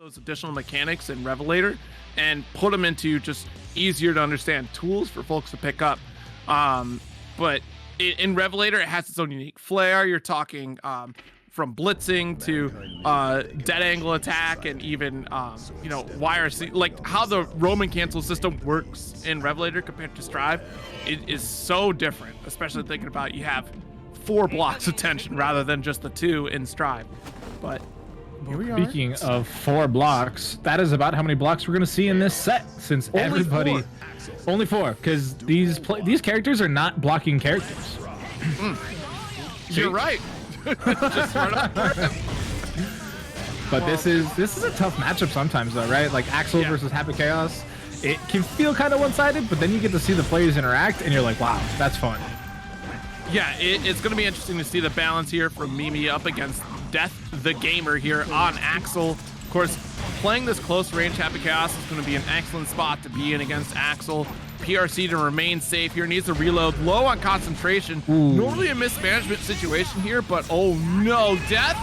those additional mechanics in Revelator and put them into just easier to understand tools for folks to pick up. But in Revelator, it has its own unique flair. You're talking from blitzing to dead angle attack, and even YRC, like how the Roman cancel system works in Revelator compared to Strive, it is so different. Especially thinking about you have 4 blocks of tension rather than just the 2 in Strive. But here we are. Speaking of 4 blocks, that is about how many blocks we're going to see in this set, since everybody. Only 4, because these characters are not blocking characters. You're right. Just right up there. But this is a tough matchup sometimes, though, right? Like Axel versus Happy Chaos, it can feel kind of one-sided, but then you get to see the players interact, and you're like, wow, that's fun. Yeah, it's going to be interesting to see the balance here from Mimi up against Deaththegamer here on Axel. Of course, playing this close range Happy Chaos is going to be an excellent spot to be in against Axel. PRC to remain safe here, needs to reload, low on concentration. Ooh. Normally a mismanagement situation here, but oh no, Death!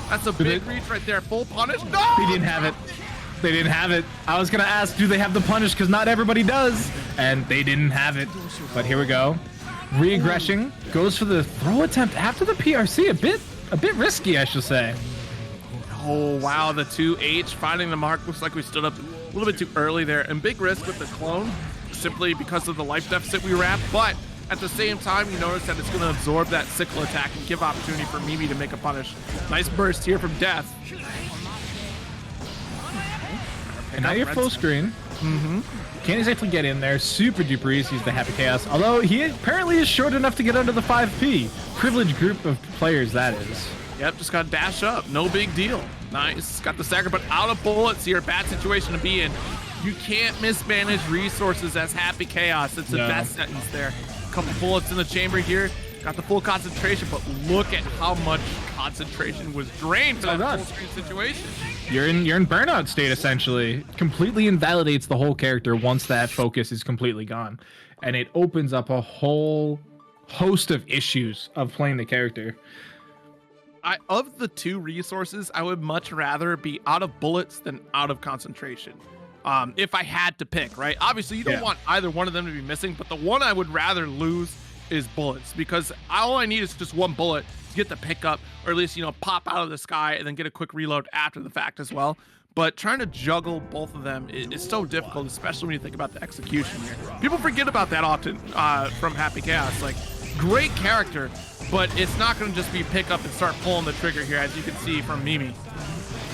That's a big reach right there, full punish. No! They didn't have it. They didn't have it. I was going to ask, do they have the punish? Because not everybody does. And they didn't have it. But here we go. Reaggression goes for the throw attempt after the PRC. A bit risky, I should say. Oh wow, the 2H finding the mark. Looks like we stood up a little bit too early there, and big risk with the clone simply because of the life deficit we were at. But at the same time, you notice that it's going to absorb that sickle attack and give opportunity for Mimi to make a punish. Nice burst here from Death. And now you're full screen. Can't exactly get in there. Super duper easy is the Happy Chaos. Although he apparently is short enough to get under the 5P. Privileged group of players, that is. Yep, just got to dash up. No big deal. Nice. Got the stagger, but out of bullets here. Bad situation to be in. You can't mismanage resources as Happy Chaos. It's a death sentence there. Couple bullets in the chamber here. Got the full concentration, but look at how much concentration was drained for that full screen situation. You're in burnout state, essentially. Completely invalidates the whole character once that focus is completely gone. And it opens up a whole host of issues of playing the character. Of the 2 resources, I would much rather be out of bullets than out of concentration. If I had to pick, right? Obviously, you don't want either one of them to be missing, but the one I would rather lose is bullets, because all I need is just 1 bullet to get the pickup, or at least, pop out of the sky and then get a quick reload after the fact as well. But trying to juggle both of them is so difficult, especially when you think about the execution here. People forget about that often from Happy Chaos. Like, great character, but it's not going to just be pick up and start pulling the trigger here, as you can see from Mimi.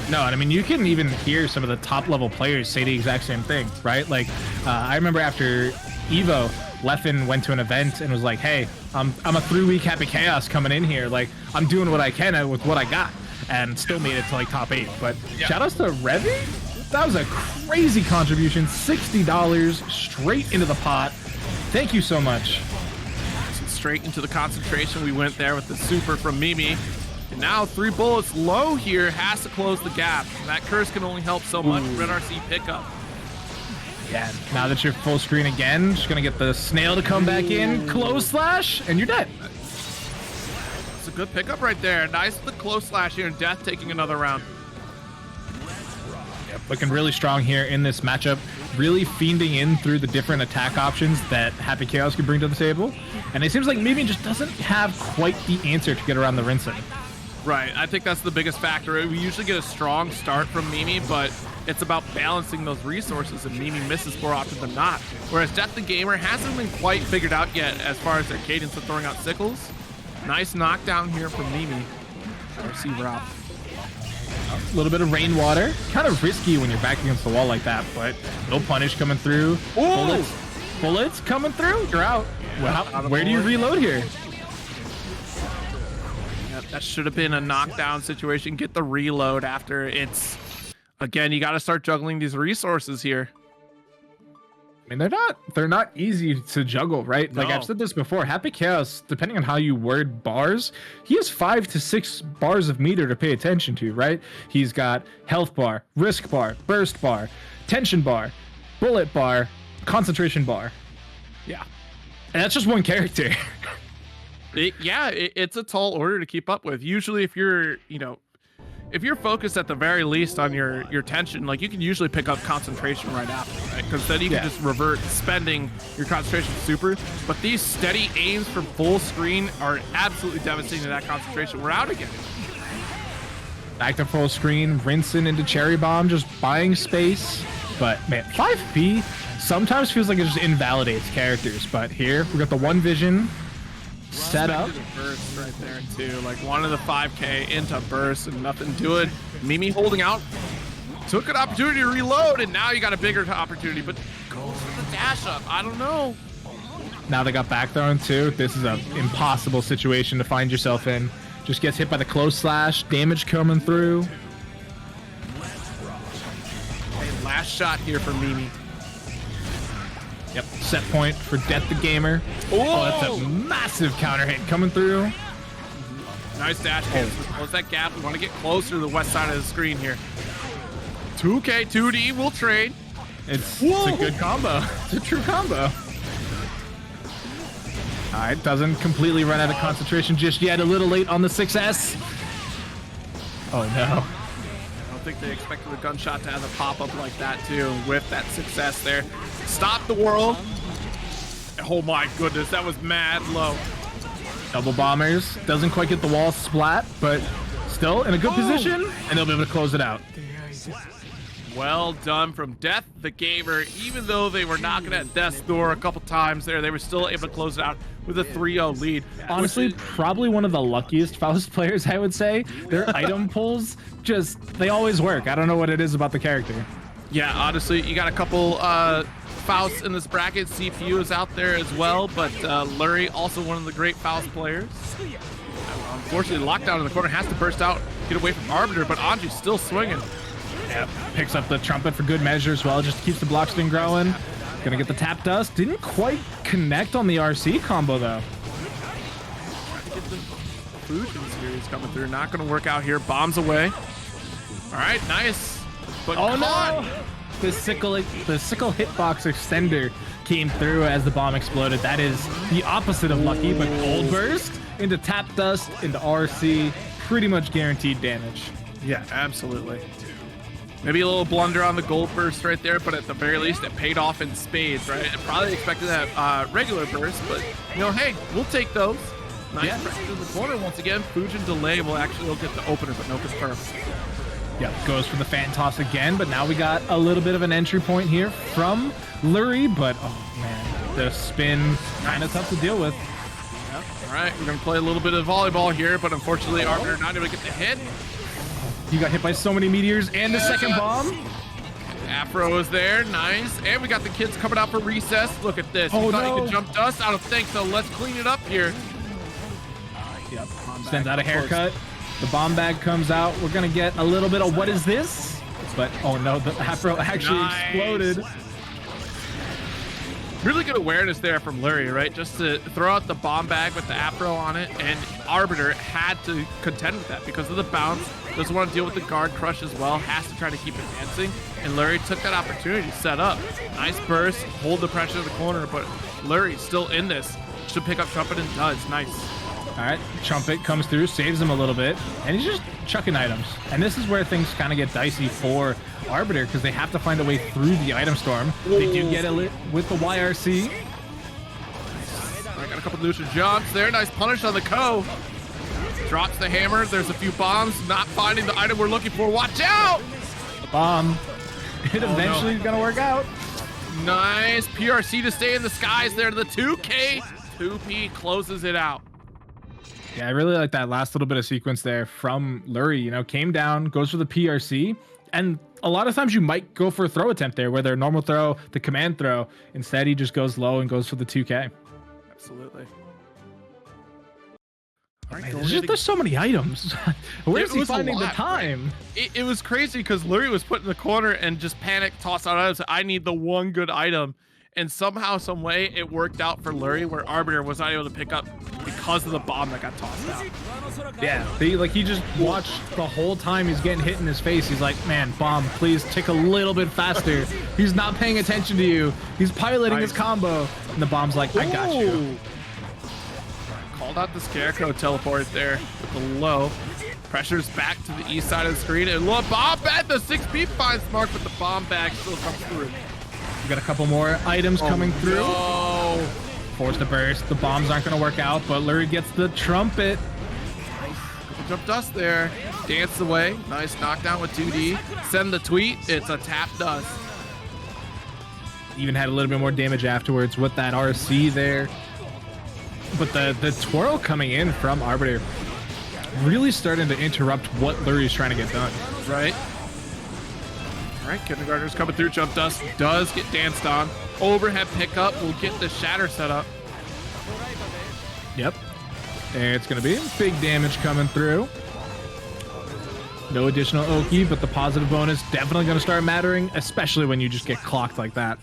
No, and I mean, you can even hear some of the top level players say the exact same thing, right? Like, I remember after Evo, Leffen went to an event and was like, hey, I'm a 3-week Happy Chaos coming in here. Like, I'm doing what I can with what I got, and still made it to like top 8. But shout outs to Revy. That was a crazy contribution. $60 straight into the pot. Thank you so much. Straight into the concentration. We went there with the super from Mimi. And now 3 bullets low here, has to close the gap. That curse can only help so much. Red RC pickup. Yeah, now that you're full screen again, just gonna get the snail to come back in, close slash, and you're dead. It's a good pickup right there. Nice with the close slash here, and Death taking another round. Yep, looking really strong here in this matchup. Really fiending in through the different attack options that Happy Chaos can bring to the table. And it seems like Mimi just doesn't have quite the answer to get around the rinsing. Right, I think that's the biggest factor. We usually get a strong start from Mimi, but it's about balancing those resources, and Mimi misses more often than not. Whereas Deaththegamer hasn't been quite figured out yet as far as their cadence of throwing out sickles. Nice knockdown here from Mimi. Receiver out. A little bit of rainwater. Kind of risky when you're back against the wall like that, but no punish coming through. Bullets coming through. You're out. Well, where do you reload here? That should have been a knockdown situation. Get the reload after. It's, again, you got to start juggling these resources here. I mean, they're not easy to juggle, right? Like I've said this before, Happy Chaos, depending on how you word bars, he has 5 to 6 bars of meter to pay attention to, right? He's got health bar, risk bar, burst bar, tension bar, bullet bar, concentration bar. Yeah. And that's just one character. It's a tall order to keep up with. Usually if you're, if you're focused at the very least on your tension, like you can usually pick up concentration right after, right? Because then you can just revert spending your concentration super. But these steady aims from full screen are absolutely devastating to that concentration. We're out again. Back to full screen, rinsing into Cherry Bomb, just buying space. But man, 5P sometimes feels like it just invalidates characters. But here we got the one vision set up. Burst right there too. Like one of the 5K into burst and nothing to it. Mimi holding out. Took an opportunity to reload, and now you got a bigger opportunity. But goes for the dash up. I don't know. Now they got back thrown too. This is an impossible situation to find yourself in. Just gets hit by the close slash, damage coming through. Hey, last shot here for Mimi. Yep, set point for Deaththegamer. Oh, that's a massive counter hit coming through. Nice dash hit. Close that gap. We want to get closer to the west side of the screen here. 2K, 2D, we'll trade. It's a good combo. It's a true combo. All right, doesn't completely run out of concentration just yet. A little late on the 6S. Oh, no. I don't think they expected the gunshot to have a pop-up like that, too, with that success there. Stop the world. Oh, my goodness. That was mad low. Double bombers. Doesn't quite get the wall splat, but still in a good position, and they'll be able to close it out. Well done from Deaththegamer. Even though they were knocking at Death's door a couple times there, they were still able to close it out with a 3-0 lead. Honestly, probably one of the luckiest Faust players, I would say. Their item pulls, they always work. I don't know what it is about the character. Yeah, honestly, you got a couple Faust in this bracket. CPU is out there as well, but Lurry, also one of the great Faust players. Unfortunately, lockdown in the corner has to burst out, get away from Arbiter, but Anji's still swinging. Yep, picks up the trumpet for good measure as well, just keeps the block string growing. Gonna get the tap dust. Didn't quite connect on the RC combo though. Get the Fusion series coming through. Not gonna work out here. Bombs away. All right, nice. But oh no! The sickle hitbox extender came through as the bomb exploded. That is the opposite of lucky, but cold burst into tap dust into RC, pretty much guaranteed damage. Yeah, absolutely. Maybe a little blunder on the gold burst right there, but at the very least, it paid off in spades, right? I probably expected that regular burst, but, you know, hey, we'll take those. Nice pressure in the corner once again. Fujin delay will actually get the opener, but no confirm. Yep, goes for the fan toss again, but now we got a little bit of an entry point here from Lurry, but, oh, man, the spin kind of tough to deal with. Yep. All right, we're going to play a little bit of volleyball here, but unfortunately, Arbiter not able to get the hit. You got hit by so many meteors and the second bomb. Afro is there, nice. And we got the kids coming out for recess. Look at this. You thought you could jump dust? I don't think so. Let's clean it up here. Yep, sends out a haircut. The bomb bag comes out. We're gonna get a little bit of what is this? But oh no, the Afro actually exploded. Really good awareness there from Lurry, right? Just to throw out the bomb bag with the Afro on it, and Arbiter had to contend with that because of the bounce. Doesn't want to deal with the guard crush as well. Has to try to keep advancing, and Lurry took that opportunity to set up. Nice burst, hold the pressure in the corner, but Lurry's still in this. Should pick up trumpet and does. Nice. All right, trumpet comes through, saves him a little bit, and he's just chucking items. And this is where things kind of get dicey for Arbiter because they have to find a way through the item storm. They do get it with the YRC. I got a couple neutral jumps there. Nice punish on the Ko. Drops the hammer. There's a few bombs. Not finding the item we're looking for. Watch out! The bomb. It eventually is gonna work out. Nice PRC to stay in the skies there. The 2K. 2P closes it out. Yeah, I really like that last little bit of sequence there from Lurry. You know, came down, goes for the PRC, and a lot of times you might go for a throw attempt there, where their normal throw, the command throw. Instead, he just goes low and goes for the 2K. Absolutely. All right, there's so many items. Where's he finding the time? Right? It was crazy because Lurry was put in the corner and just panic tossed out items. I need the one good item. And somehow, some way, it worked out for Lurry where Arbiter was not able to pick up because of the bomb that got tossed out. Yeah, he just watched the whole time he's getting hit in his face. He's like, man, bomb, please tick a little bit faster. He's not paying attention to you. He's piloting his combo. And the bomb's like, I got you. Called out the Scarecrow teleport there with the low. Pressures back to the east side of the screen, and look, bomb bag, the 6B finds Mark, but the bomb bag still comes through. We got a couple more items coming through. No. Force the burst. The bombs aren't going to work out, but Lurry gets the trumpet. Jump dust there. Dance away. Nice knockdown with 2D. Send the tweet. It's a tap dust. Even had a little bit more damage afterwards with that RC there. But the twirl coming in from Arbiter really starting to interrupt what Lurry's trying to get done. Right. All right, Kindergartner's coming through. Jump dust does get danced on. Overhead pickup will get the shatter set up. Yep. And it's going to be big damage coming through. No additional Oki, but the positive bonus definitely going to start mattering, especially when you just get clocked like that.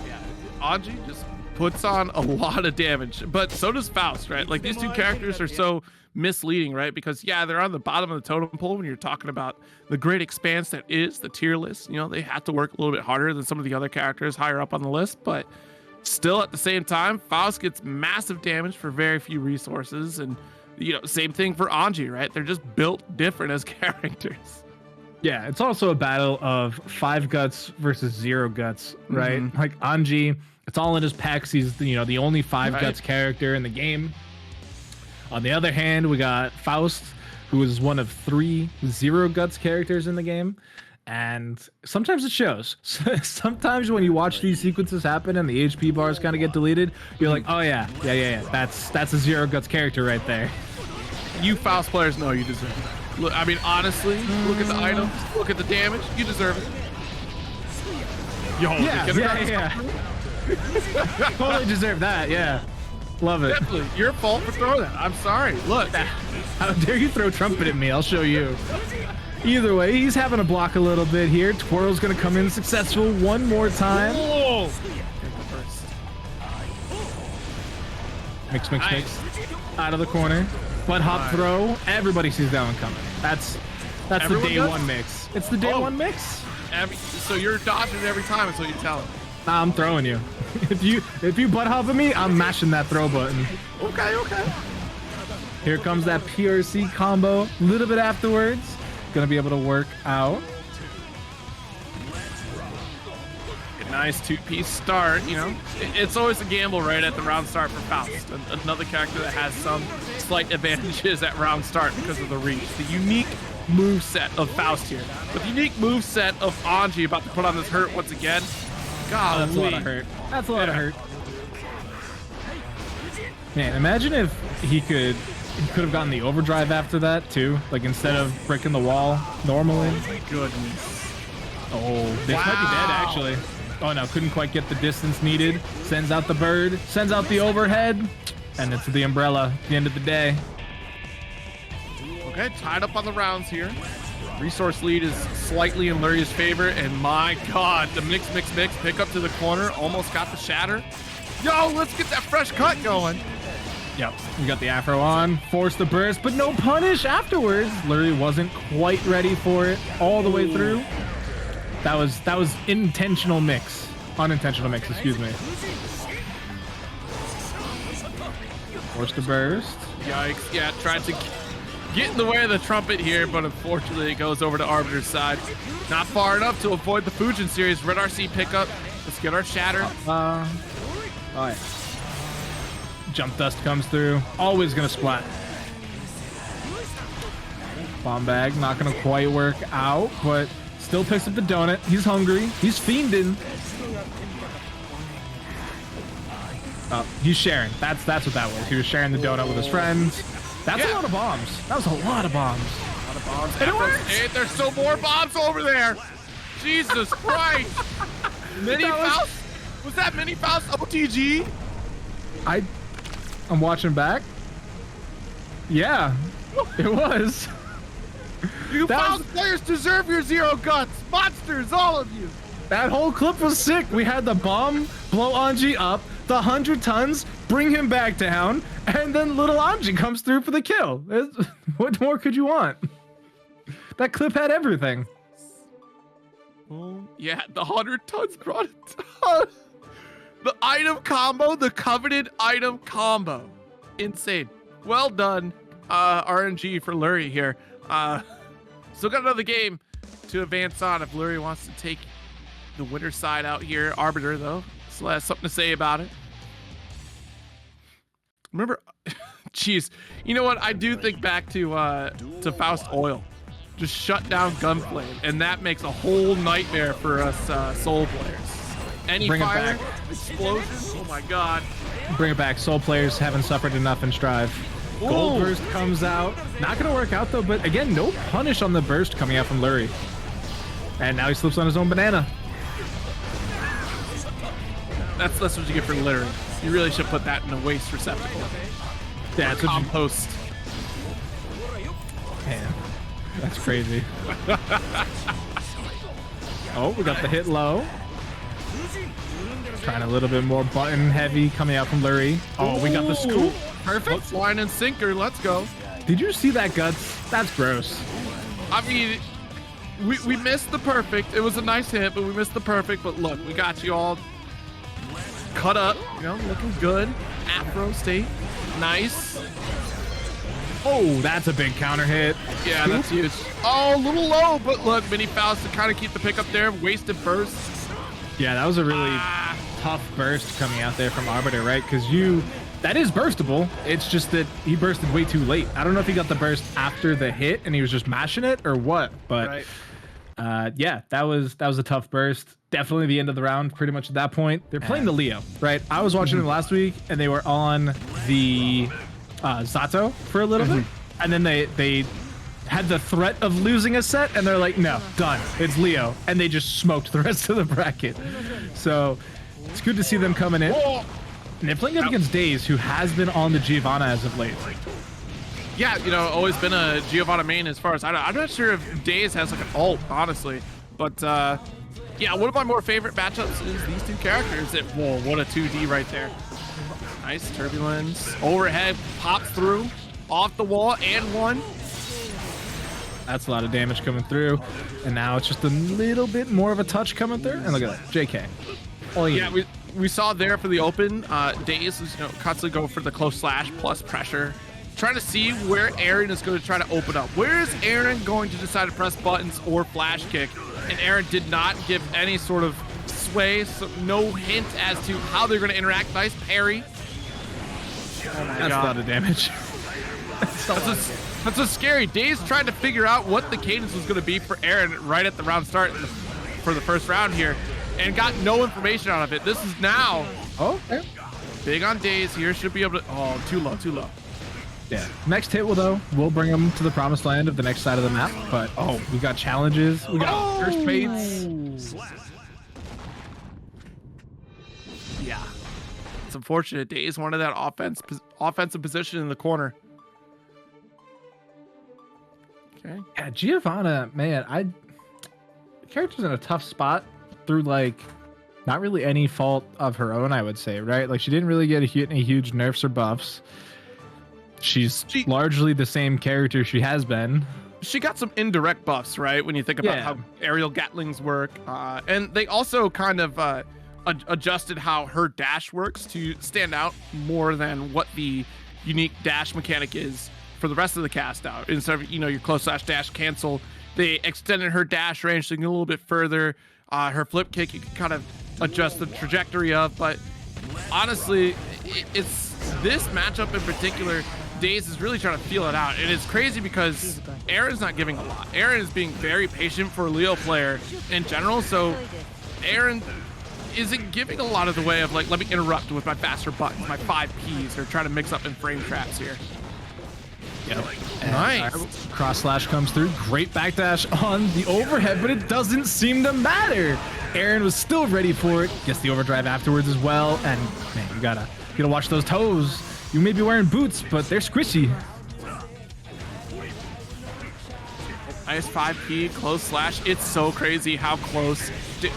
Yeah, Anji just puts on a lot of damage, but so does Faust, right? Like, these two characters are so misleading, right? Because yeah, they're on the bottom of the totem pole when you're talking about the great expanse that is the tier list. You know, they have to work a little bit harder than some of the other characters higher up on the list, but still at the same time, Faust gets massive damage for very few resources. And you know, same thing for Anji, right? They're just built different as characters. Yeah, it's also a battle of 5 guts versus 0 guts, right? Like Anji, it's all in his pecs. He's, you know, the only 5 guts character in the game. On the other hand, we got Faust, who is one of 3 0 guts characters in the game. And sometimes it shows. Sometimes when you watch these sequences happen and the HP bars kind of get deleted, you're like, oh yeah. That's a 0 guts character right there. You Faust players know you deserve it. Look, I mean, honestly, look at the items, look at the damage. You deserve it. Yo, yeah. Totally deserve that, yeah. Love it. Definitely. Your fault for throwing that. I'm sorry. Look. How dare you throw trumpet at me? I'll show you. Either way, he's having to block a little bit here. Twirl's going to come in successful one more time. Whoa. Mix. Out of the corner. Butt hop throw. Everybody sees that one coming. That's the day one mix. It's the day one mix. So you're dodging it every time, is what you tell him. Nah, I'm throwing you. If you butt hop at me, I'm mashing that throw button. Okay. Here comes that PRC combo. A little bit afterwards. Gonna be able to work out. A nice 2-piece start, you know. It's always a gamble right at the round start for Faust. Another character that has some slight advantages at round start because of the reach. The unique move set of Faust here. The unique move set of Anji about to put on this hurt once again. God, that's a lot of hurt. That's a lot of hurt. Man, imagine if he could have gotten the overdrive after that too. Like instead of breaking the wall normally. Oh my goodness. Oh, this might be dead actually. Oh no, couldn't quite get the distance needed. Sends out the bird, sends out the overhead, and it's the umbrella at the end of the day. Okay, tied up on the rounds here. Resource lead is slightly in Lurry's favor, and my God, the mix, pick up to the corner, almost got the shatter. Yo, let's get that fresh cut going. Yep, we got the afro on, forced the burst, but no punish afterwards. Lurry wasn't quite ready for it all the way through. That was unintentional mix, excuse me. Forced the burst. Yikes, yeah, tried to get in the way of the trumpet here, but unfortunately it goes over to Arbiter's side. Not far enough to avoid the Fujin series. Red RC pickup. Let's get our shatter. Oh yeah. Jump dust comes through. Always gonna splat. Bomb bag not gonna quite work out, but still picks up the donut. He's hungry. He's fiending. Oh, he's sharing. That's what that was. He was sharing the donut with his friends. That's a lot of bombs. That was a lot of bombs. A lot of bombs. And it works. Hey, there's still more bombs over there. Jesus Christ. Mini Faust? Was that Mini Faust OTG? I'm watching back. Yeah, it was. You Faust players deserve your 0 guts. Monsters, all of you. That whole clip was sick. We had the bomb blow Anji up, the 100 tons, bring him back down, and then little Anji comes through for the kill. What more could you want? That clip had everything. Well, yeah, the 100 tons brought it. The item combo, the coveted item combo. Insane. Well done, RNG for Lurry here. Still got another game to advance on if Lurry wants to take the winner's side out here. Arbiter, though, still has something to say about it. Remember, jeez, you know what? I do think back to Faust Oil. Just shut down Gunflame, and that makes a whole nightmare for us Soul players. Any Bring fire, it back. explosions, oh my god. Bring it back. Soul players haven't suffered enough in Strive. Gold Ooh. Burst comes out. Not going to work out, though, but again, no punish on the burst coming out from Lurry. And now he slips on his own banana. That's what you get for littering. You really should put that in a waste receptacle. Yeah, it's Compost. Man, that's crazy. Oh, we got the hit low. Trying a little bit more button heavy coming out from Lurry. Oh, we got the scoop. Perfect. Line and sinker. Let's go. Did you see that, Guts? That's gross. I mean, we missed the perfect. It was a nice hit, but we missed the perfect. But look, we got you all cut up. You know, looking good. Afro state. Nice. Oh, that's a big counter hit. Yeah, that's huge. Oh, a little low, but look, Mini Faust to kind of keep the pick up there. Wasted burst. Yeah, that was a really tough burst coming out there from Arbiter, right? Because that is burstable. It's just that he bursted way too late. I don't know if he got the burst after the hit and he was just mashing it or what, but yeah, that was a tough burst. Definitely the end of the round, pretty much at that point. They're playing the Leo, right? I was watching them last week and they were on the Zato for a little bit, and then they had the threat of losing a set, and they're like, no, done. It's Leo, and they just smoked the rest of the bracket. So it's good to see them coming in. And they're playing up against Daze, who has been on the Giovanna as of late. Yeah, you know, always been a Giovanna main as far as I know. I'm not sure if Daze has like an ult, honestly, but yeah, one of my more favorite matchups is these two characters. Whoa, what a 2D right there. Nice turbulence. Overhead, pops through, off the wall, and one. That's a lot of damage coming through. And now it's just a little bit more of a touch coming through. And look at that, JK. Oh yeah, we saw there for the open, Daze is, you know, constantly going for the close slash plus pressure. Trying to see where Aaron is going to try to open up. Where is Aaron going to decide to press buttons or flash kick? And Aaron did not give any sort of sway, so no hint as to how they're going to interact. Nice parry. Oh my that's God. a lot of damage. That's a scary. Daze trying to figure out what the cadence was going to be for Aaron right at the round start for the first round here, and got no information out of it. This is now. Oh, okay. Big on Daze here. Should be able to. Oh, too low, too low. Yeah. Next hit will bring them to the promised land of the next side of the map. But oh, we got challenges. We got first fates. Yeah. It's unfortunate. Daze wanted that offensive position in the corner. Okay. Yeah, Giovanna, man, the character's in a tough spot through like not really any fault of her own, I would say, right? Like she didn't really get any huge nerfs or buffs. She's largely the same character she has been. She got some indirect buffs, right? When you think about how aerial Gatlings work, and they also kind of adjusted how her dash works to stand out more than what the unique dash mechanic is for the rest of the cast out. Instead of, you know, your close slash dash cancel, they extended her dash range to a little bit further. Her flip kick you can kind of adjust the trajectory of, but honestly, it's this matchup in particular, Daze is really trying to feel it out, and it's crazy because Aaron's not giving a lot. Aaron is being very patient for a Leo player in general, so Aaron isn't giving a lot of the way of like, let me interrupt with my faster buttons, my 5 Ps, or try to mix up in frame traps here. Yep. Nice. Cross slash comes through. Great backdash on the overhead, but it doesn't seem to matter. Aaron was still ready for it. Gets the overdrive afterwards as well. And man, you gotta watch those toes. You may be wearing boots, but they're squishy. Nice 5P, close slash. It's so crazy how close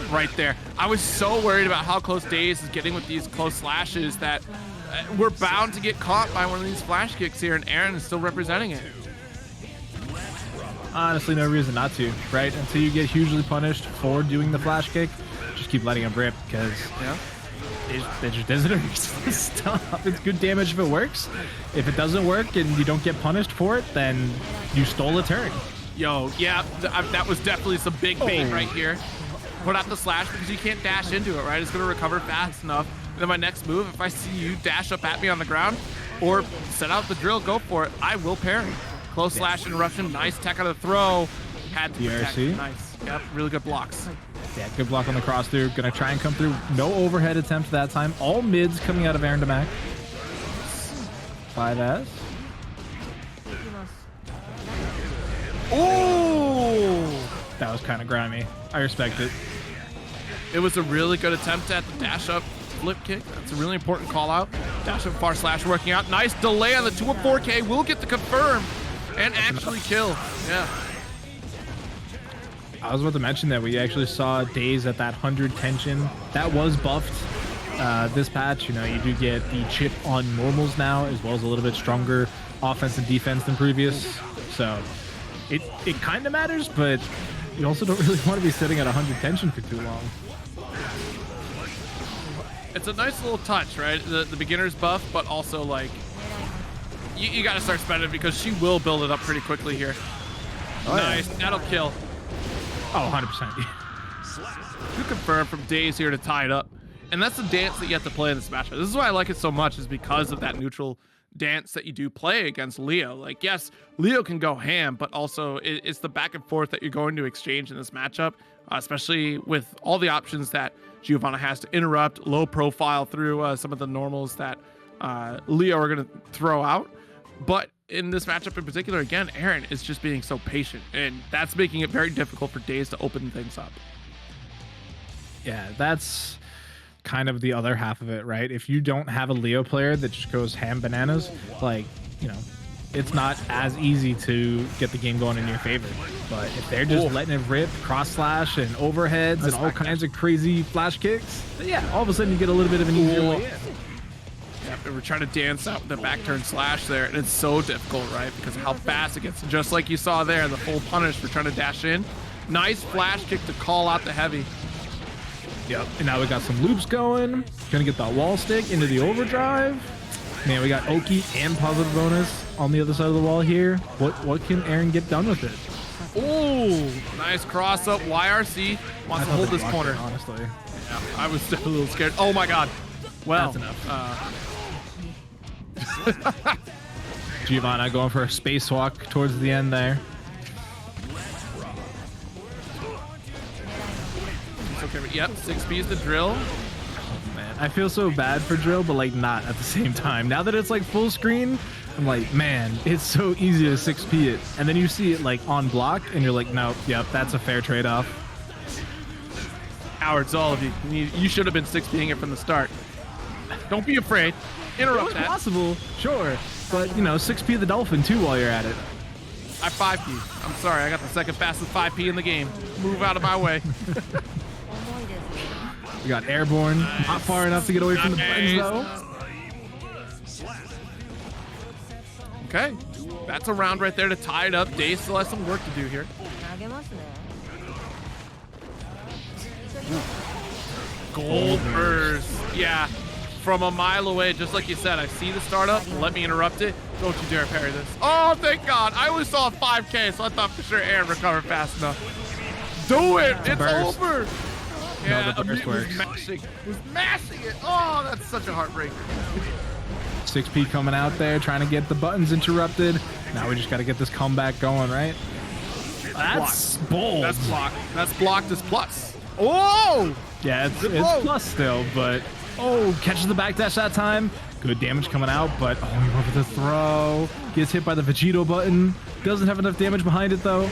right there. I was so worried about how close Daze is getting with these close slashes that we're bound to get caught by one of these flash kicks here, and Aaron is still representing it. Honestly, no reason not to, right? Until you get hugely punished for doing the flash kick, just keep letting him rip, because They just didn't stop. It's good damage if it works. If it doesn't work and you don't get punished for it, then you stole a turn. Yo, yeah, that was definitely some big bait right here. Put out the slash because you can't dash into it, right? It's going to recover fast enough. And then my next move, if I see you dash up at me on the ground or set out the drill, go for it. I will parry. Close slash interruption. Nice tech out of the throw. Had to protect. Nice. Yep, really good blocks. Yeah, good block on the cross through. Gonna try and come through. No overhead attempt that time. All mids coming out of AaronDaMac. 5S. Oh! That was kind of grimy. I respect it. It was a really good attempt at the dash up flip kick. That's a really important call out. Dash up far slash working out. Nice delay on the 2 of 4K. Will get the confirm and actually kill. Yeah. I was about to mention that we actually saw Daze at that 100 tension. That was buffed this patch. You know, you do get the Chipp on normals now, as well as a little bit stronger offense and defense than previous. So it kind of matters, but you also don't really want to be sitting at 100 tension for too long. It's a nice little touch, right? The beginner's buff, but also like you got to start spending because she will build it up pretty quickly here. Oh, nice, yeah. That'll kill. Oh, 100%. You confirm from Daze here to tie it up. And that's the dance that you have to play in this matchup. This is why I like it so much, is because of that neutral dance that you do play against Leo. Like, yes, Leo can go ham, but also it's the back and forth that you're going to exchange in this matchup, especially with all the options that Giovanna has to interrupt, low profile through some of the normals that Leo are going to throw out. But in this matchup in particular, again, Aaron is just being so patient, and that's making it very difficult for Daze to open things up. Yeah, that's kind of the other half of it, right? If you don't have a Leo player that just goes ham bananas, like, you know, it's not as easy to get the game going in your favor. But if they're just letting it rip, cross slash and overheads and all kinds of crazy flash kicks, then yeah, all of a sudden you get a little bit of an easier way in. Yeah, we're trying to dance out with the back turn slash there, and it's so difficult, right? Because of how fast it gets. Just like you saw there, the full punish, we're trying to dash in. Nice flash kick to call out the heavy. Yep, and now we got some loops going. Gonna get that wall stick into the overdrive. Man, we got Oki and positive bonus on the other side of the wall here. What can Aaron get done with it? Oh, nice cross up. YRC wants to hold this corner. Honestly. Yeah, I was still a little scared. Oh my God. Well, that's enough. Giovanna going for a spacewalk towards the end there. Okay, yep, 6B is the drill. Oh, man, I feel so bad for drill, but like not at the same time. Now that it's like full screen, I'm like, man, it's so easy to 6P it. And then you see it like on block, and you're like, nope, yep, that's a fair trade-off. Howard, it's all of you. You should have been 6Ping it from the start. Don't be afraid. Interrupt that. Possible, sure, but you know, 6P the Dolphin too while you're at it. I 5P. I'm sorry, I got the second fastest 5P in the game. Move out of my way. We got airborne, not far enough to get away from the buttons though. Okay, that's a round right there to tie it up. Daze still has some work to do here. Gold burst. Yeah, from a mile away, just like you said. I see the startup. Let me interrupt it. Don't you dare parry this. Oh, thank God. I only saw a 5K, so I thought for sure Aaron recovered fast enough. Do it. It's over. Yeah, no, the burst works. Was mashing it. Oh, that's such a heartbreaker. 6P coming out there, trying to get the buttons interrupted. Now we just got to get this comeback going, right? That's bold. That's blocked. That's blocked as plus. Oh! Yeah, it's plus still, but catches the backdash that time. Good damage coming out, but he went for the throw. Gets hit by the Vegito button. Doesn't have enough damage behind it though.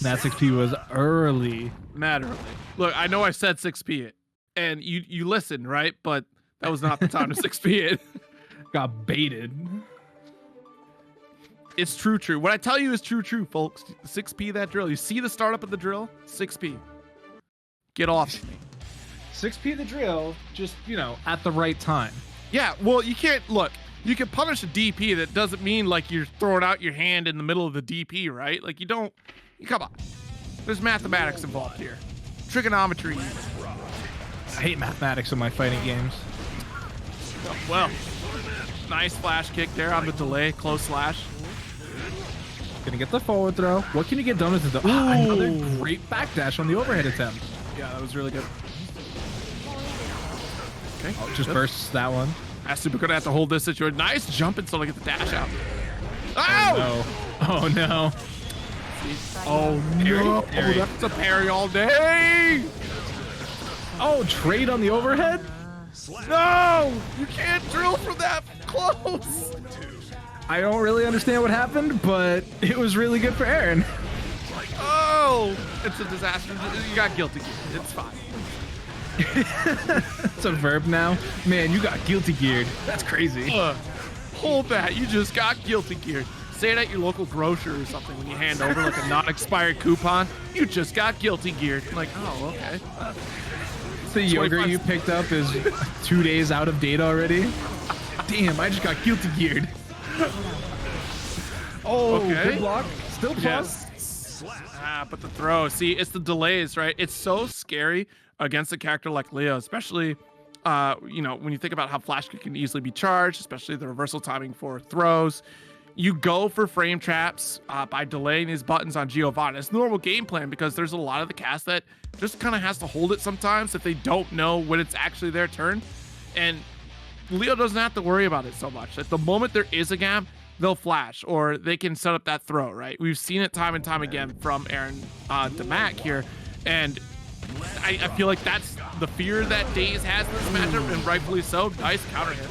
That 6P was early. Mad early. Look, I know I said 6P it, and you listened, right? But that was not the time to 6P it. Got baited. It's true. What I tell you is true, folks. 6P that drill. You see the startup of the drill? 6P. Get off me. 6P the drill, just, you know, at the right time. Yeah, well, you can't, look, you can punish a DP. That doesn't mean like you're throwing out your hand in the middle of the DP, right? Like you don't, come on. There's mathematics involved here. Trigonometry. I hate mathematics in my fighting games. Well, nice flash kick there on the delay, close slash. Gonna get the forward throw. What can you get done with the another great backdash on the overhead attempt? Yeah, that was really good. Okay, Just bursts that one. Super gonna have to hold this situation. Nice jump until I get the dash out. Oh no! Oh no! Oh no! Parry. That's a parry all day. Oh, trade on the overhead? No, you can't drill from that close. I don't really understand what happened, but it was really good for Aaron. Oh, it's a disaster. You got guilty. It's fine. It's a verb now. Man, you got guilty geared. That's crazy. Hold that. You just got guilty geared. Say it at your local grocer or something when you hand over like a non-expired coupon. You just got guilty geared. Like, oh, okay. The yogurt you picked up is 2 days out of date already. Damn, I just got guilty geared. Oh, Okay. good block. Still plus. Yes. But the throw. See, it's the delays, right? It's so scary against a character like Leo, especially, you know, when you think about how flash kick can easily be charged, especially the reversal timing for throws. You go for frame traps by delaying his buttons on Giovanna. It's normal game plan because there's a lot of the cast that just kind of has to hold it sometimes if they don't know when it's actually their turn. And Leo doesn't have to worry about it so much. At the moment there is a gap, they'll flash or they can set up that throw, right? We've seen it time and time again from AaronDaMac here. And I feel like that's the fear that Daze has in this matchup, and rightfully so. Nice counter hit.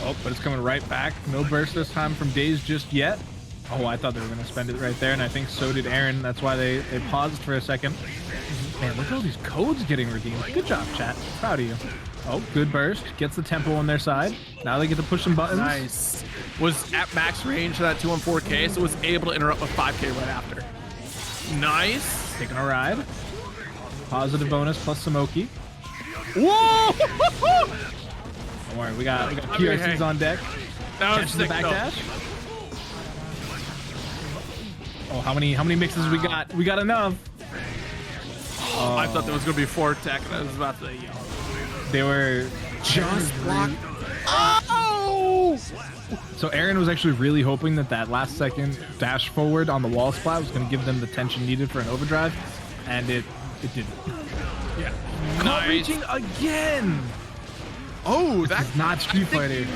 Oh, but it's coming right back. No burst this time from Daze just yet. Oh, I thought they were going to spend it right there, and I think so did Aaron. That's why they paused for a second. Man, look at all these codes getting redeemed. Good job, chat. Proud of you. Oh, good burst. Gets the tempo on their side. Now they get to push some buttons. Nice. Was at max range for that 2-on-4K, so was able to interrupt with 5K right after. Nice. Taking a ride. Positive bonus plus Samoki. Whoa! Don't worry, we got PRCs on deck. That was Catches the sick, back though. dash. Oh, how many mixes we got? We got enough. Oh, I thought there was gonna be 4 tech, and I was about to yell. They were Just blocked. Oh! So Aaron was actually really hoping that that last second dash forward on the wall splat was going to give them the tension needed for an overdrive, and it didn't. Yeah. Caught Nice. reaching again. Oh, This is not Street Fighter.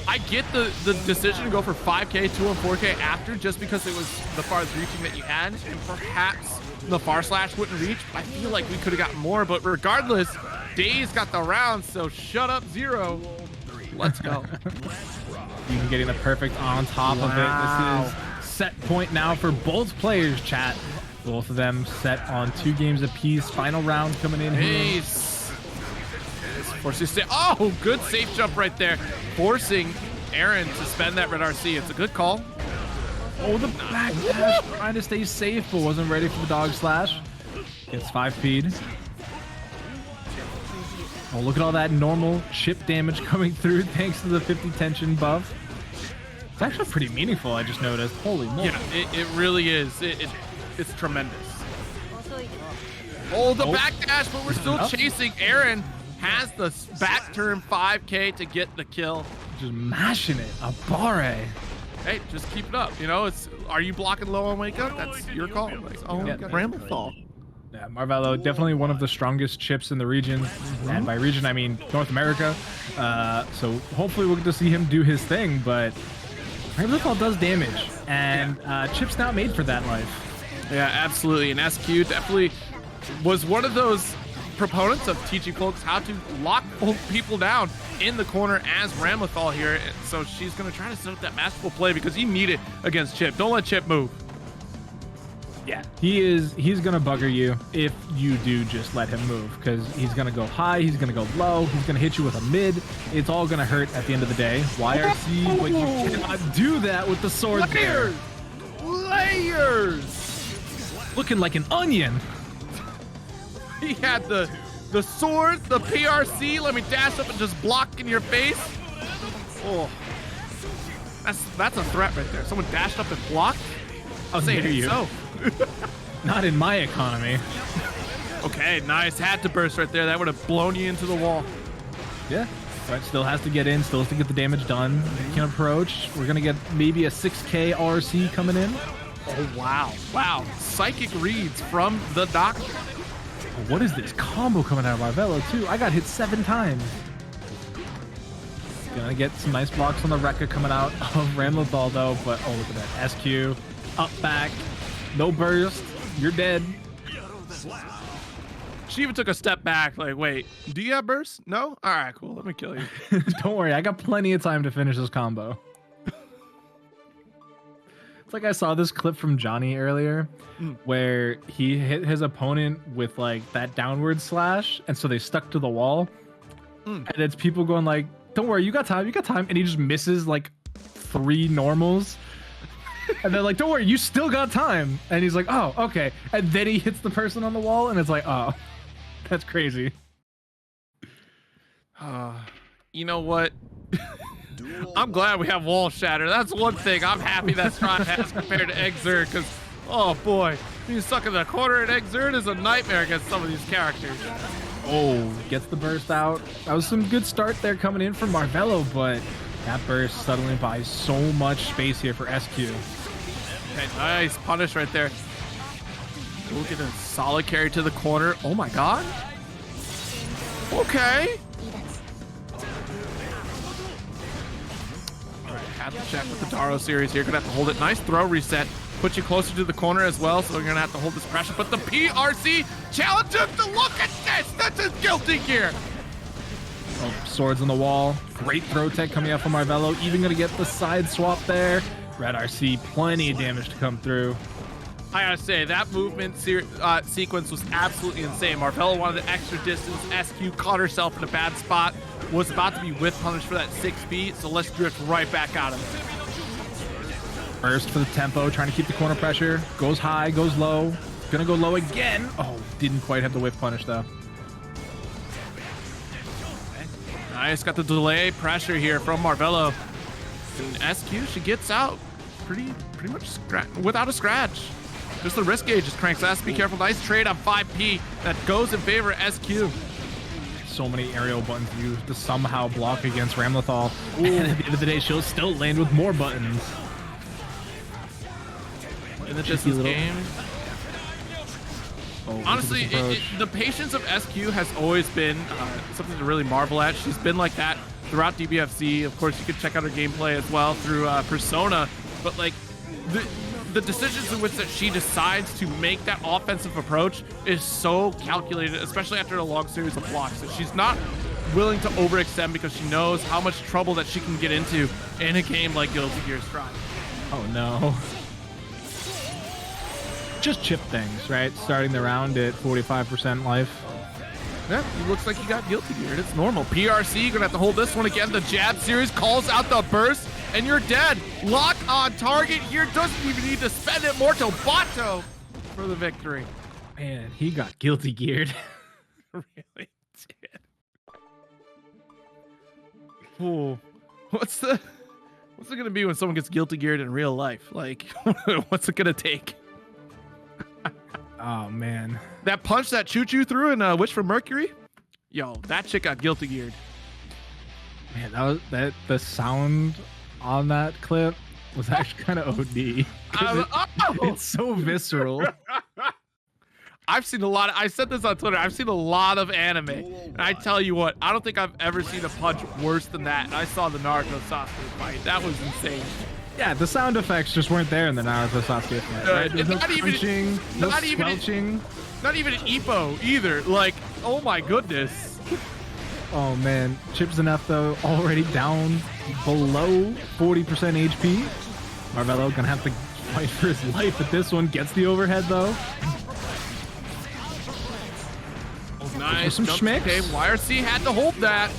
I get the decision to go for 5K, 2-on-4K after, just because it was the farthest reaching that you had, and perhaps the far slash wouldn't reach. I feel like we could have gotten more, but regardless, Daze got the round, so shut up, Zero. Let's go. Even getting the perfect on top of it. This is set point now for both players, chat. Both of them set on 2 games apiece. Final round coming in here. Nice. Oh, good safe jump right there, forcing Aaron to spend that red RC. It's a good call. Oh, the back dash, trying to stay safe, but wasn't ready for the dog slash. Gets 5-feed. Oh, look at all that normal chip damage coming through thanks to the 50 tension buff. It's actually pretty meaningful, I just noticed. Holy moly. Yeah, it really is. It's tremendous. Oh, the back dash, but we're still chasing. Aaron has the back turn 5K to get the kill. Just mashing it. A barre. Hey, just keep it up. You know, are you blocking low on wake up? That's your call. Like, oh, Yeah. Ramlethal. Yeah, Marvelo, definitely one of the strongest chips in the region. And by region, I mean North America. So hopefully we'll get to see him do his thing, but Ramlethal does damage. And Chipp's not made for that life. Yeah, absolutely. And SQ definitely was one of those proponents of teaching folks how to lock people down in the corner as Ramlethal here. And so she's going to try to set up that masterful play because you need it against Chipp. Don't let Chipp move. Yeah, he's gonna bugger you if you do just let him move, because he's gonna go high, he's gonna go low, he's gonna hit you with a mid. It's all gonna hurt at the end of the day. YRC, but you cannot do that with the sword there. Layers! Looking like an onion. He had the sword, the PRC. Let me dash up and just block in your face. Oh, that's a threat right there. Someone dashed up and blocked. I'll say it so. Not in my economy. Okay, nice. Had to burst right there. That would have blown you into the wall. Yeah. Right, still has to get in, still has to get the damage done. Can approach. We're going to get maybe a 6k RC coming in. Oh, wow. Wow. Psychic reads from the doctor. What is this combo coming out of Marvelo, too? I got hit 7 times. Gonna get some nice blocks on the Rekka coming out of Ramlethal, though. But, oh, look at that. SQ. Up, back. No burst. You're dead. She even took a step back, like, wait, do you have burst? No? All right, cool. Let me kill you. Don't worry, I got plenty of time to finish this combo. It's like I saw this clip from Johnny earlier where he hit his opponent with like that downward slash, and so they stuck to the wall. And it's people going like, don't worry, you got time, you got time. And he just misses like 3 normals. And they're like, don't worry, you still got time. And he's like, oh, okay. And then he hits the person on the wall, and it's like, oh. That's crazy. You know what? I'm glad we have wall shatter. That's one thing I'm happy that Strahd has compared to Exert, because, oh boy, being stuck in the corner at Exert is a nightmare against some of these characters. Oh, gets the burst out. That was some good start there coming in from Marvelo, but that burst suddenly buys so much space here for SQ. Okay, nice punish right there. We'll get a solid carry to the corner. Oh my god. Okay. All right, have to check with the Daro series here. Gonna have to hold it. Nice throw reset. Put you closer to the corner as well, so we're gonna have to hold this pressure. But the PRC challenge him to look at this. That's his guilty gear. Oh, swords on the wall. Great throw tech coming out from Marvelo. Even gonna get the side swap there. Red RC, plenty of damage to come through. I gotta say, that movement sequence was absolutely insane. Marvelo wanted the extra distance. SQ caught herself in a bad spot. Was about to be whiff punished for that 6B, so let's drift right back at him. Burst for the tempo, trying to keep the corner pressure. Goes high, goes low. Gonna go low again. Oh, didn't quite have the whiff punish, though. Nice, got the delay pressure here from Marvelo. And SQ, she gets out pretty much without a scratch. Just the risk gauge just cranks. Has to be careful. Nice trade on 5P that goes in favor of SQ. So many aerial buttons used to somehow block against Ramlethal. And at the end of the day, she'll still land with more buttons. In the distance game. Oh, honestly, the patience of SQ has always been something to really marvel at. She's been like that throughout DBFZ. Of course, you can check out her gameplay as well through Persona. But like the decisions in which that she decides to make that offensive approach is so calculated, especially after a long series of blocks. That she's not willing to overextend because she knows how much trouble that she can get into in a game like Guilty Gear Strive. Oh no. Just chip things, right? Starting the round at 45% life. Yeah, it looks like you got guilty geared. It's normal. PRC, you're gonna have to hold this one again. The jab series calls out the burst, and you're dead. Lock on target here. Doesn't even need to spend it. Morto Bato for the victory. Man, he got guilty geared. Really did. Ooh. What's it gonna be when someone gets guilty geared in real life? Like, what's it gonna take? Oh man, that punch that choo-choo threw in Wish for Mercury, yo, that chick got guilty geared. Man, the sound on that clip was actually kind of OD. It's so visceral. I've seen a lot of, I said this on Twitter, I've seen a lot of anime, and I tell you what, I don't think I've ever seen a punch worse than that. And I saw the Naruto Sasuke fight. That was insane. Yeah, the sound effects just weren't there in the Naruto Sasuke fight. Right? There's no crunching, no squelching. Not even an Ippo either. Like, oh my goodness. Oh man, Chipp's enough though, already down below 40% HP. Marvelo gonna have to fight for his life at this one. Gets the overhead though. Oh, nice. Some schmicks. Okay, YRC had to hold that.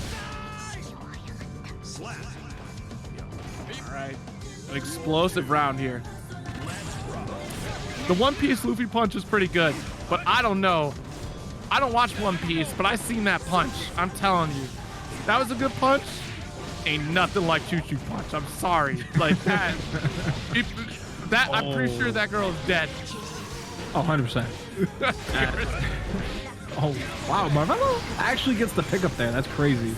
All right. An explosive round here. The One Piece Luffy punch is pretty good, but I don't know. I don't watch One Piece, but I seen that punch. I'm telling you, that was a good punch. Ain't nothing like Choo-Choo punch. I'm sorry, like that. I'm pretty sure that girl is dead. Oh, 100%. Oh, wow. Marvelo actually gets the pickup there. That's crazy.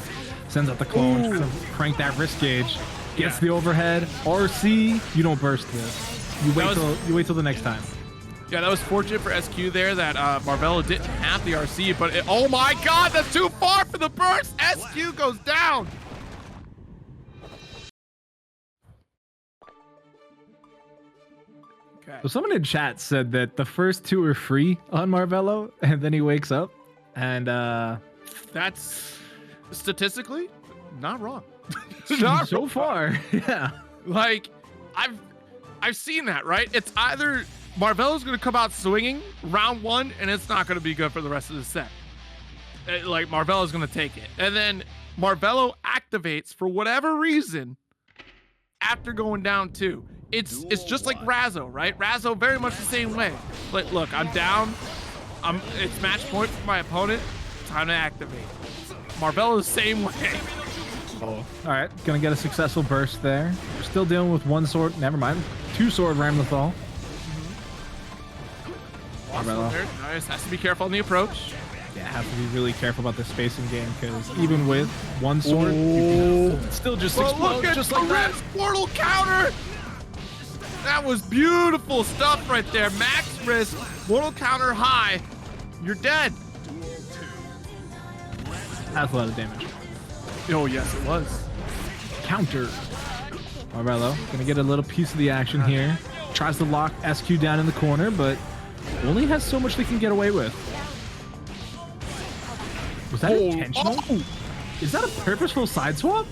Sends out the clone, trying to crank that wrist gauge. Gets the overhead. RC, you don't burst this. You wait till the next time. Yeah, that was fortunate for SQ there that Marvelo didn't have the RC, but oh my God, that's too far for the burst. SQ goes down. Okay. So someone in chat said that the first two are free on Marvelo, and then he wakes up, and that's statistically not wrong. not so far. Yeah. Like I've seen that, right? It's either Marvelo's going to come out swinging round one, and it's not going to be good for the rest of the set. Like Marvelo's going to take it, and then Marvelo activates for whatever reason after going down two. It's just like Razzo, right? Razzo very much the same way. Like, look, I'm down. It's match point for my opponent. Time to activate. Marvelo the same way. Oh. All right, gonna get a successful burst there. We're still dealing with one sword. Never mind. Two sword Ramlethal. Awesome there. Nice. Has to be careful on the approach. Yeah, have to be really careful about the spacing game because even with one sword, you can still just explode just like that. Portal counter. That was beautiful stuff right there. Max risk, mortal counter high. You're dead. That's a lot of damage. Oh, yes, it was. Counter. Marvelo gonna get a little piece of the action here. Tries to lock SQ down in the corner, but only has so much they can get away with. Was that intentional? Oh. Is that a purposeful side swap?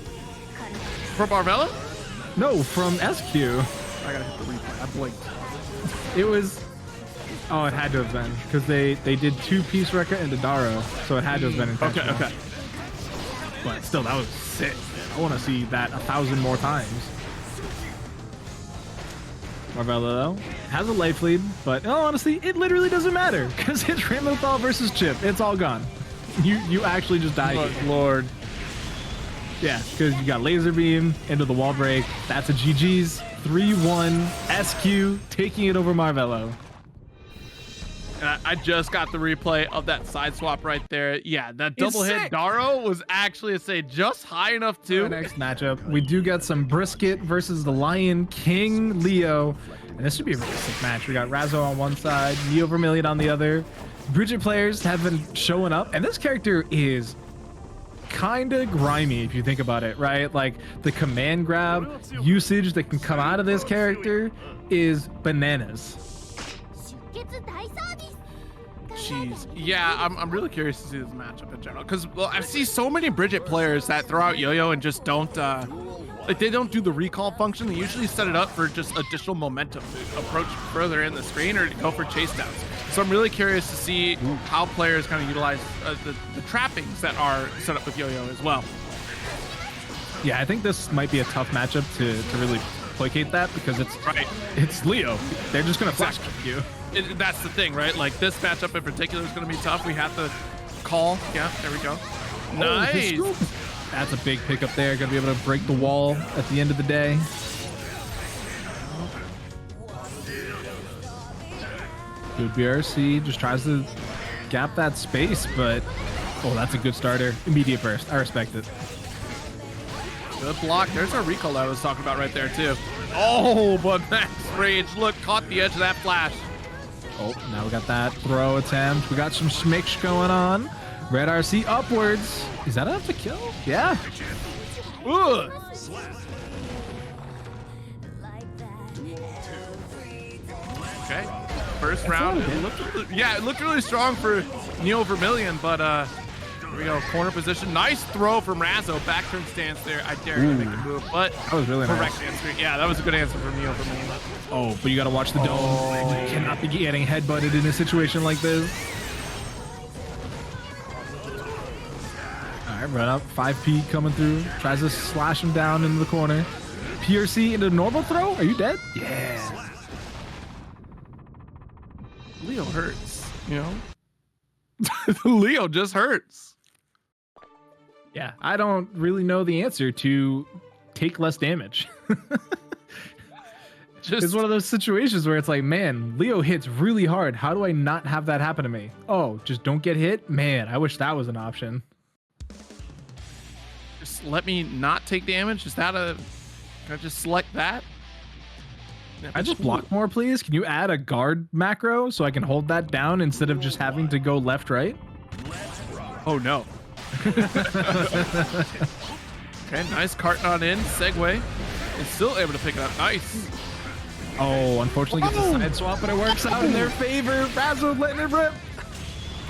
From Marvelo? No, from SQ. I gotta hit the replay. I blinked. It was. Oh, it had to have been because they did two piece Rekka and Daro, so it had to have been intentional. Okay. But still, that was sick. I want to see that 1,000 more times. Marvelo has a life lead, but honestly, it literally doesn't matter because it's Ramlethal versus Chipp. It's all gone. You actually just died. Oh, Lord. Yeah, because you got laser beam into the wall break. That's a GG's. 3-1 SQ taking it over Marvelo. I just got the replay of that side swap right there. Yeah, that double hit Daro was actually, say, just high enough too. Next matchup, we do get some Bridgett versus the Lion King Leo, and this should be a really sick match. We got Razzo on one side, Neovermillion on the other. Bridgett players have been showing up, and this character is kind of grimy if you think about it, right? Like the command grab usage that can come out of this character is bananas. Jeez. Yeah, I'm really curious to see this matchup in general because I see so many Bridgett players that throw out yo-yo and just don't like they don't do the recall function. They usually set it up for just additional momentum to approach further in the screen or to go for chase downs. So I'm really curious to see how players kind of utilize the trappings that are set up with yo-yo as well. Yeah, I think this might be a tough matchup to really placate that because it's Leo. They're just gonna flash kick you. That's the thing, right? Like this matchup in particular is going to be tough. We have to call. Yeah, there we go. Nice. That's a big pickup there. Going to be able to break the wall at the end of the day. Good BRC. Just tries to gap that space, but oh, that's a good starter. Immediate burst. I respect it. Good block. There's our recall I was talking about right there too. Oh, but Max Rage, look, caught the edge of that flash. Oh, now we got that throw attempt. We got some schmicks going on. Red RC upwards. Is that enough to kill? Yeah. Ugh. Okay. First round. It looked really strong for Neovermillion, but here we go. Corner position. Nice throw from Razzo. Back turn stance there. I dare to make a move, but that was really correct nice. answer. Yeah, that was a good answer from Neovermillion. Oh, but you got to watch the dome. You cannot be getting headbutted in a situation like this. All right, run up. 5P coming through. Tries to slash him down into the corner. PRC into normal throw. Are you dead? Yeah. Leo hurts, you know? Leo just hurts. Yeah, I don't really know the answer to take less damage. It's one of those situations where it's like, man, Leo hits really hard. How do I not have that happen to me? Oh, just don't get hit? Man, I wish that was an option. Just let me not take damage. Is that a... Can I just select that? I just block more, please? Can you add a guard macro so I can hold that down instead of just having to go left, right? Oh, no. Okay, nice cart on in. Segue. And still able to pick it up. Nice. Oh, unfortunately gets a side swap, but it works out in their favor. Razzo letting it rip.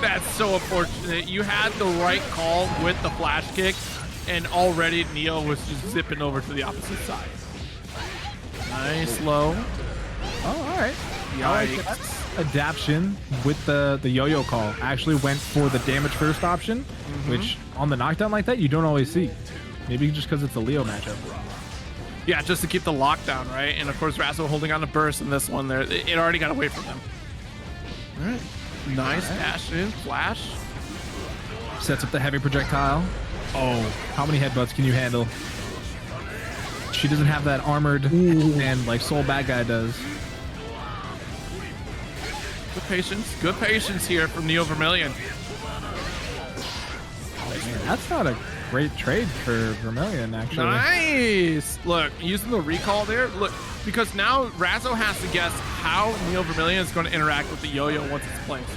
That's so unfortunate. You had the right call with the flash kick, and already Neo was just zipping over to the opposite side. Nice low. Oh, all right. Yikes. Adaption with the yo-yo call. Actually went for the damage first option, which on the knockdown like that, you don't always see. Maybe just because it's a Leo matchup. Yeah, just to keep the lockdown, right? And of course, Razzo holding on to burst in this one there. It already got away from them. All right. Nice dash in, flash. Sets up the heavy projectile. Oh, how many headbutts can you handle? She doesn't have that armored and like Soul Bad Guy does. Good patience here from Neovermillion. Man, that's not a great trade for Vermillion, actually. Nice. Look, using the recall there. Look, because now Razzo has to guess how Neovermillion is going to interact with the yo-yo once it's placed.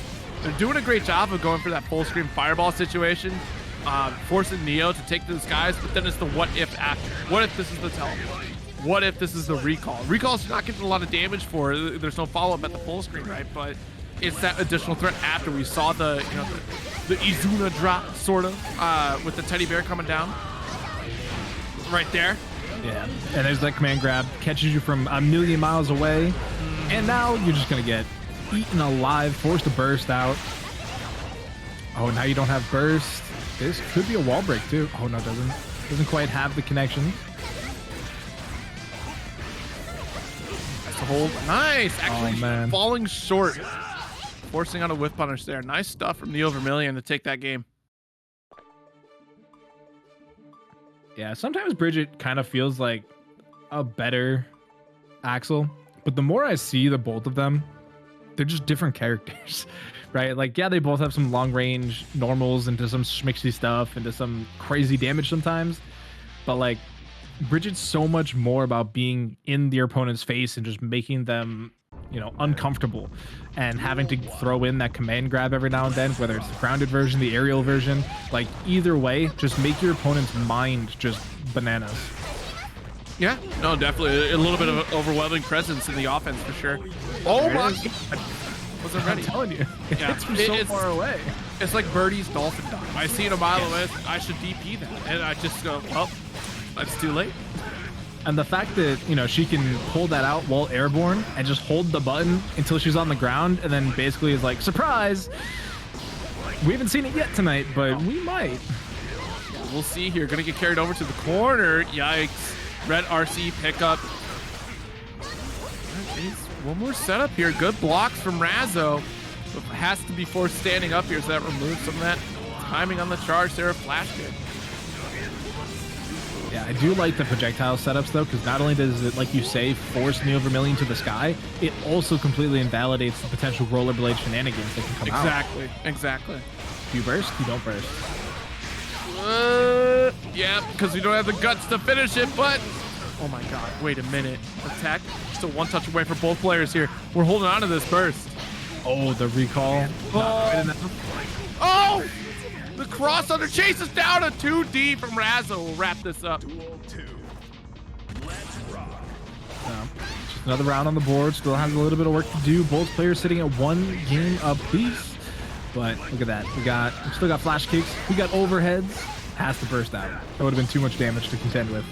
They're doing a great job of going for that full screen fireball situation, forcing Neo to take those guys, but then it's the what if after. What if this is the teleport? What if this is the recall? Recall's not getting a lot of damage for it. There's no follow-up at the full screen, right? But it's that additional threat after we saw the, you know, the Izuna drop, sort of, with the teddy bear coming down. Right there. Yeah, and there's that command grab, catches you from a million miles away, and now you're just gonna get eaten alive, forced to burst out. Oh, now you don't have burst. This could be a wall break too. Oh no, doesn't quite have the connection. That's the hold. Nice. Actually, man. Falling short, forcing on a whiff punish there. Nice stuff from Neovermillion to take that game. Yeah, sometimes Bridgett kind of feels like a better Axel, but the more I see the both of them, they're just different characters, right? Like, yeah, they both have some long range normals into some schmixy stuff, into some crazy damage sometimes, but like Bridgett's so much more about being in their opponent's face and just making them, you know, uncomfortable, and having to throw in that command grab every now and then, whether it's the grounded version, the aerial version, like either way, just make your opponent's mind just bananas. Yeah, no, definitely a little bit of an overwhelming presence in the offense for sure. Oh my God. Wasn't ready. I'm telling you, Yeah, it's from so far away. It's like Birdie's dolphin dive. I see it a mile away. I should DP that, and I just go, well, it's too late. And the fact that, you know, she can hold that out while airborne and just hold the button until she's on the ground and then basically is like, surprise! We haven't seen it yet tonight, but we might. We'll see here. Gonna get carried over to the corner. Yikes. Red RC pickup. One more setup here. Good blocks from Razzo. But has to be forced standing up here, so that removes some of that timing on the charge there. Flash kick. Yeah, I do like the projectile setups though, because not only does it, like you say, force Neovermillion to the sky, it also completely invalidates the potential rollerblade shenanigans that can come out. Exactly. Do you burst? You don't burst. Yeah, because we don't have the guts to finish it, but... Oh my God, wait a minute. Attack, just a one touch away for both players here. We're holding on to this burst. Oh, the recall. Oh! The cross under chases down a 2D from Razzo. We'll wrap this up. Just another round on the board. Still has a little bit of work to do. Both players sitting at one game apiece. But look at that. We still got flash kicks. We got overheads. Has to burst out. That would have been too much damage to contend with.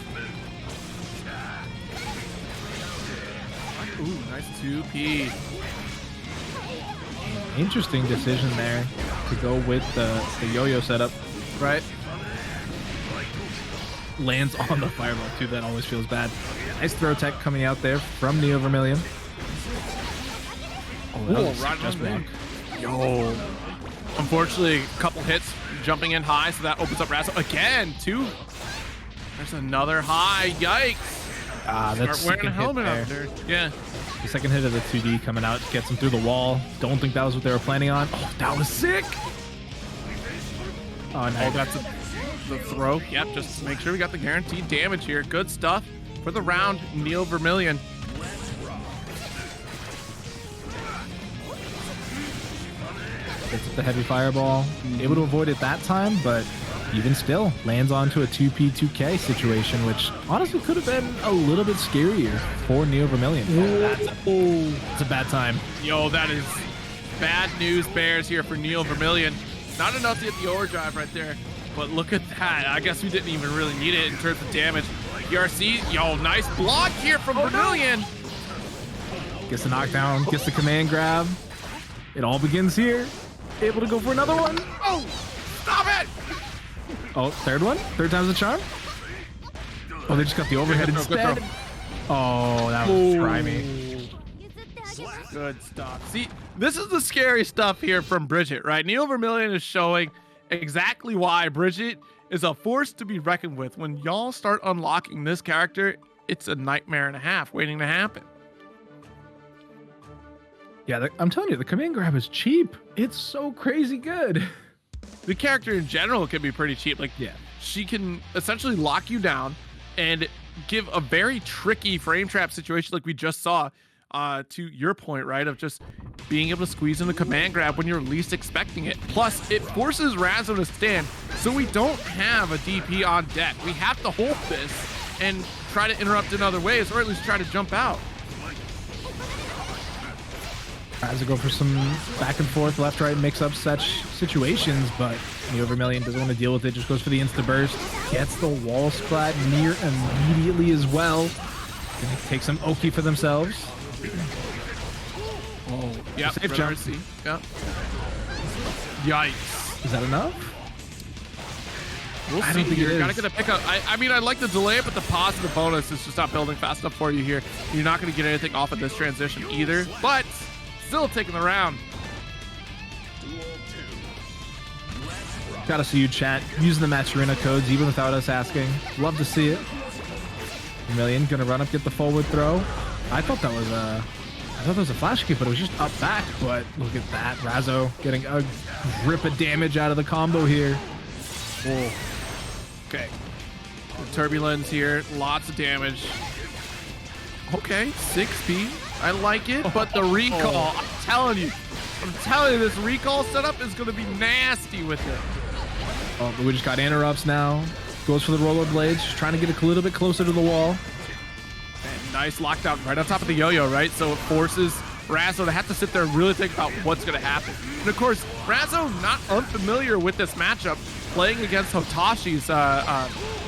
Ooh, nice 2P. Interesting decision there to go with the yo-yo setup. Right. Lands on the fireball too. That always feels bad. Nice throw tech coming out there from Neovermillion. Oh, that was right just block. Yo. Unfortunately, a couple hits jumping in high, so that opens up Razzo again. There's another high. Yikes. That's Start wearing a helmet out there. Yeah. The second hit of the 2D coming out gets him through the wall. Don't think that was what they were planning on. Oh, that was sick. Oh, nice. Oh, that's the throw. Yep, just make sure we got the guaranteed damage here. Good stuff for the round. Neovermillion. Gets the heavy fireball. Able to avoid it that time, but even still lands onto a 2P2K situation, which honestly could have been a little bit scarier for Neovermillion. That's a bad time. Yo, that is bad news bears here for Neovermillion. Not enough to hit the overdrive right there, but look at that. I guess we didn't even really need it in terms of damage. PRC, yo, nice block here from Vermillion. Gets the knockdown, gets the command grab. It all begins here. Able to go for another one. Oh, stop it. Oh, third one? Third time's the charm? Oh, they just got the overhead instead. Oh, that was grimy. Good stuff. See, this is the scary stuff here from Bridgett, right? Neovermillion is showing exactly why Bridgett is a force to be reckoned with. When y'all start unlocking this character, it's a nightmare and a half waiting to happen. Yeah, I'm telling you, the command grab is cheap. It's so crazy good. The character in general can be pretty cheap. Like, yeah, she can essentially lock you down and give a very tricky frame trap situation like we just saw, to your point, right, of just being able to squeeze in the command grab when you're least expecting it. Plus, it forces Razzo to stand, so we don't have a DP on deck. We have to hold this and try to interrupt in other ways, or at least try to jump out. Tries to go for some back and forth, left, right, mix up such situations, but Neovermillion doesn't want to deal with it, just goes for the insta burst, gets the wall splat near immediately as well. Gonna take some Oki for themselves. Oh, yeah, safe jump. Yep. Yikes. Is that enough? We'll see. I don't think You're it is. gotta get a pickup. I mean, I'd like to delay it, but the positive bonus is just not building fast enough for you here. You're not gonna get anything off of this transition either, but still taking the round. Gotta see you, chat, using the match arena codes even without us asking. Love to see it. Vermillion gonna run up, get the forward throw. I thought that was a flash kick, but it was just up back. But look at that, Razzo getting a grip of damage out of the combo here. Whoa. Okay. The turbulence here, lots of damage. Okay, 6P. I like it, but the recall, I'm telling you, this recall setup is going to be nasty with it. Oh, but we just got interrupts now. Goes for the rollerblades, just trying to get a little bit closer to the wall. And nice lockdown right on top of the yo-yo, right? So it forces Razzo to have to sit there and really think about what's going to happen. And of course, Razzo not unfamiliar with this matchup, playing against Hotashi's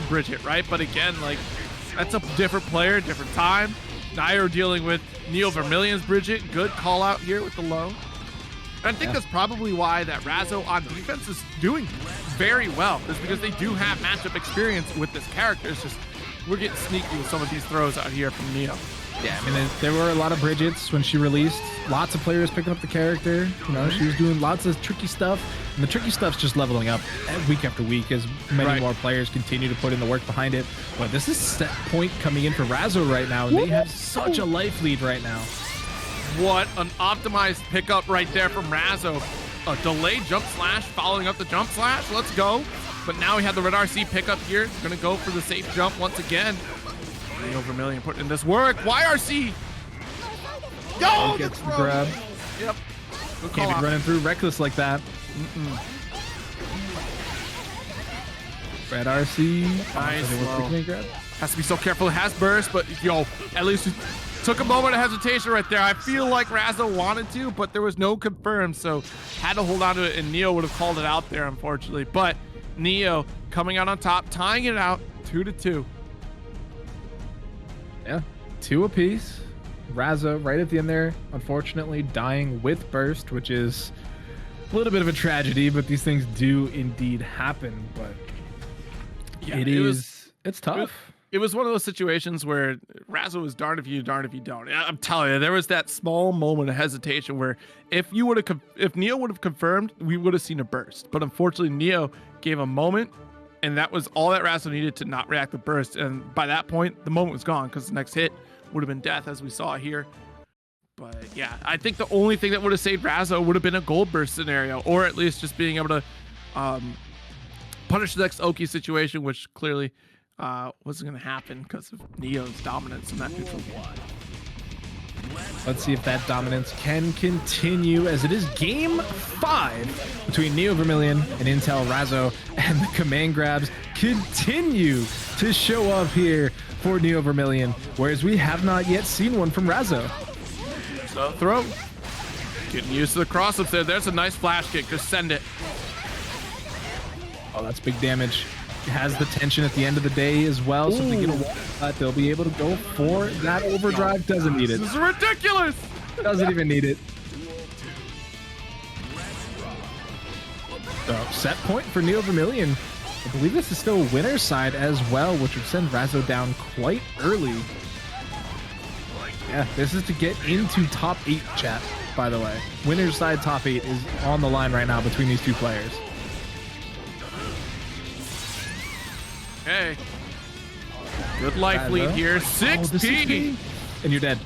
Bridgett, right? But again, like, that's a different player, different time. Now you're dealing with Neovermillion's Bridgett. Good call out here with the low. And I think that's probably why that Razzo on defense is doing very well, is because they do have matchup experience with this character. It's just we're getting sneaky with some of these throws out here from Neo. Yeah, I mean, there were a lot of Bridgetts when she released. Lots of players picking up the character. You know, she was doing lots of tricky stuff. And the tricky stuff's just leveling up week after week as many more players continue to put in the work behind it. But this is set point coming in for Razzo right now, and they have such a life lead right now. What an optimized pickup right there from Razzo. A delayed jump slash following up the jump slash. Let's go. But now we have the Red RC pickup here. Gonna go for the safe jump once again. Neovermillion putting in this work. YRC. Yo, gets the grab. Yep. Can't be running through reckless like that. Red RC. Nice. Has to be so careful. It has burst, but yo, at least it took a moment of hesitation right there. I feel like Razzo wanted to, but there was no confirmed, so had to hold on to it, and Neo would have called it out there, unfortunately. But Neo coming out on top, tying it out 2-2. Yeah, 2 apiece. Razzo right at the end there, unfortunately dying with burst, which is a little bit of a tragedy, but these things do indeed happen. But yeah, it's tough. It was one of those situations where Razzo was darned if you don't. I'm telling you, there was that small moment of hesitation where if Neo would have confirmed, we would have seen a burst. But unfortunately, Neo gave a moment And that was all that Razzo needed to not react to burst. And by that point, the moment was gone because the next hit would have been death, as we saw here. But yeah, I think the only thing that would have saved Razzo would have been a gold burst scenario, or at least just being able to punish the next Oki situation, which clearly wasn't going to happen because of Neo's dominance in that neutral. Let's see if that dominance can continue, as it is game 5 between Neovermillion and Intel Razzo, and the command grabs continue to show up here for Neovermillion, whereas we have not yet seen one from Razzo. So throw. Getting used to the cross-ups there. There's a nice flash kick. Just send it. Oh, that's big damage. It has the tension at the end of the day as well, so if they get a wall cut, they'll be able to go for that overdrive. Doesn't need it. This is ridiculous. Doesn't even need it. So, set point for Neovermillion. I believe this is still winner's side as well, which would send Razzo down quite early. Yeah, this is to get into top 8, chat, by the way. Winner's side top 8 is on the line right now between these two players. Okay. Good life lead here. 6P. And you're dead.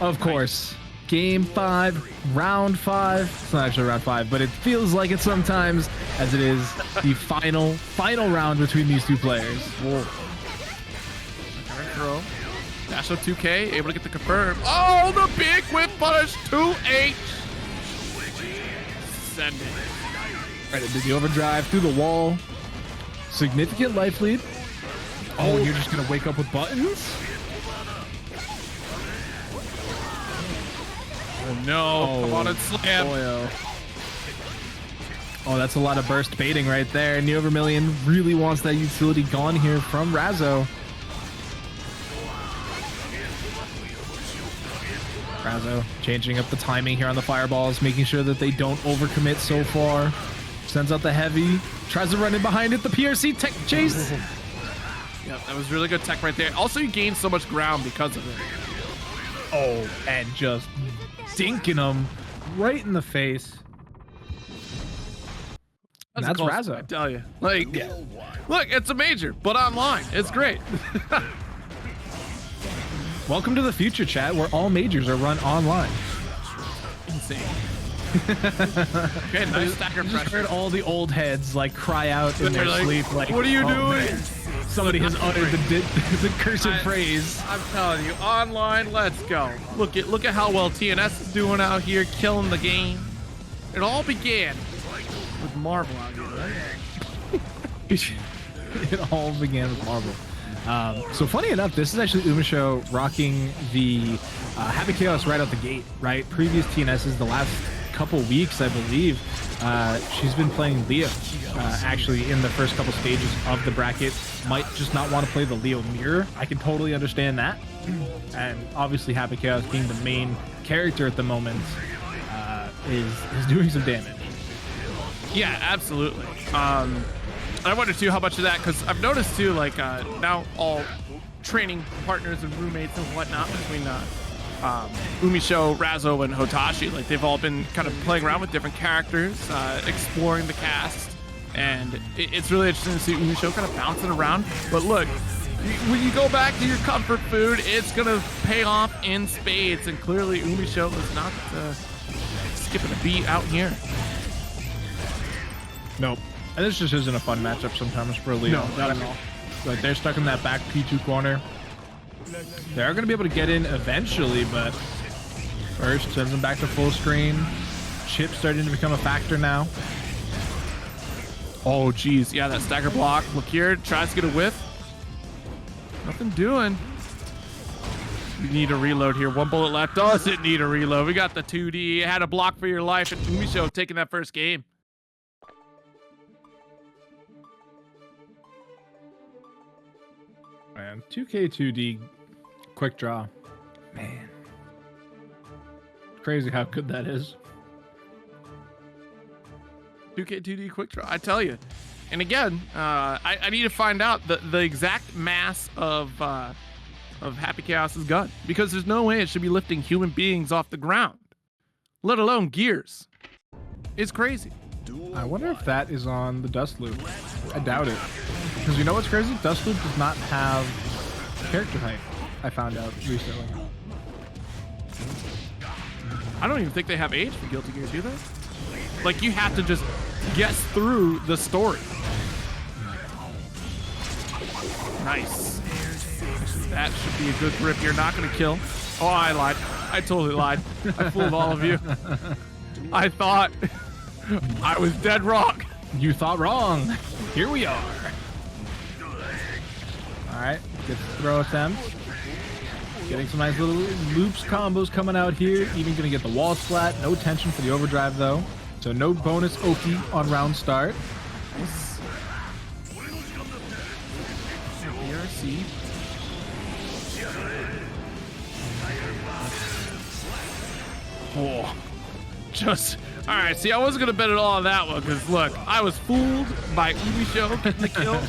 Of course. Game 5, round 5. It's not actually round 5, but it feels like it sometimes, as it is the final round between these two players. Whoa. Throw. Dash of 2K, able to get the confirm. Oh, the big whip punish. 2H. Send it. Right into the overdrive through the wall. Significant life lead. Oh, you're just gonna wake up with buttons? Oh no! Come on and slam! Oh, that's a lot of burst baiting right there. Neovermillion really wants that utility gone here from Razzo. Razzo changing up the timing here on the fireballs, making sure that they don't overcommit so far. Sends out the heavy, tries to run in behind it, the PRC tech chase. Yep, that was really good tech right there. Also, you gained so much ground because of it. Oh, and just dinking him right in the face. That's Razzo. I tell you. Like, yeah. Look, it's a major, but online. It's great. Welcome to the future, chat, where all majors are run online. Insane. Okay, nice stacker pressure. Just heard all the old heads like cry out in their sleep, like, "What are you doing?" Man. Somebody has uttered the cursed phrase. I'm telling you, online, let's go. Look at how well TNS is doing out here, killing the game. It all began with Marvel out here, right? It all began with Marvel. So funny enough, this is actually Umisho rocking the Happy Chaos right out the gate, right? Previous TNSs, the last couple weeks, I believe, she's been playing Leo. Actually, in the first couple stages of the bracket, might just not want to play the Leo mirror. I can totally understand that. And obviously, Happy Chaos being the main character at the moment is doing some damage. Yeah, absolutely. I wonder too how much of that, because I've noticed too, like now all training partners and roommates and whatnot between Umisho, Razzo, and Hotashi, like they've all been kind of playing around with different characters, exploring the cast, and it's really interesting to see Umisho kind of bouncing around. But look, when you go back to your comfort food, it's gonna pay off in spades, and clearly Umisho is not skipping a beat out here. Nope. And this just isn't a fun matchup sometimes for Leo. No, not at all. Like, they're stuck in that back P2 corner. They're going to be able to get in eventually, but first sends them back to full screen. Chipp starting to become a factor now. Oh, geez. Yeah, that stagger block. Look here. Tries to get a whiff. Nothing doing. You need a reload here. One bullet left. Doesn't need a reload. We got the 2D. Had a block for your life, and Umisho taking that first game. Man, 2K2D quick draw. Man. Crazy how good that is. 2K2D quick draw, I tell you. And again, I need to find out the exact mass of Happy Chaos's gun, because there's no way it should be lifting human beings off the ground, let alone gears. It's crazy. I wonder if that is on the Dust Loop. I doubt it. Because you know what's crazy? Dust Loop does not have character height, I found out recently. I don't even think they have age for Guilty Gear, do they? Like, you have to just guess through the story. Nice. That should be a good grip. You're not going to kill. Oh, I lied. I totally lied. I fooled all of you. I thought I was dead wrong. You thought wrong. Here we are. All right, good throw attempt. Getting some nice little loops combos coming out here. Even gonna get the wall splat. No tension for the overdrive though. So no bonus Oki on round start. Nice. BRC. Oh, just all right. See, I wasn't gonna bet it all on that one because look, I was fooled by Umisho getting the kill.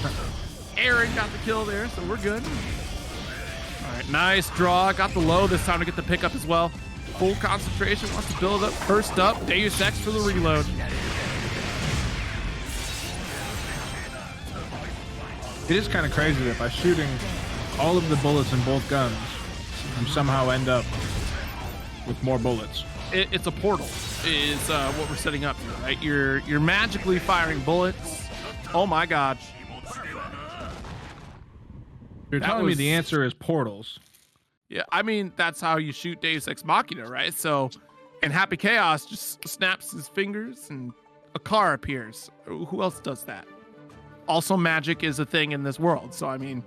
Aaron got the kill there, so we're good. All right, nice draw. Got the low this time to get the pickup as well. Full concentration, wants to build up. First up, Deus Ex for the reload. It is kind of crazy that by shooting all of the bullets in both guns, you somehow end up with more bullets. It's a portal is what we're setting up here, right? You're magically firing bullets. Oh my god. You're telling me the answer is portals. Yeah, I mean, that's how you shoot Deus Ex Machina, right? So, and Happy Chaos just snaps his fingers and a car appears. Who else does that? Also, magic is a thing in this world. So, I mean,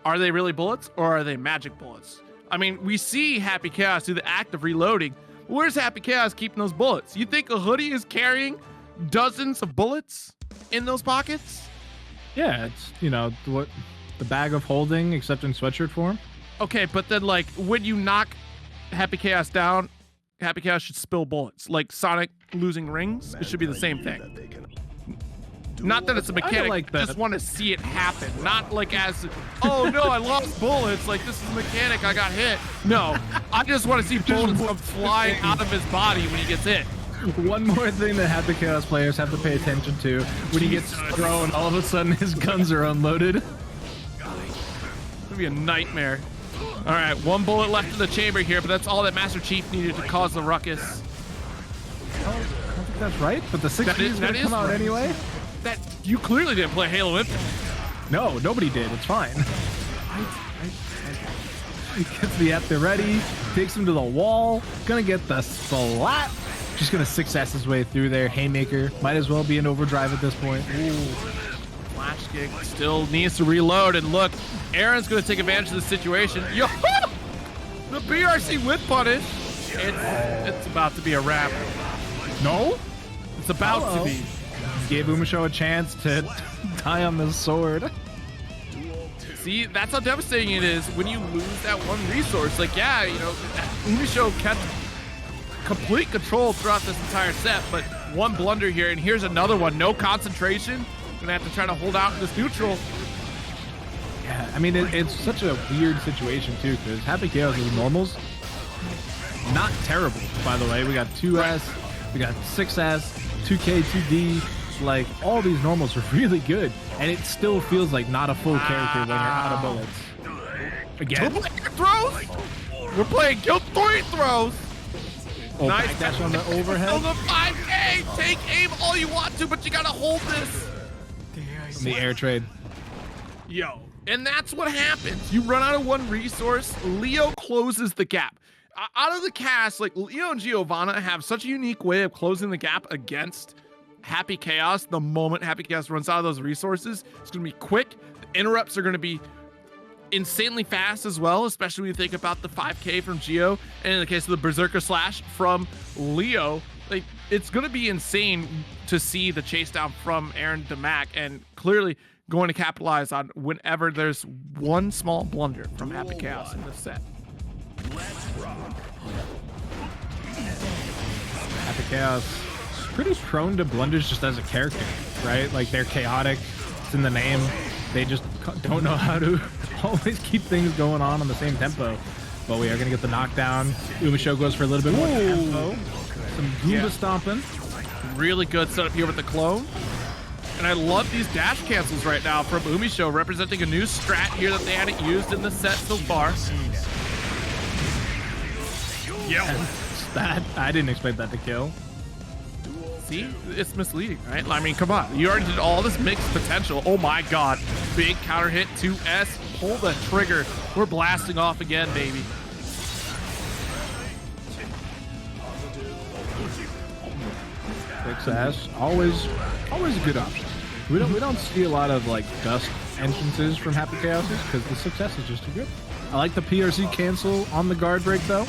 are they really bullets or are they magic bullets? I mean, we see Happy Chaos do the act of reloading. Where's Happy Chaos keeping those bullets? You think a hoodie is carrying dozens of bullets in those pockets? Yeah, it's, you know, what the bag of holding, except in sweatshirt form. Okay, but then, like, when you knock Happy Chaos down, Happy Chaos should spill bullets. Like Sonic losing rings, it should be the same thing. Not that it's a mechanic, I just want to see it happen. Not like as, oh no, I lost bullets, like this is a mechanic, I got hit. No, I just want to see bullets come flying out of his body when he gets hit. One more thing that Happy Chaos players have to pay attention to: when he gets thrown, all of a sudden his guns are unloaded. It's gonna be a nightmare. All right, one bullet left in the chamber here, but that's all that Master Chief needed to cause the ruckus. I don't think that's right, but the 60 is gonna come out right anyway. That you clearly didn't play Halo Infinite. No, nobody did. It's fine. Gets the at the ready, takes him to the wall, gonna get the splat. Just gonna 6S his way through there. Haymaker might as well be an overdrive at this point. Ooh. Flash kick still needs to reload, and look, Aaron's gonna take advantage of the situation. Yo, the BRC with punish. It's about to be a wrap. No, it's about to be. Gave Umisho a chance to die on the sword. See, that's how devastating it is when you lose that one resource. Like, yeah, you know, Umisho kept complete control throughout this entire set, but one blunder here, and here's another one. No concentration. Gonna have to try to hold out in this neutral. Yeah, I mean, it's such a weird situation too, because Happy Chaos is normals. Not terrible, by the way. We got 2S, we got 6S, 2K, 2D. Like, all these normals are really good, and it still feels like not a full character when you're out of bullets. Again? Throws? We're playing Guild 3 throws. Oh, nice dash on the overhead. On the 5K, take aim all you want to, but you gotta hold this. The air trade. Yo, and that's what happens. You run out of one resource, Leo closes the gap. Out of the cast, like, Leo and Giovanna have such a unique way of closing the gap against Happy Chaos. The moment Happy Chaos runs out of those resources, it's going to be quick. The interrupts are going to be insanely fast as well, especially when you think about the 5K from Gio, and in the case of the Berserker Slash from Leo. Like, it's going to be insane to see the chase down from AaronDaMac, and clearly going to capitalize on whenever there's one small blunder from Happy Chaos in this set. Happy Chaos is pretty prone to blunders just as a character, right? Like, they're chaotic. It's in the name. They just don't know how to always keep things going on the same tempo. But we are going to get the knockdown. Umisho goes for a little bit more tempo. Some Goomba stomping. Really good setup here with the clone. And I love these dash cancels right now from Umisho, representing a new strat here that they hadn't used in the set so far. Yeah, that I didn't expect that to kill. See, it's misleading, right? I mean, come on. You already did all this mixed potential. Oh my God. Big counter hit, 2S. Pull the trigger. We're blasting off again, baby. Fix ass, always a good option. We don't see a lot of like dust entrances from Happy Chaoses because the success is just too good. I like the PRC cancel on the guard break though.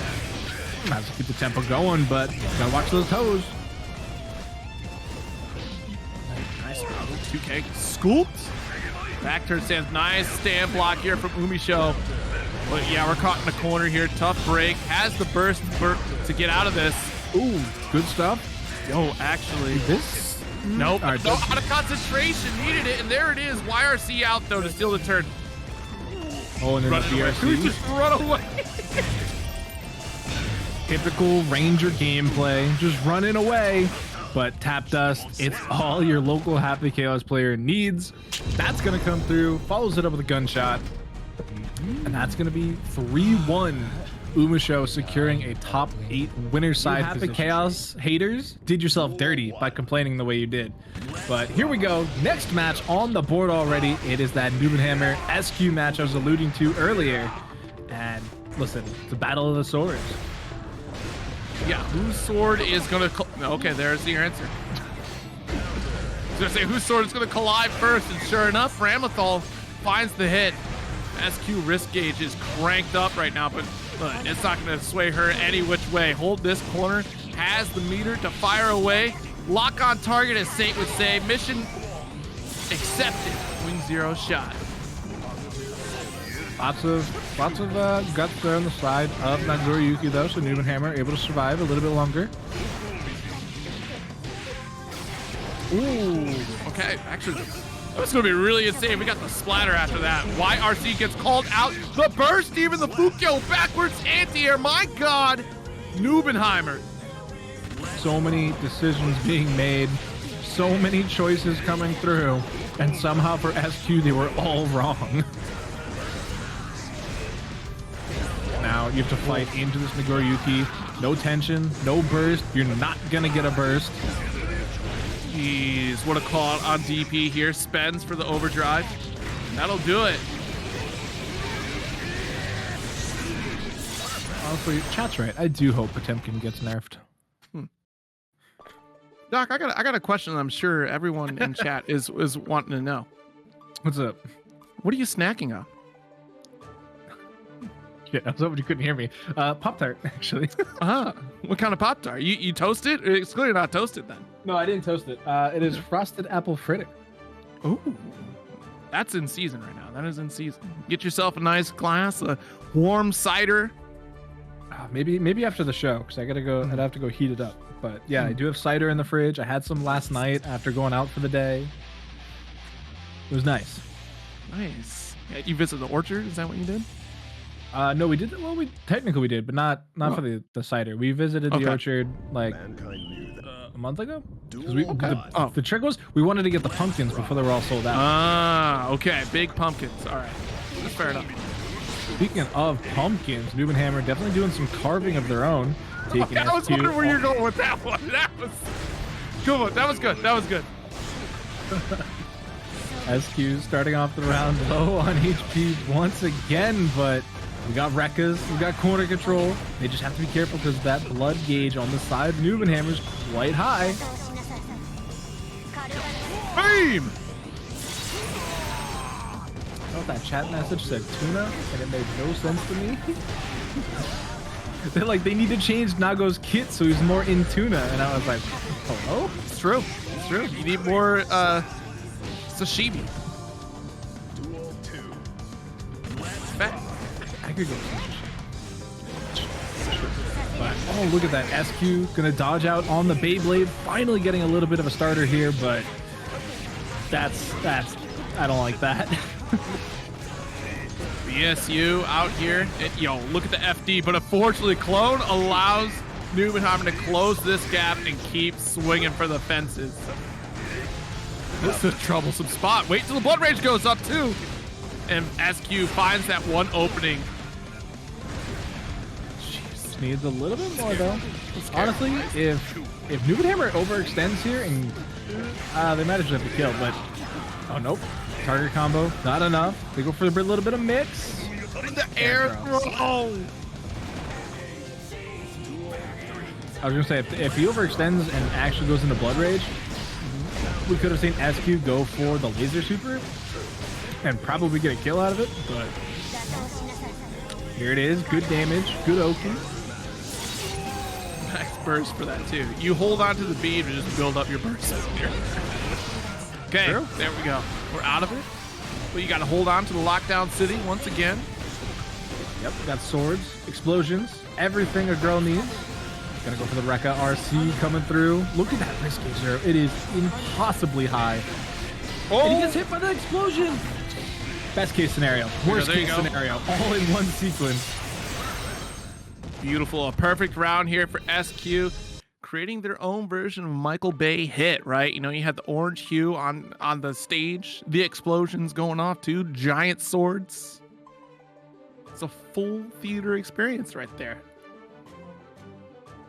Tries to keep the tempo going, but gotta watch those toes. Nice 2K scooped. Back turn stands. Nice stand block here from Umisho. But yeah, we're caught in the corner here. Tough break. Has the burst to get out of this. Ooh, good stuff. Yo, actually, this. Nope. Right, no, out of concentration. Needed it, and there it is. YRC out though to steal the turn. Oh, and then the BRC. Just run away. Typical Ranger gameplay, just running away. But tap dust, it's all your local Happy Chaos player needs. That's gonna come through. Follows it up with a gunshot, and that's gonna be 3-1. Umisho securing a top 8 winner side. Happy Chaos haters did yourself dirty by complaining the way you did. But here we go. Next match on the board already. It is that NBNHMR SQ match I was alluding to earlier. And listen, it's a battle of the swords. Yeah, whose sword is gonna? Okay, there's the answer. I was gonna say whose sword is gonna collide first, and sure enough, Ramlethal finds the hit. SQ risk gauge is cranked up right now, but it's not gonna sway her any which way. Hold this corner, has the meter to fire away. Lock on target, as Saint would say. Mission accepted. Wing 0 shot. Lots of guts there on the side of Nagoriyuki though, so NBNHMR able to survive a little bit longer. Ooh, okay, actually, that's gonna be really insane. We got the splatter after that. YRC gets called out. The burst, even the Fukyo backwards anti-air. My God, NBNHMR. So many decisions being made, so many choices coming through, and somehow for SQ they were all wrong. Now you have to fight into this Nagoriyuki. No tension, no burst. You're not gonna get a burst. Jeez, what a call on DP here. Spends for the overdrive. That'll do it. Honestly, chat's right. I do hope Potemkin gets nerfed. Doc, I got a question that I'm sure everyone in chat is wanting to know. What's up? What are you snacking on? Yeah, I was hoping you couldn't hear me. Pop-Tart, actually. What kind of Pop-Tart? You toast it? It's clearly not toasted then. No, I didn't toast it. It is frosted apple fritter. Ooh, that's in season right now. That is in season. Get yourself a nice glass of warm cider. Maybe after the show, because I gotta go. I'd have to go heat it up. But yeah, I do have cider in the fridge. I had some last night after going out for the day. It was nice. Nice. Yeah, you visited the orchard? Is that what you did? No, we did. Well, we technically did, but not for the cider. We visited the orchard like a month ago. The trick was we wanted to get the pumpkins before they were all sold out. Ah, okay. Big pumpkins. All right. That's fair enough. Speaking of pumpkins, NBNHMR definitely doing some carving of their own. I was wondering where you're going with that one. That was good one. That was good. That was good. SQ starting off the round low on HP once again, but we got Rekkas, we got corner control. They just have to be careful because that blood gauge on the side of NBNHMR is quite high. Beam! I thought that chat message said tuna, and it made no sense to me. They're like, they need to change Nago's kit so he's more in tuna, and I was like, hello? It's true. It's true. You need more sashimi. I could go but oh, look at that. SQ gonna dodge out on the Beyblade, finally getting a little bit of a starter here, but that's I don't like that. BSU out here. Yo, look at the FD, but unfortunately Clone allows Newman having to close this gap and keep swinging for the fences. This is a troublesome spot. Wait till the blood rage goes up too. And SQ finds that one opening. Jeez. Needs a little bit more though. Honestly, if NBNHMR overextends here and they might have the kill, but oh nope. Target combo, not enough. They go for a little bit of mix. The air throw. I was gonna say if he overextends and actually goes into blood rage, we could have seen SQ go for the laser super and probably get a kill out of it, but here it is. Good damage, good Oki. Max burst for that too. You hold on to the beam and just build up your burst. Okay, True. There we go. We're out of it. But you got to hold on to the lockdown city once again. Yep, got swords, explosions, everything a girl needs. Gonna go for the Rekka RC coming through. Look at that risk gauge zero. It is impossibly high. Oh! And he gets hit by the explosion. Best case scenario. Worst case scenario. All in one sequence. Beautiful. A perfect round here for SQ. Creating their own version of Michael Bay hit, right? You know, you had the orange hue on the stage. The explosions going off too. Giant swords. It's a full theater experience right there.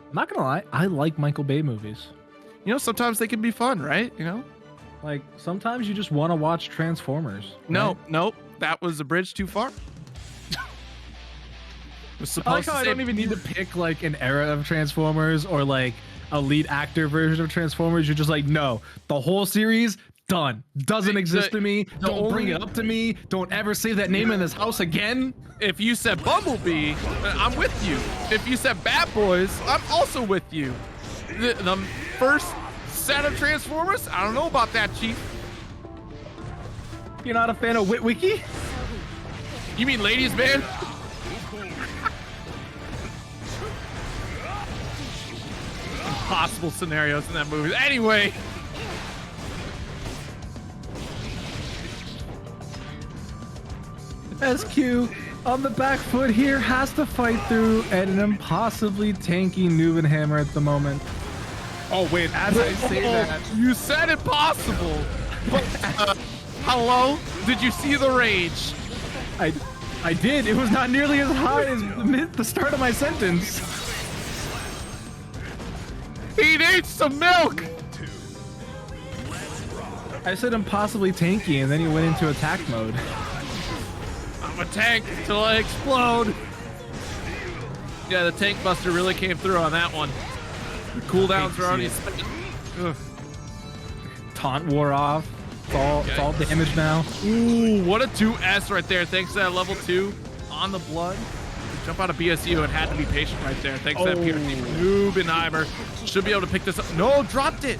I'm not gonna lie, I like Michael Bay movies. You know, sometimes they can be fun, right? You know? Like, sometimes you just want to watch Transformers. No, right? nope. That was a bridge too far. I like how I don't even need to pick like an era of Transformers or like a lead actor version of Transformers. You're just like, no, the whole series, done. Doesn't exist to me. Don't bring it up to me. Don't ever say that name in this house again. If you said Bumblebee, I'm with you. If you said Bad Boys, I'm also with you. The first set of Transformers, I don't know about that, Chief. You're not a fan of Witwicky? You mean Ladies Man? Impossible scenarios in that movie. Anyway. SQ on the back foot here has to fight through at an impossibly tanky NBNHMR at the moment. Oh wait, as I say that, you said impossible. But, hello? Did you see the rage? I did. It was not nearly as high as the start of my sentence. He needs some milk. I said impossibly tanky, and then he went into attack mode. I'm a tank till I explode. Yeah, the tank buster really came through on that one. The cooldowns are already spent. Taunt wore off. It's all damage now. Ooh, what a 2S right there. Thanks to that level 2 on the blood. Jump out of BSU and had to be patient right there. Thanks to that PRT. NBNHMR should be able to pick this up. No, dropped it.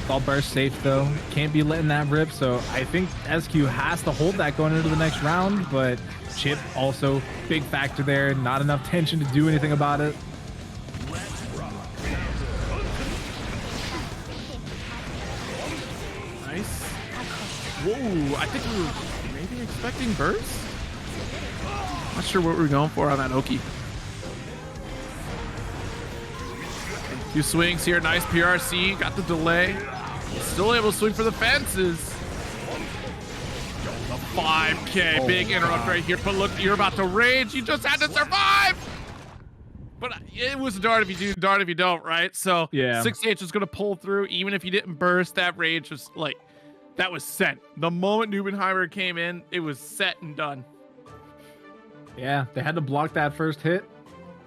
All burst safe though. Can't be letting that rip. So I think SQ has to hold that going into the next round. But Chipp also big factor there. Not enough tension to do anything about it. Nice. Whoa, I think we were maybe expecting burst. Not sure what we're going for on that Oki. Few swings here. Nice PRC. Got the delay. Still able to swing for the fences. The 5K. Big interrupt right here. But look, you're about to rage. You just had to survive. But it was a dart if you do, dart if you don't, right? So yeah, 6H was going to pull through. Even if you didn't burst, that rage was like, that was set. The moment NBNHMR came in, it was set and done. Yeah, they had to block that first hit,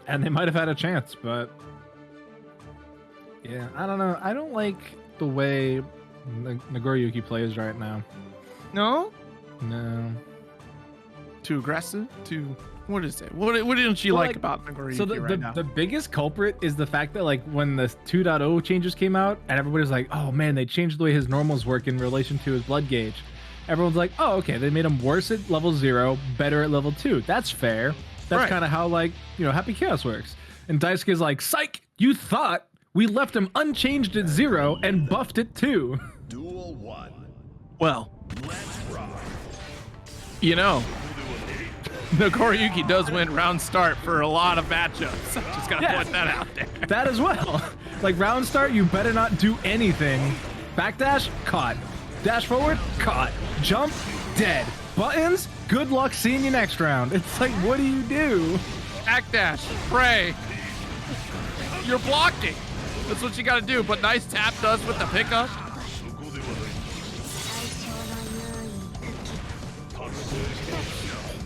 and they might have had a chance, but yeah, I don't know. I don't like the way Nagoriyuki plays right now. No? No. Too aggressive? Too... What is it? What didn't you like about Nagoriyuki so right now? The biggest culprit is the fact that like when the 2.0 changes came out, and everybody's like, oh man, they changed the way his normals work in relation to his blood gauge. Everyone's like, oh, okay, they made him worse at level 0, better at level 2. That's fair. That's right. Kind of how, like, you know, Happy Chaos works. And Daisuke's like, psych, you thought we left him unchanged at 0 and buffed it 2. Duel 1. Well, you know, Nagoriyuki does win round start for a lot of matchups. Just gotta put that out there. That as well. Like round start, you better not do anything. Backdash, caught. Dash forward, caught. Jump, dead. Buttons, good luck seeing you next round. It's like, what do you do? Backdash, pray. You're blocking. That's what you gotta do. But nice tap does with the pickup.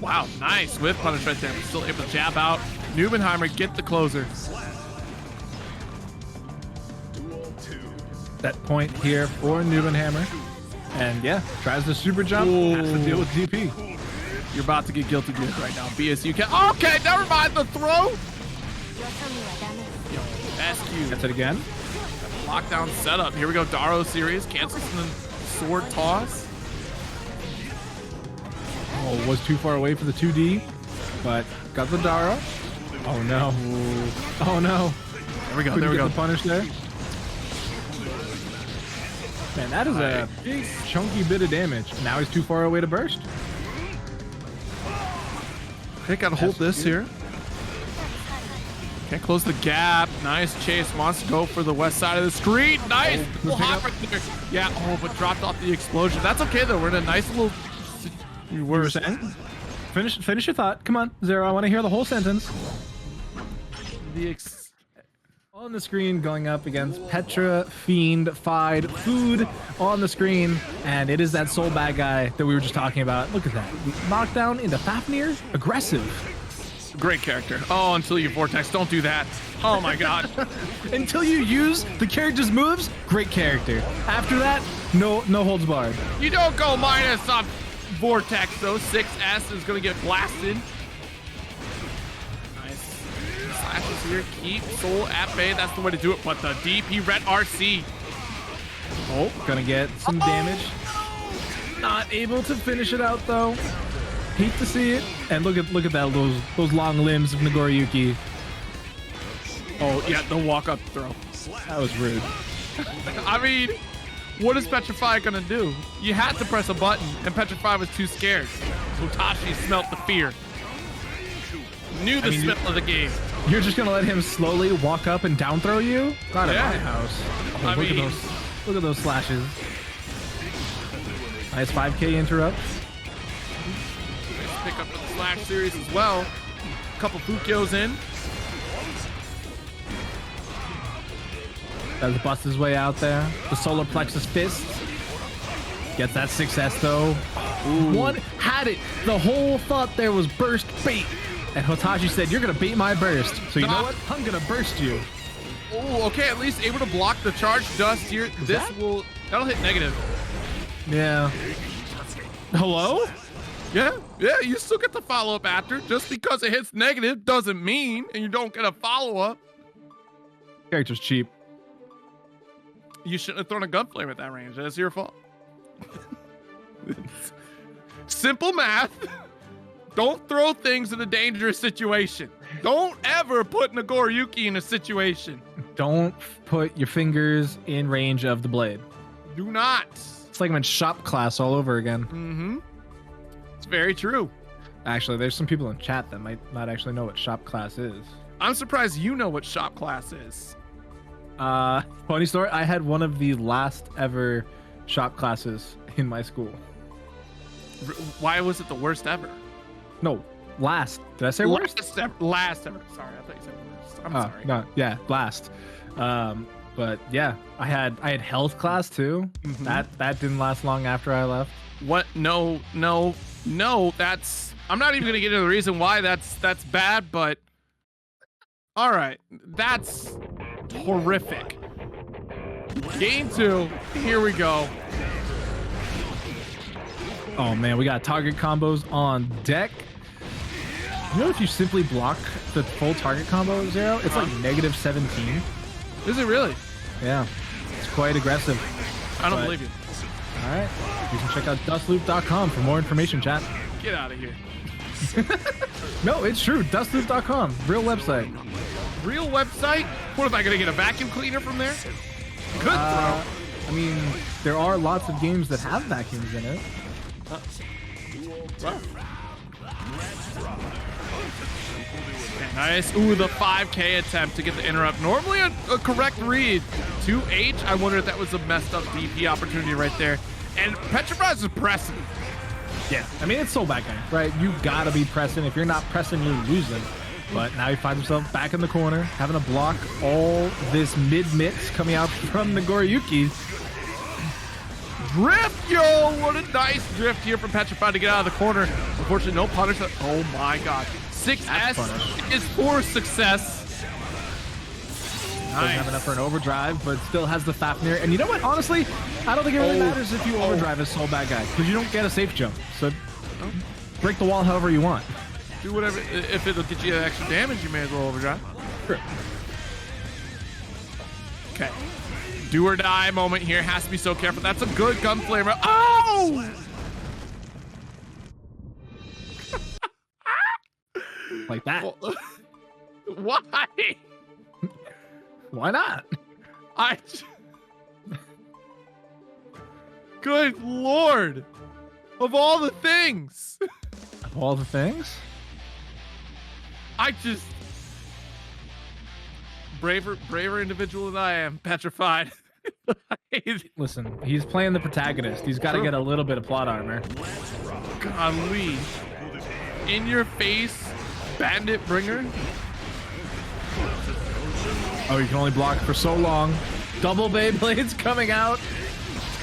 Wow, nice whip punish right there. Still able to jab out. NBNHMR get the closer. That point here for NBNHMR. And yeah, tries the super jump, has to deal with DP. You're about to get guilty geared right now. BSU can. Okay, never mind the throw. Yo, SQ. Gets it again. Lockdown setup. Here we go. Daro series cancels the sword toss. Oh, was too far away for the 2D, but got the Daro. Oh no. Oh no. There we go. Couldn't there we get go. The punish there. Man, that is a big chunky bit of damage. Now he's too far away to burst. Okay, gotta hold this here. Can't close the gap. Nice chase. Wants to go for the west side of the screen. Nice. Oh, hop right there. Yeah. Oh, but dropped off the explosion. That's okay though. We're in a nice little. You were saying? Finish your thought. Come on, Zero. I want to hear the whole sentence. On the screen, going up against Petrafied food on the screen, and it is that soul bad guy that we were just talking about. Look at that. Knockdown into Fafnir. Aggressive. Great character. Oh, until you vortex. Don't do that. Oh my god. Until you use the character's moves, great character. After that, no holds barred. You don't go minus on vortex though. 6S is gonna get blasted. Nice. Slashes here. Keep soul at bay. That's the way to do it. But the DP red RC. Oh, gonna get some damage. Not able to finish it out though. Hate to see it. And look at that, those long limbs of Nagoriyuki. Oh yeah, the walk up throw. That was rude. I mean, what is Petrafied gonna do? You had to press a button, and Petrafied was too scared. Hotashi smelt the fear. Knew the smell of the game. You're just gonna let him slowly walk up and down throw you? Not at my house. Oh, look at those slashes. Nice 5K interrupt. Pick up the slash series as well. Couple Fukyos in. Does bust his way out there. The solar plexus fist. Gets that 6S though. Ooh. One had it. The whole thought there was burst bait. And Hotashi said, you're gonna bait my burst. So you know what? I'm gonna burst you. Oh, okay, at least able to block the charge dust here. That'll hit negative. Yeah. Hello? Yeah, you still get the follow-up after. Just because it hits negative doesn't mean and you don't get a follow-up. Character's cheap. You shouldn't have thrown a gun flame at that range. That's your fault. Simple math. Don't throw things in a dangerous situation. Don't ever put Nagoriyuki in a situation. Don't put your fingers in range of the blade. Do not. It's like I'm in shop class all over again. Mm-hmm. It's very true. Actually, there's some people in chat that might not actually know what shop class is. I'm surprised you know what shop class is. Funny story, I had one of the last ever shop classes in my school. Why was it the worst ever? No, last. Did I say worst? Last ever. Sorry, I thought you said worst. I'm sorry. No, yeah, last. But yeah, I had health class too. Mm-hmm. That didn't last long after I left. What? No. That's. I'm not even gonna get into the reason why that's bad, but all right, that's horrific. Game 2. Here we go. Oh man, we got target combos on deck. You know, if you simply block the full target combo, Zero, it's like negative 17. Is it really? Yeah, it's quite aggressive. I don't believe you. All right, you can check out dustloop.com for more information, chat. Get out of here. No, it's true. Dustloop.com, real website. Real website? What, am I gonna get a vacuum cleaner from there? Good throw. I mean, there are lots of games that have vacuums in it. Well, Okay, nice. Ooh, the 5K attempt to get the interrupt. Normally a correct read. 2H. I wonder if that was a messed up DP opportunity right there. And Petrafied is pressing. Yeah, I mean, it's so bad guy, right? You gotta be pressing. If you're not pressing, you're losing. But now he finds himself back in the corner, having to block all this mid-mix coming out from Nagoriyuki. Drift, yo! What a nice drift here from Petrafied to get out of the corner. Unfortunately, no punish. Oh my god. 6S is for success. Doesn't have enough for an overdrive, but still has the Fafnir. And you know what? Honestly, I don't think it really matters if you overdrive as Soul Bad Guy, because you don't get a safe jump. So break the wall however you want. Do whatever. If it'll get you extra damage, you may as well overdrive. Sure. Okay. Do or die moment here. Has to be so careful. That's a good gun flamer. Oh! Like that. Why? Why not? Good lord. Of all the things. Of all the things? Braver individual than I am, Petrafied. Listen, he's playing the protagonist. He's got to get a little bit of plot armor. Golly. In your face, bandit bringer. Oh, you can only block for so long. Double Beyblades coming out.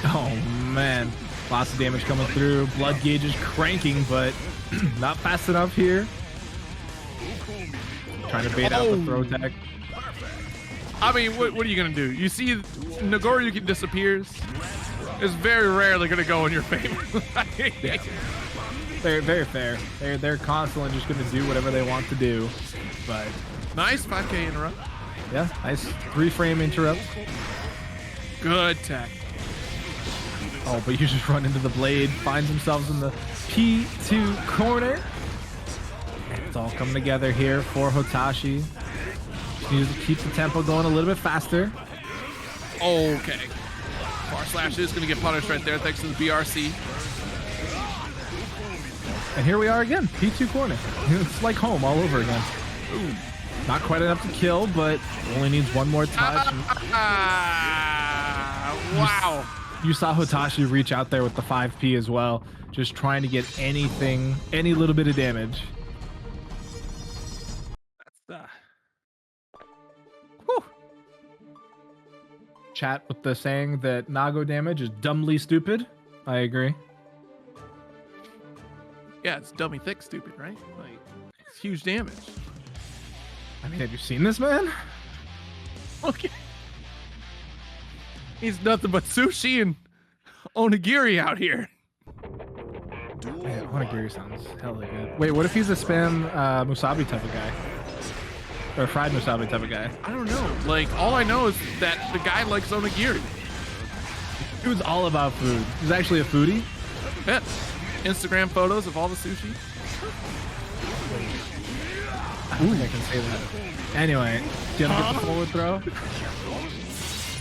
Oh, man. Lots of damage coming through. Blood gauge is cranking, but not fast enough here. Trying to bait out the throw tech. I mean, what are you going to do? You see Nagoriyuki disappears. It's very rarely going to go in your favor. Yeah. They're very fair. They're constantly just going to do whatever they want to do. But nice 5K interrupt. Yeah, nice 3-frame interrupt. Good tech. Oh, but you just run into the blade, finds themselves in the P2 corner. And it's all coming together here for Hotashi. Just needs to keep the tempo going a little bit faster. Okay. Bar slash is going to get punished right there thanks to the BRC. And here we are again, P2 corner. It's like home all over again. Ooh. Not quite enough to kill, but only needs one more touch. Wow. You saw Hotashi reach out there with the 5P as well, just trying to get anything, any little bit of damage. That's whew. Chat with the saying that Nago damage is dumbly stupid. I agree. Yeah, it's dummy thick stupid, right? Like, it's huge damage. I mean, have you seen this man? Okay. He's nothing but sushi and onigiri out here. Man, onigiri sounds hella good. Wait, what if he's a spam musabi type of guy? Or a fried musabi type of guy? I don't know. Like, all I know is that the guy likes onigiri. He was all about food. He's actually a foodie. Yeah. Instagram photos of all the sushi. I don't think I can say that. Anyway, do you want to get the forward throw?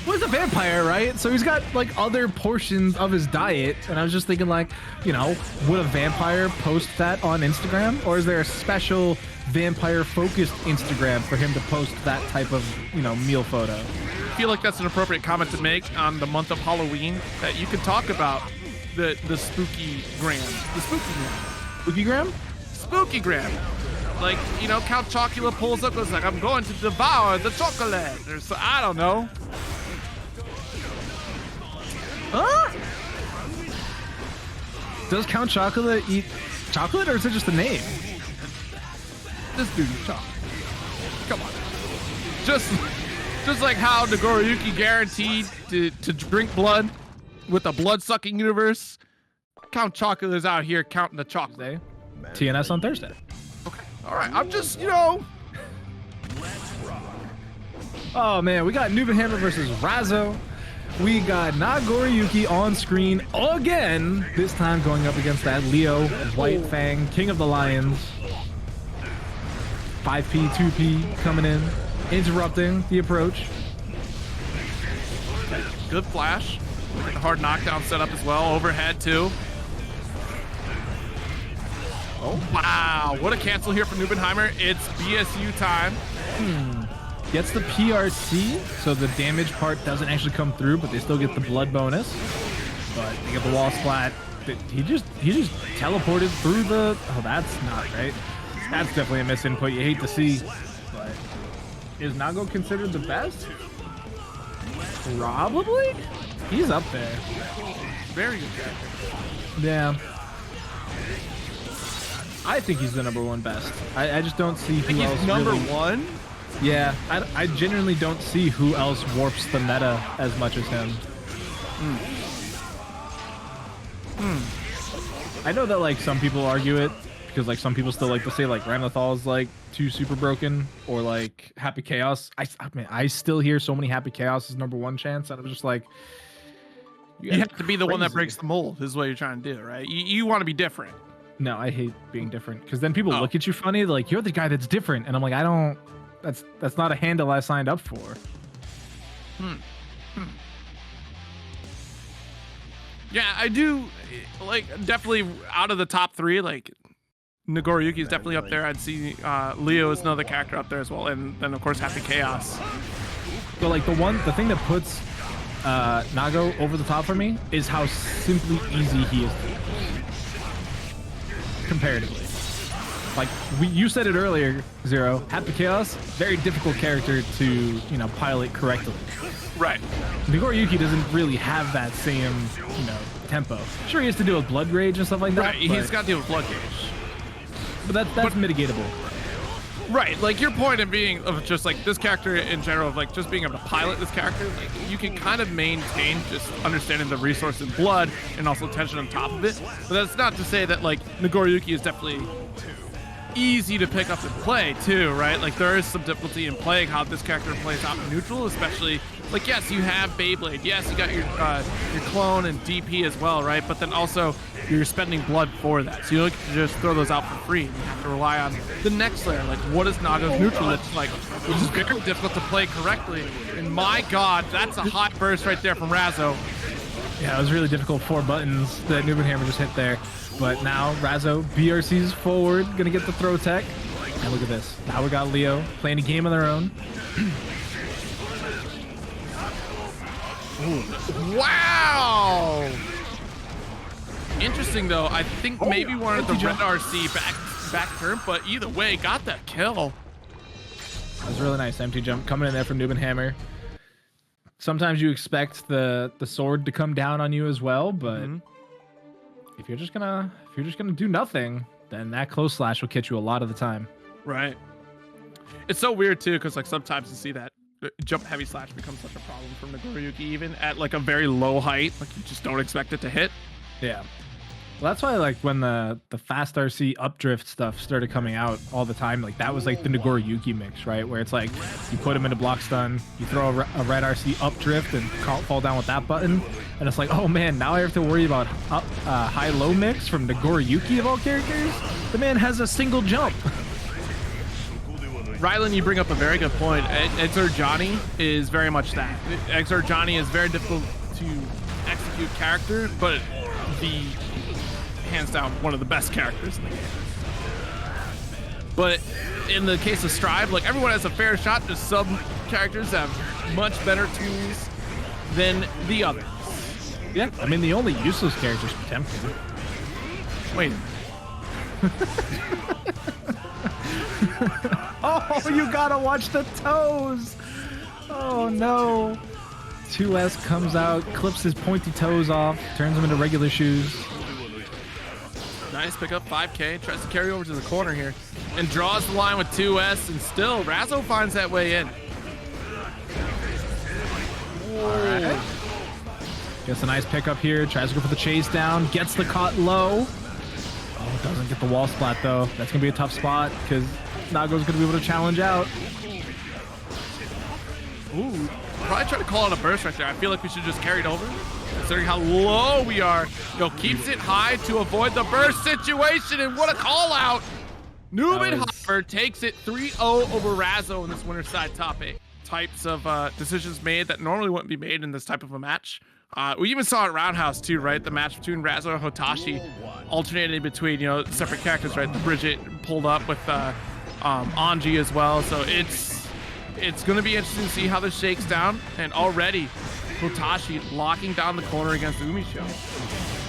Well, he's a vampire, right? So he's got like other portions of his diet, and I was just thinking, like, you know, would a vampire post that on Instagram, or is there a special vampire-focused Instagram for him to post that type of, you know, meal photo? I feel like that's an appropriate comment to make on the month of Halloween, that you can talk about the spooky gram, Spooky gram? Spooky gram. Like, you know, Count Chocula pulls up and is like, I'm going to devour the chocolate. Or so, I don't know. Huh? Does Count Chocula eat chocolate, or is it just a name? This dude eats chocolate. Come on. Just like how Nagoriyuki guaranteed to drink blood with the blood-sucking universe, Count Chocula's out here counting the chocolate. TNS on Thursday. Okay. All right. I'm just, you know. Oh, man. We got NBNHMR versus Razzo. We got Nagoriyuki on screen again. This time going up against that Leo White Fang, King of the Lions. 5P, 2P coming in, interrupting the approach. Good flash. Hard knockdown setup as well. Overhead, too. Oh. Wow, what a cancel here from NBNHMR. It's BSU time. Gets the PRC, so the damage part doesn't actually come through, but they still get the blood bonus. But they get the wall splat. He just teleported through the... Oh, that's not right. That's definitely a misinput you hate to see. But is Nago considered the best? Probably. He's up there. Very good character. Yeah. I think he's the #1 best. I just don't see who else. He's number one? Yeah, I genuinely don't see who else warps the meta as much as him. I know that like some people argue it because like some people still like to say like Ramlethal is like too super broken or like Happy Chaos. I mean I still hear so many Happy Chaos is #1 chance, and I'm just like, you have to be the one that breaks the mold. Is what you're trying to do, right? You want to be different. No, I hate being different because then people look at you funny. They're like, you're the guy that's different, and I'm like, I don't. That's not a handle I signed up for. Yeah, I do like definitely out of the top 3, like Nagoriyuki is definitely up there. I'd see Leo is another character up there as well, and then of course Happy Chaos. But like the thing that puts Nago over the top for me is how simply easy he is to use, comparatively. Like you said it earlier, Zero. Happy Chaos, very difficult character to pilot correctly. Right. Nagoriyuki doesn't really have that same tempo. Sure, he has to deal with blood rage and stuff like that. Right. He's got to deal with blood rage. But that's mitigatable. Right. Like your point of being of just like this character in general of like just being able to pilot this character, like you can kind of maintain just understanding the resource in blood and also tension on top of it. But that's not to say that like Nagoriyuki is definitely easy to pick up and play too, right? Like there is some difficulty in playing how this character plays out in neutral, especially like yes, you have Beyblade, yes, you got your clone and DP as well, right? But then also you're spending blood for that, so you don't get to just throw those out for free. You have to rely on the next layer. Like what is Nago's neutral? It's like which is very difficult to play correctly. And my God, that's a hot burst right there from Razzo. Yeah, it was really difficult 4 buttons that NBNHMR just hit there. But now Razzo, BRC's forward, gonna get the throw tech. And look at this. Now we got Leo playing a game of their own. Wow! Interesting though. I think maybe wanted the red RC back turn, but either way, got that kill. That was really nice. Empty jump coming in there from NBNHMR. Sometimes you expect the sword to come down on you as well, but if you're just gonna do nothing, then that close slash will catch you a lot of the time. Right. It's so weird too, because like sometimes you see that jump heavy slash becomes such a problem for Nagoriyuki, even at like a very low height. Like you just don't expect it to hit. Yeah. Well, that's why like when the fast RC updrift stuff started coming out all the time, like that was like the Nagoriyuki mix, right? Where it's like you put him into block stun, you throw a red RC updrift and fall down with that button, and it's like, oh man, now I have to worry about high-low mix from Nagoriyuki of all characters? The man has a single jump. Rylan, you bring up a very good point. Exer Johnny is very much that. Exer Johnny is very difficult to execute character, but the hands down one of the best characters in the game. But in the case of Strive, like everyone has a fair shot. Just some characters have much better tools than the others. Yeah, I mean the only useless character is Potemkin. Wait. Oh, you gotta watch the toes. Oh no. 2S comes out, clips his pointy toes off, turns them into regular shoes. Nice pick up 5K, tries to carry over to the corner here, and draws the line with 2S, and still Razzo finds that way in. Alright. Gets a nice pickup here, tries to go for the chase down, gets the caught low. Oh, doesn't get the wall splat though. That's gonna be a tough spot because Nago's gonna be able to challenge out. Ooh, probably try to call out a burst right there. I feel like we should just carry it over. Considering how low we are, keeps it high to avoid the burst situation, and what a call out! NBNHMR takes it 3-0 over Razzo in this winner's side top 8. Types of decisions made that normally wouldn't be made in this type of a match. We even saw it at Roundhouse too, right? The match between Razzo and Hotashi alternating between, you know, separate characters, right? The Bridgett pulled up with Anji as well. So it's going to be interesting to see how this shakes down. And already Hotashi locking down the corner against Umisho.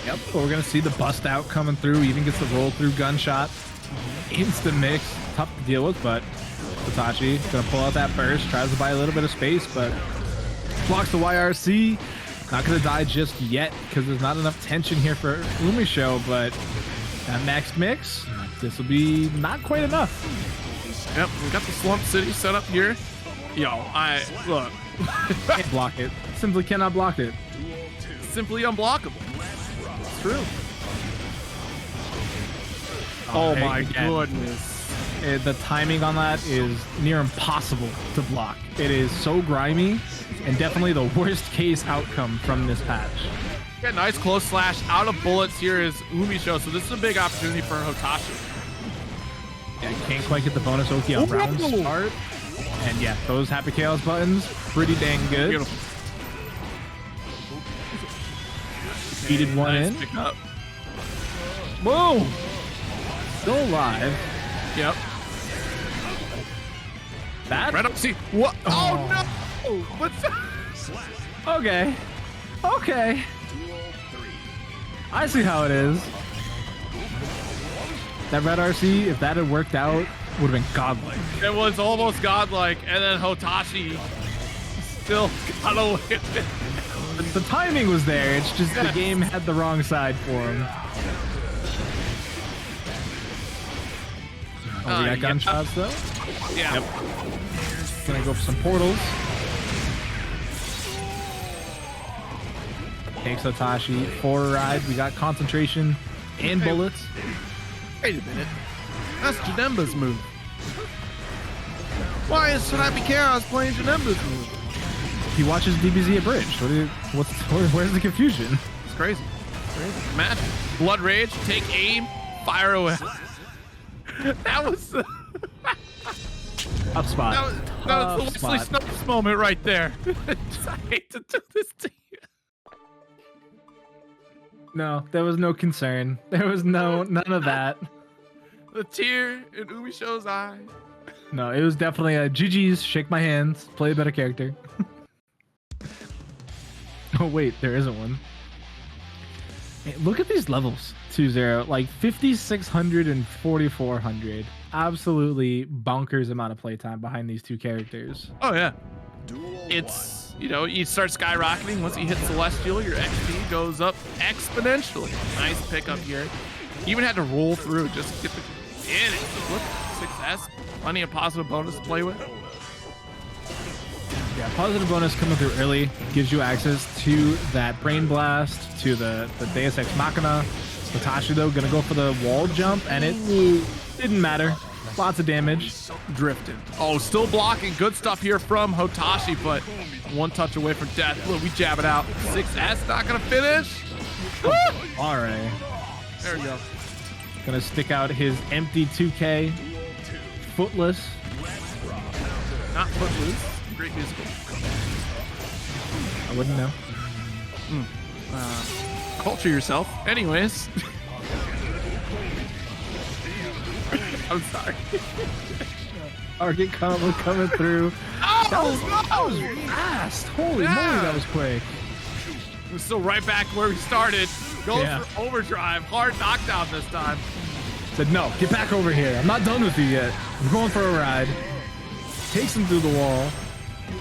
Yep, but we're going to see the bust out coming through. Even gets the roll through gunshot. Instant mix. Tough to deal with, but Hotashi going to pull out that burst. Tries to buy a little bit of space, but blocks the YRC. Not going to die just yet because there's not enough tension here for Umisho, but that next mix, this will be not quite enough. Yep, we got the Slump City set up here. Yo, look. Can't block it. Simply cannot block it. Simply unblockable. It's true. Oh my goodness. The timing on that is near impossible to block. It is so grimy and definitely the worst case outcome from this patch. Yeah, nice close slash. Out of bullets here is Umisho, so this is a big opportunity for Hotashi. Yeah, can't quite get the bonus Oki on round start. And yeah, those Happy Chaos buttons, pretty dang good. Beautiful. Beated one in. Pick up. Whoa! Still alive. Yep. That? Right up. See what? Oh no! What's that? Okay. Okay. I see how it is. That red RC, if that had worked out, would have been godlike. It was almost godlike, and then Hotashi still got away with it. The timing was there, it's just the game had the wrong side for him. Oh, we got gunshots though? Yeah. Yep. Gonna go for some portals. Takes Hotashi for a ride. We got concentration and bullets. Wait a minute. That's Janemba's move. Why is Happy Chaos playing Janemba's move? He watches DBZ at Bridge. Where's the confusion? It's crazy. It's crazy. Magic. Blood Rage, take aim, fire away. That was the up spot. That was the Wesley Snipes moment right there. I hate to do this to you. No, there was no concern. There was none of that. The tear in Umisho's eye. No, it was definitely a GG's, shake my hands, play a better character. Oh wait, there isn't one. Hey, look at these levels. 2-0, like 5,600 and 4,400. Absolutely bonkers amount of playtime behind these two characters. Oh yeah. It's, you know, you start skyrocketing. Once you hit Celestial, your XP goes up exponentially. Nice pickup here. Even had to roll through just to get the in it. Look, success. Plenty of positive bonus to play with. Yeah, positive bonus coming through early gives you access to that Brain Blast, to the Deus Ex Machina. Hotashi though gonna go for the wall jump, and it didn't matter. Lots of damage. Drifting. Oh, still blocking. Good stuff here from Hotashi, but one touch away from death. Look, we jab it out. 6S not gonna finish. All right. There we go. Gonna stick out his empty 2K. Footless. Not Footloose. Great musical. I wouldn't know. Culture yourself. Anyways. I'm sorry. Target combo coming through. Oh, that was fast. Holy moly, that was quick. We're still right back where we started. Goes for overdrive. Hard knockdown this time. Said, no, get back over here. I'm not done with you yet. I'm going for a ride. Takes him through the wall.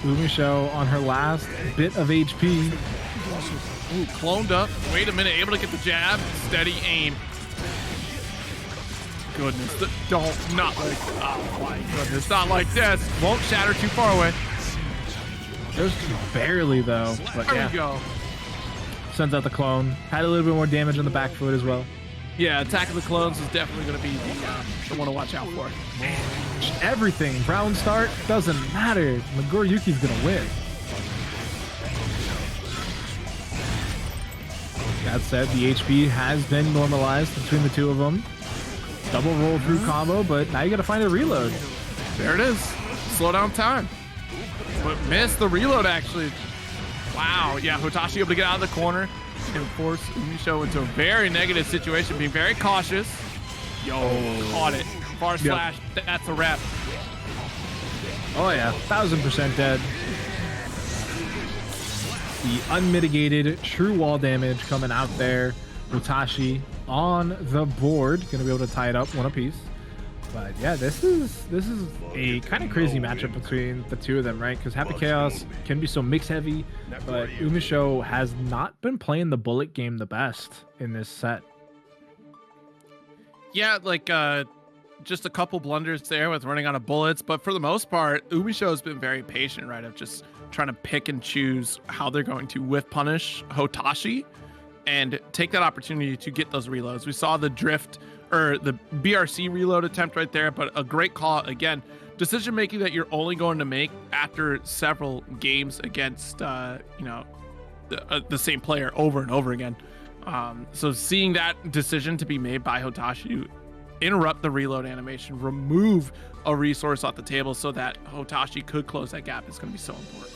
Umisho on her last bit of HP. Ooh, cloned up. Wait a minute. Able to get the jab. Steady aim. Goodness. Not like, oh my goodness. Not like this. Won't shatter too far away. Just barely though. But There we go. Sends out the clone. Had a little bit more damage on the back foot as well. Yeah, Attack of the Clones is definitely going to be the one to watch out for. Everything. Round start doesn't matter. Nagoriyuki's going to win. That said, the HP has been normalized between the two of them. Double roll through combo, but now you got to find a reload. There it is. Slow down time. But missed the reload, actually. Wow, yeah, Hotashi able to get out of the corner and force Umisho into a very negative situation, being very cautious. Yo, caught it. Far slash, that's a wrap. Oh yeah, 1000% dead. The unmitigated true wall damage coming out there. Hotashi on the board, gonna be able to tie it up one apiece. But yeah, this is a kind of crazy matchup between the two of them, right? Because Happy Chaos can be so mix heavy, but Umisho has not been playing the bullet game the best in this set. Yeah, like just a couple blunders there with running out of bullets, but for the most part, Umisho has been very patient, right? Of just trying to pick and choose how they're going to whiff punish Hotashi and take that opportunity to get those reloads. We saw the drift or the BRC reload attempt right there, but a great call again. Decision making that you're only going to make after several games against the same player over and over again. So seeing that decision to be made by Hotashi, interrupt the reload animation, remove a resource off the table so that Hotashi could close that gap is going to be so important.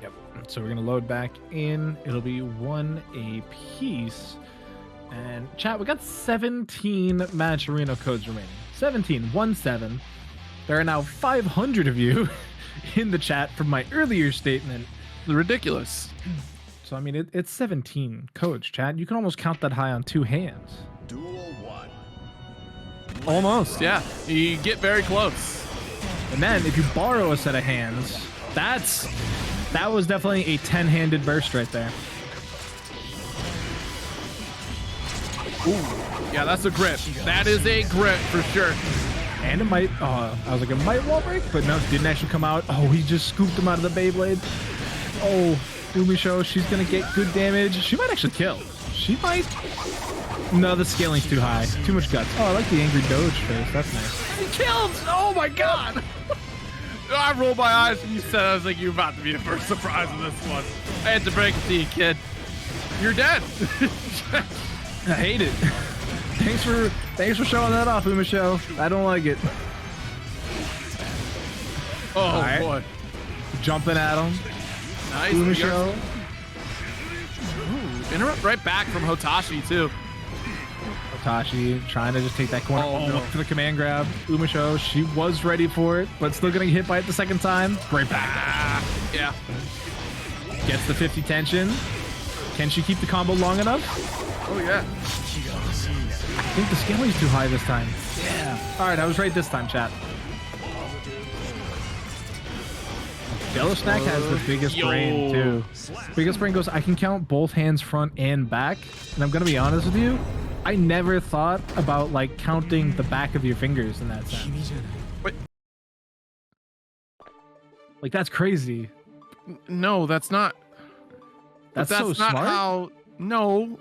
Yep. So we're going to load back in. It'll be one apiece. And chat, we got 17 Match Arena codes remaining. 17, 1-7. There are now 500 of you in the chat from my earlier statement. Ridiculous. So, I mean, it's 17 codes, chat. You can almost count that high on two hands. Duel 1. Almost, yeah. You get very close. And then if you borrow a set of hands, that was definitely a 10-handed burst right there. Ooh, yeah, that's a grip. That is a grip for sure. And it might, I was like, it might wall break, but no, it didn't actually come out. Oh, he just scooped him out of the Beyblade. Oh, Umisho, she's going to get good damage. She might actually kill. She might. No, the scaling's too high. Too much guts. Oh, I like the angry Doge face. That's nice. He killed! Oh my god! I rolled my eyes when you said I was like, you're about to be the first surprise in this one. I had to break it to you, kid. You're dead. I hate it. Thanks for showing that off, Umisho. I don't like it. Oh right. Boy. Jumping at him. Nice. Umisho. Ooh, interrupt right back from Hotashi too. Hotashi trying to just take that corner. Oh, no. For the command grab. Umisho, she was ready for it, but still getting hit by it the second time. Right back. Yeah. Gets the 50 tension. Can she keep the combo long enough? Oh yeah. I think the scaling's too high this time. Yeah. All right, I was right this time, chat. Yellow Snack has the biggest brain too. Biggest brain goes, I can count both hands front and back. And I'm gonna be honest with you, I never thought about like counting the back of your fingers in that sense. Wait. Like that's crazy. No, that's not. That's so not smart. How. No.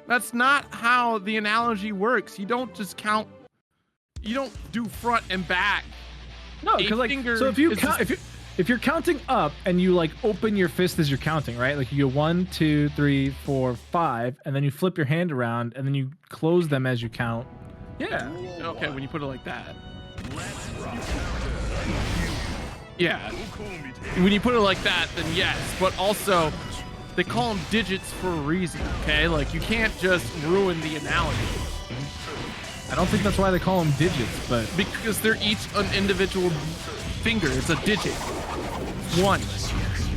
That's not how the analogy works. You don't just count. You don't do front and back. No, because like, so if you count, if you're counting up and you like open your fist as you're counting, right? Like you go 1, 2, 3, 4, 5, and then you flip your hand around and then you close them as you count. Yeah. Okay, when you put it like that. Yeah. When you put it like that, then yes. But also, they call them digits for a reason, okay? Like, you can't just ruin the analogy. I don't think that's why they call them digits, but... Because they're each an individual finger. It's a digit. One.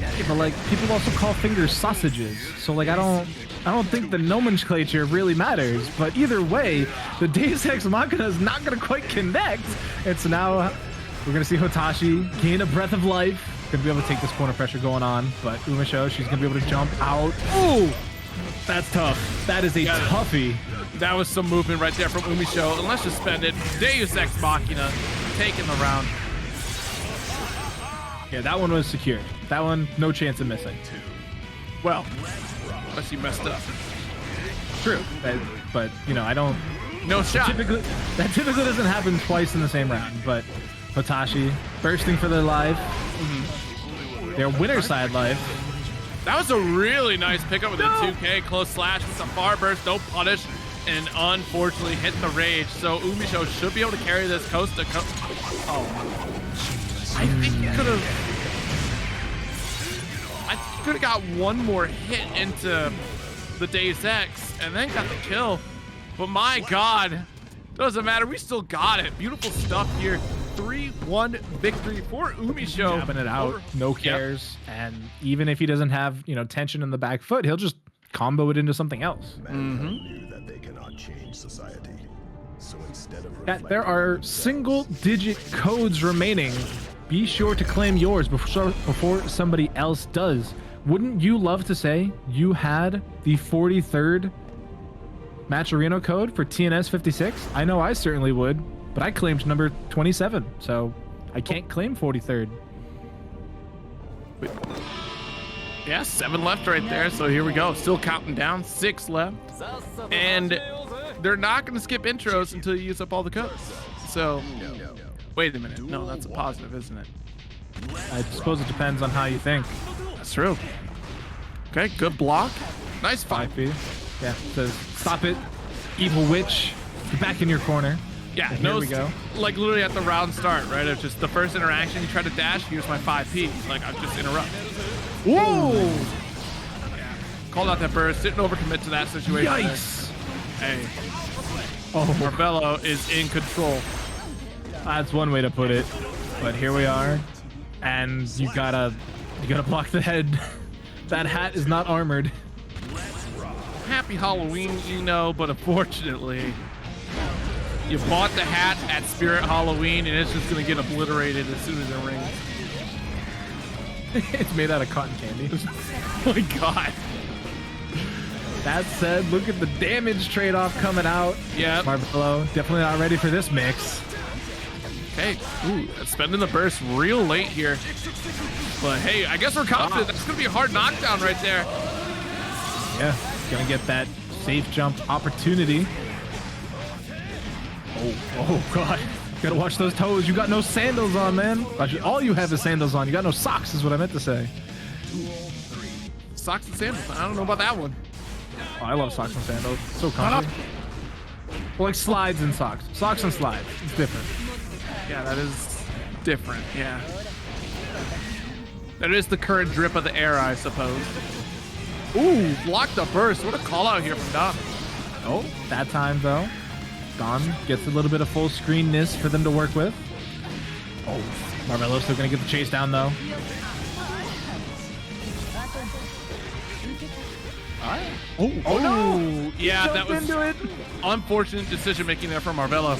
Yeah, but, like, people also call fingers sausages. So, like, I don't think the nomenclature really matters. But either way, the Deus Ex Machina is not going to quite connect. And so now we're going to see Hotashi gain a breath of life. Gonna be able to take this corner pressure going on, but Umisho, she's gonna be able to jump out. Ooh, that's tough. That is a toughie. That was some movement right there from Umisho. And let's just spend it. Deus Ex Machina taking the round. Yeah, that one was secure. That one, no chance of missing. Well, unless you messed up. True, but you know, I don't. No shot. That typically doesn't happen twice in the same round, but Hotashi bursting for their life. Their winner side life. That was a really nice pickup with a 2K close slash with some far burst, no punish, and unfortunately hit the rage. So Umisho should be able to carry this coast to coast. Oh, I think he could have. could have got one more hit into the Daze X and then got the kill. But my God, doesn't matter. We still got it. Beautiful stuff here. 3-1 victory for Umisho. Jabbing it out, no cares. Yep. And even if he doesn't have, you know, tension in the back foot, he'll just combo it into something else. Knew that they cannot change society. So instead of there are single-digit codes remaining. Be sure to claim yours before somebody else does. Wouldn't you love to say you had the 43rd Matcherino code for TNS 56? I know I certainly would, but I claimed number 27, so I can't claim 43rd. Yeah, 7 left right there, so here we go. Still counting down, 6 left. And they're not going to skip intros until you use up all the codes. So, wait a minute. No, that's a positive, isn't it? I suppose it depends on how you think. That's true. Okay, good block. Nice fight. 5P. Yeah, says stop it, evil witch. Get back in your corner. Yeah, and here we go. Like literally at the round start, right? It's just the first interaction, you try to dash, here's my 5P. Like, I'll just interrupt. Whoa! Yeah. Called out that burst, didn't overcommit to that situation. Yikes! Hey. Oh, Marvelo is in control. That's one way to put it. But here we are. And you gotta block the head. That hat is not armored. Happy Halloween, you know, but unfortunately, you bought the hat at Spirit Halloween and it's just gonna get obliterated as soon as it rings. It's made out of cotton candy. Oh my God. That said, look at the damage trade-off coming out. Yeah. Marvelo definitely not ready for this mix. Okay, ooh, spending the burst real late here. But hey, I guess we're confident. That's gonna be a hard knockdown right there. Yeah, gonna get that safe jump opportunity. Oh God. Gotta watch those toes. You got no sandals on, man. Actually, all you have is sandals on. You got no socks is what I meant to say. Socks and sandals. I don't know about that one. Oh, I love socks and sandals. So comfy. Well, like slides and socks. Socks and slides. It's different. Yeah, that is different. Yeah. That is the current drip of the era, I suppose. Ooh, blocked the burst. What a call out here from D.O.N. Oh, that time though. D.O.N gets a little bit of full screenness for them to work with. Oh, Marvelo's still gonna get the chase down though. Oh no! Yeah, Jump that was into it. Unfortunate decision making there from Marvelo.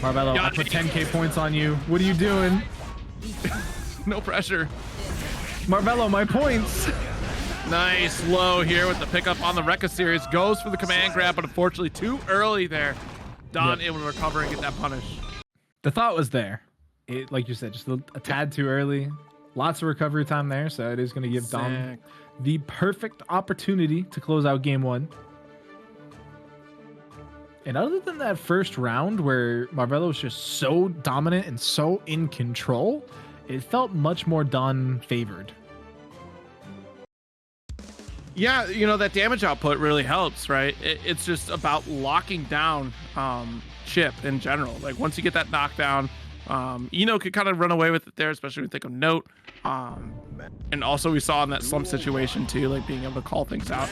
Marvelo, I put 10K points on you. What are you doing? No pressure. Marvelo, my points. Nice low here with the pickup on the Rekka series. Goes for the command grab, but unfortunately too early there. D.O.N able to recover and get that punish. The thought was there. It, like you said, just a tad too early. Lots of recovery time there, so it is going to give D.O.N the perfect opportunity to close out game 1. And other than that first round where Marvelo was just so dominant and so in control, it felt much more D.O.N favored. Yeah, you know, that damage output really helps, right? It's just about locking down Chipp in general. Like, once you get that knockdown, Eno could kind of run away with it there, especially when you think of Note. And also we saw in that slump situation, too, like being able to call things out.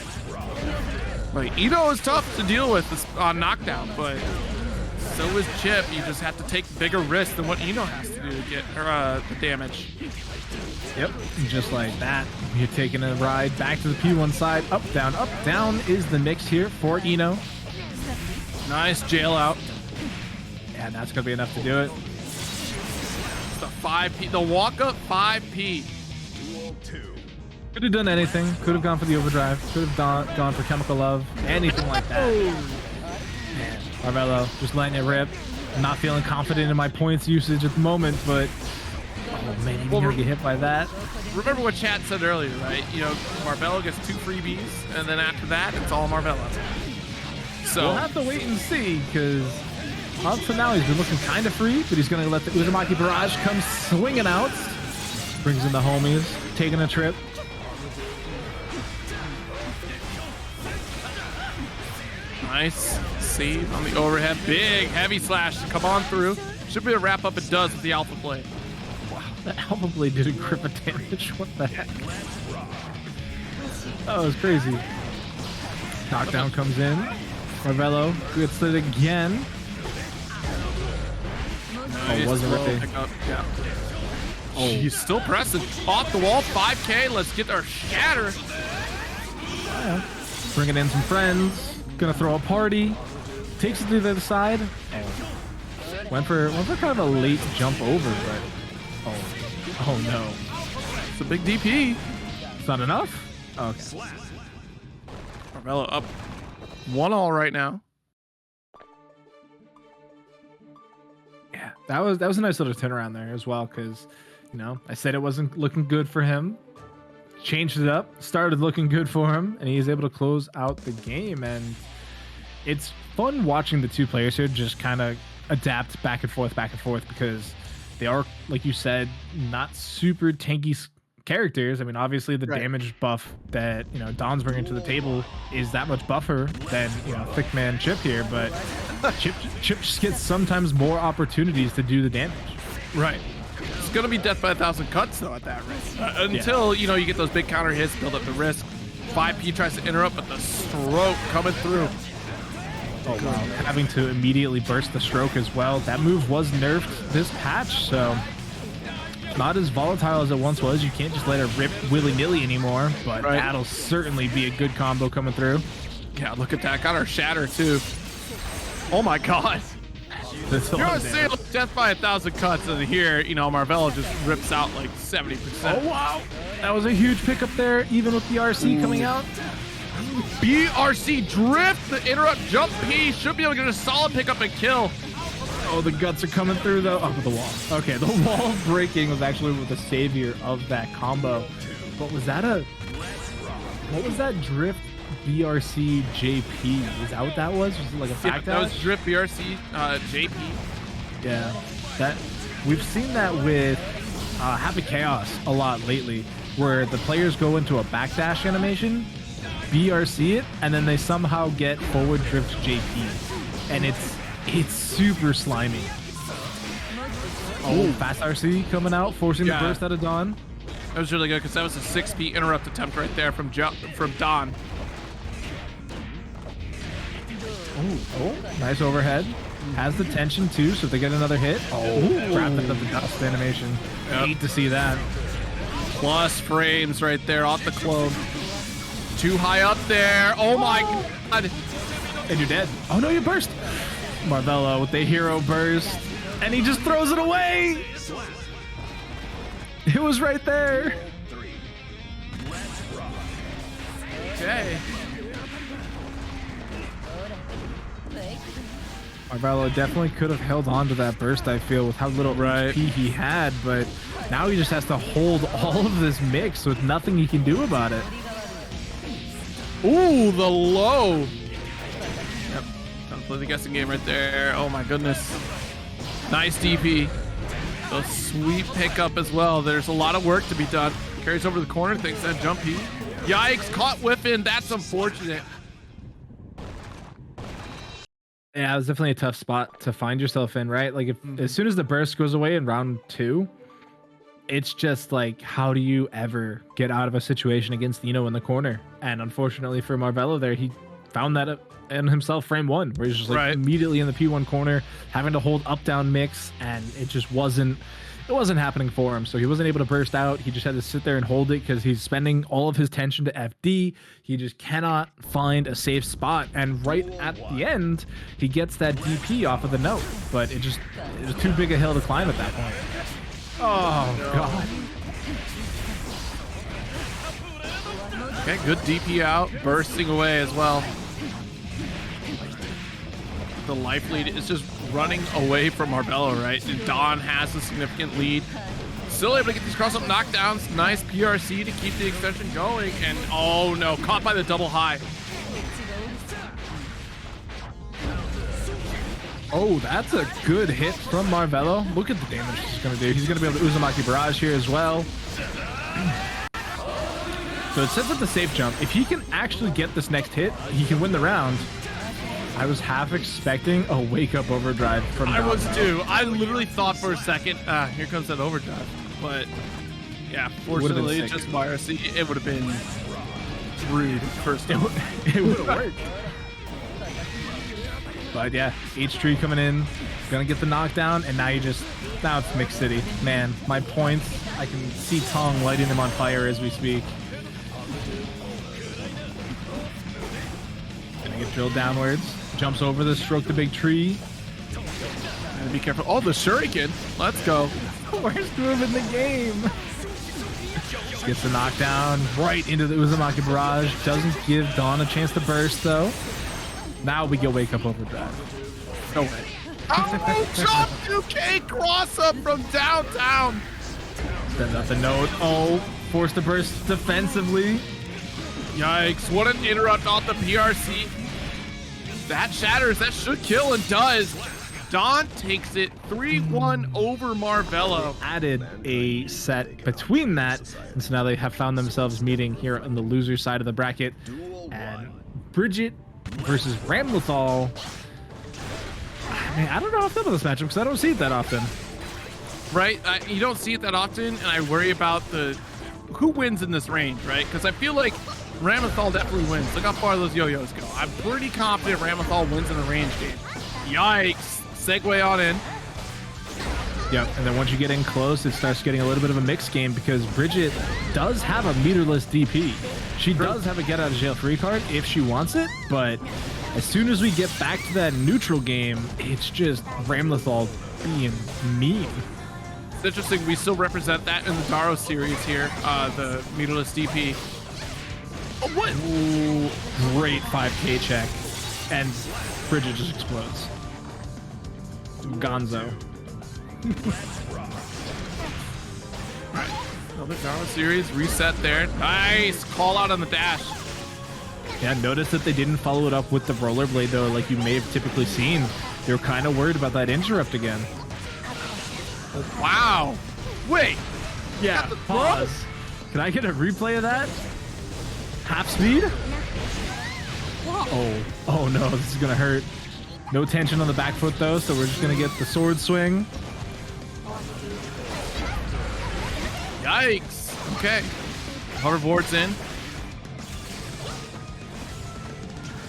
Like, Eno is tough to deal with this knockdown, but so is Chipp. You just have to take bigger risks than what Eno has to do to get her, the damage. Yep, just like that. You're taking a ride back to the P1 side. Up, down is the mix here for Eno. Nice jail out. Yeah, that's going to be enough to do it. The 5P, the walk-up 5P. Could have done anything. Could have gone for the overdrive. Could have gone for chemical love. Anything like that. Man, Marvelo just letting it rip. I'm not feeling confident in my points usage at the moment, but oh man, you're gonna get hit by that. Remember what chat said earlier, right? You know, Marvelo gets 2 freebies, and then after that, it's all Marvelo. So we'll have to wait and see, because up to now he's been looking kind of free, but he's gonna let the Uzumaki barrage come swinging out. Brings in the homies, taking a trip. Nice save on the overhead. Big heavy slash to come on through. Should be a wrap up. It does with the alpha play. Wow. That Alpha Blade did a grip of damage. What the heck? Oh, it was crazy. Knockdown comes in. Marvelo gets it again. Nice. Oh, wasn't worth it. Yeah. Oh, He's still pressing. Off the wall, 5K. Let's get our shatter. yeah. Bringing in some friends. Gonna throw a party. Takes it to the other side. Oh. Went for kind of a late jump over, but oh no. It's a big DP. It's not enough? Okay. Marvelo up 1-all right now. Yeah, that was a nice little turnaround there as well, because I said it wasn't looking good for him. Changed it up, started looking good for him, and he's able to close out the game. And it's fun watching the two players here just kind of adapt back and forth, because they are, like you said, not super tanky characters. I mean, obviously the damage buff that D.O.N's bringing to the table is that much buffer than thick man Chipp here, but Chipp just gets sometimes more opportunities to do the damage. Right. It's gonna be death by 1,000 cuts though at that rate. Until you get those big counter hits, build up the risk. 5P tries to interrupt, but the stroke coming through. Oh wow! Having to immediately burst the stroke as well. That move was nerfed this patch, so not as volatile as it once was. You can't just let it rip willy-nilly anymore, but that'll certainly be a good combo coming through. Yeah, look at that. Got our shatter too. Oh my god. You're gonna say death by 1,000 cuts, and here, Marvelo just rips out like 70%. Oh wow! That was a huge pickup there, even with the RC coming out. BRC drift, the interrupt jump P should be able to get a solid pickup and kill. Oh, the guts are coming through though. Oh, the wall. Okay, the wall breaking was actually the savior of that combo. But was that what was that drift BRC JP? Is that what that was? Was it like a backdash? That was drift BRC JP. Yeah, that we've seen that with Happy Chaos a lot lately, where the players go into a backdash animation, BRC it, and then they somehow get forward drift JP, and it's super slimy. Oh, fast RC coming out, forcing the burst out of D.O.N. That was really good because that was a 6P interrupt attempt right there from D.O.N. Oh, nice overhead. Has the tension too, so if they get another hit, wrapping up the dust animation. Hate to see that. Plus frames right there off the clone. Too high up there. Oh my god. And you're dead. Oh no, you burst. Marvelo with the hero burst, and he just throws it away. It was right there. Okay. Marvelo definitely could have held on to that burst, I feel, with how little HP he had, but now he just has to hold all of this mix with nothing he can do about it. Ooh, the low. Yep. Don't play the guessing game right there. Oh my goodness. Nice DP. The sweet pickup as well. There's a lot of work to be done. Carries over the corner, thinks that jump P. Yikes, caught whiffing. That's unfortunate. Yeah, it was definitely a tough spot to find yourself in, right? Like, as soon as the burst goes away in round 2, it's just like, how do you ever get out of a situation against in the corner? And unfortunately for Marvelo there, he found that in himself frame 1, where he's just like immediately in the P1 corner, having to hold up-down mix, and it just wasn't happening for him. So he wasn't able to burst out. He just had to sit there and hold it because he's spending all of his tension to FD. He just cannot find a safe spot. And right at the end, he gets that DP off of the note. But it was too big a hill to climb at that point. Oh, God. Okay, good DP out, bursting away as well. The life lead is just running away from Marvelo, right? And D.O.N has a significant lead. Still able to get these cross-up knockdowns. Nice PRC to keep the extension going. And oh no, caught by the double high. Oh, that's a good hit from Marvelo. Look at the damage he's going to do. He's going to be able to Uzumaki Barrage here as well. So it sets up the safe jump. If he can actually get this next hit, he can win the round. I was half expecting a wake-up overdrive from I was Domino. too. I literally thought for a second, here comes that overdrive. But yeah, fortunately, just YRC, it would have been rude first. It would have worked. But yeah, H3 coming in, gonna get the knockdown, and now it's Mixed City. Man, my points, I can see Tong lighting them on fire as we speak. Gonna get drilled downwards, jumps over the stroke the big tree. And be careful. Oh, the shuriken. Let's go. Worst move in the game. Gets the knockdown right into the Uzumaki barrage. Doesn't give D.O.N a chance to burst though. Now we get wake up overdrive. No way. Oh, jump 2K cross up from downtown. Sends out the note. Oh, forced to burst defensively. Yikes. What an interrupt off the PRC. That shatters. That should kill and does. D.O.N takes it 3-1 over Marvelo. Added a set between that, and so now they have found themselves meeting here on the loser side of the bracket. And Bridgett versus Ramlethal. I don't know how I feel about this matchup because I don't see it that often. Right? You don't see it that often, and I worry about who wins in this range, right? Because I feel like Ramlethal definitely wins. Look how far those yo-yos go. I'm pretty confident Ramlethal wins in a range game. Yikes. Segue on in. Yep, and then once you get in close, it starts getting a little bit of a mixed game because Bridgett does have a meterless DP. She does have a get out of jail free card if she wants it, but as soon as we get back to that neutral game, it's just Ramlethal being mean. It's interesting, we still represent that in the Daro series here, the meterless DP. Oh, what? Ooh, great 5K check, and Bridgett just explodes. Gonzo. Alright, another Daro series, reset there. Nice, call out on the dash. Yeah, notice that they didn't follow it up with the rollerblade though, like you may have typically seen. They were kind of worried about that interrupt again. Wow. Wait. Yeah, pause. Can I get a replay of that? Half speed? Oh no, this is gonna hurt. No tension on the back foot though, so we're just gonna get the sword swing. Yikes. Okay. Hoverboard's in.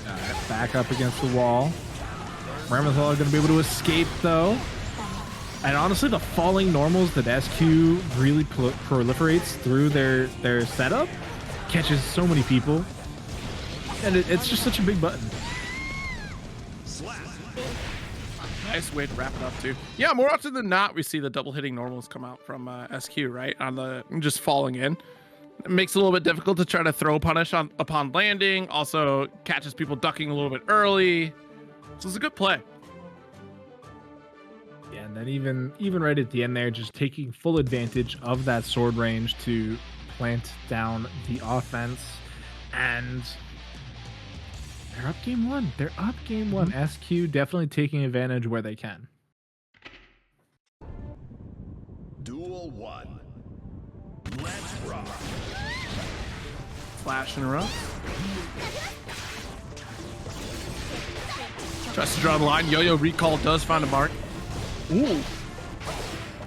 Alright, back up against the wall. Ramlethal gonna be able to escape though. And honestly, the falling normals that SQ really proliferates through their setup catches so many people. And it's just such a big button. Nice way to wrap it up too. Yeah, more often than not, we see the double hitting normals come out from SQ, right? On the just falling in. It makes it a little bit difficult to try to throw punish upon landing. Also catches people ducking a little bit early. So it's a good play. Yeah, and then even right at the end there, just taking full advantage of that sword range to plant down the offense. And they're up game one. They're up game one. SQ definitely taking advantage where they can. Duel 1. Let's rock. Flash in a row. Tries to draw the line. Yo-Yo recall does find a mark. Ooh.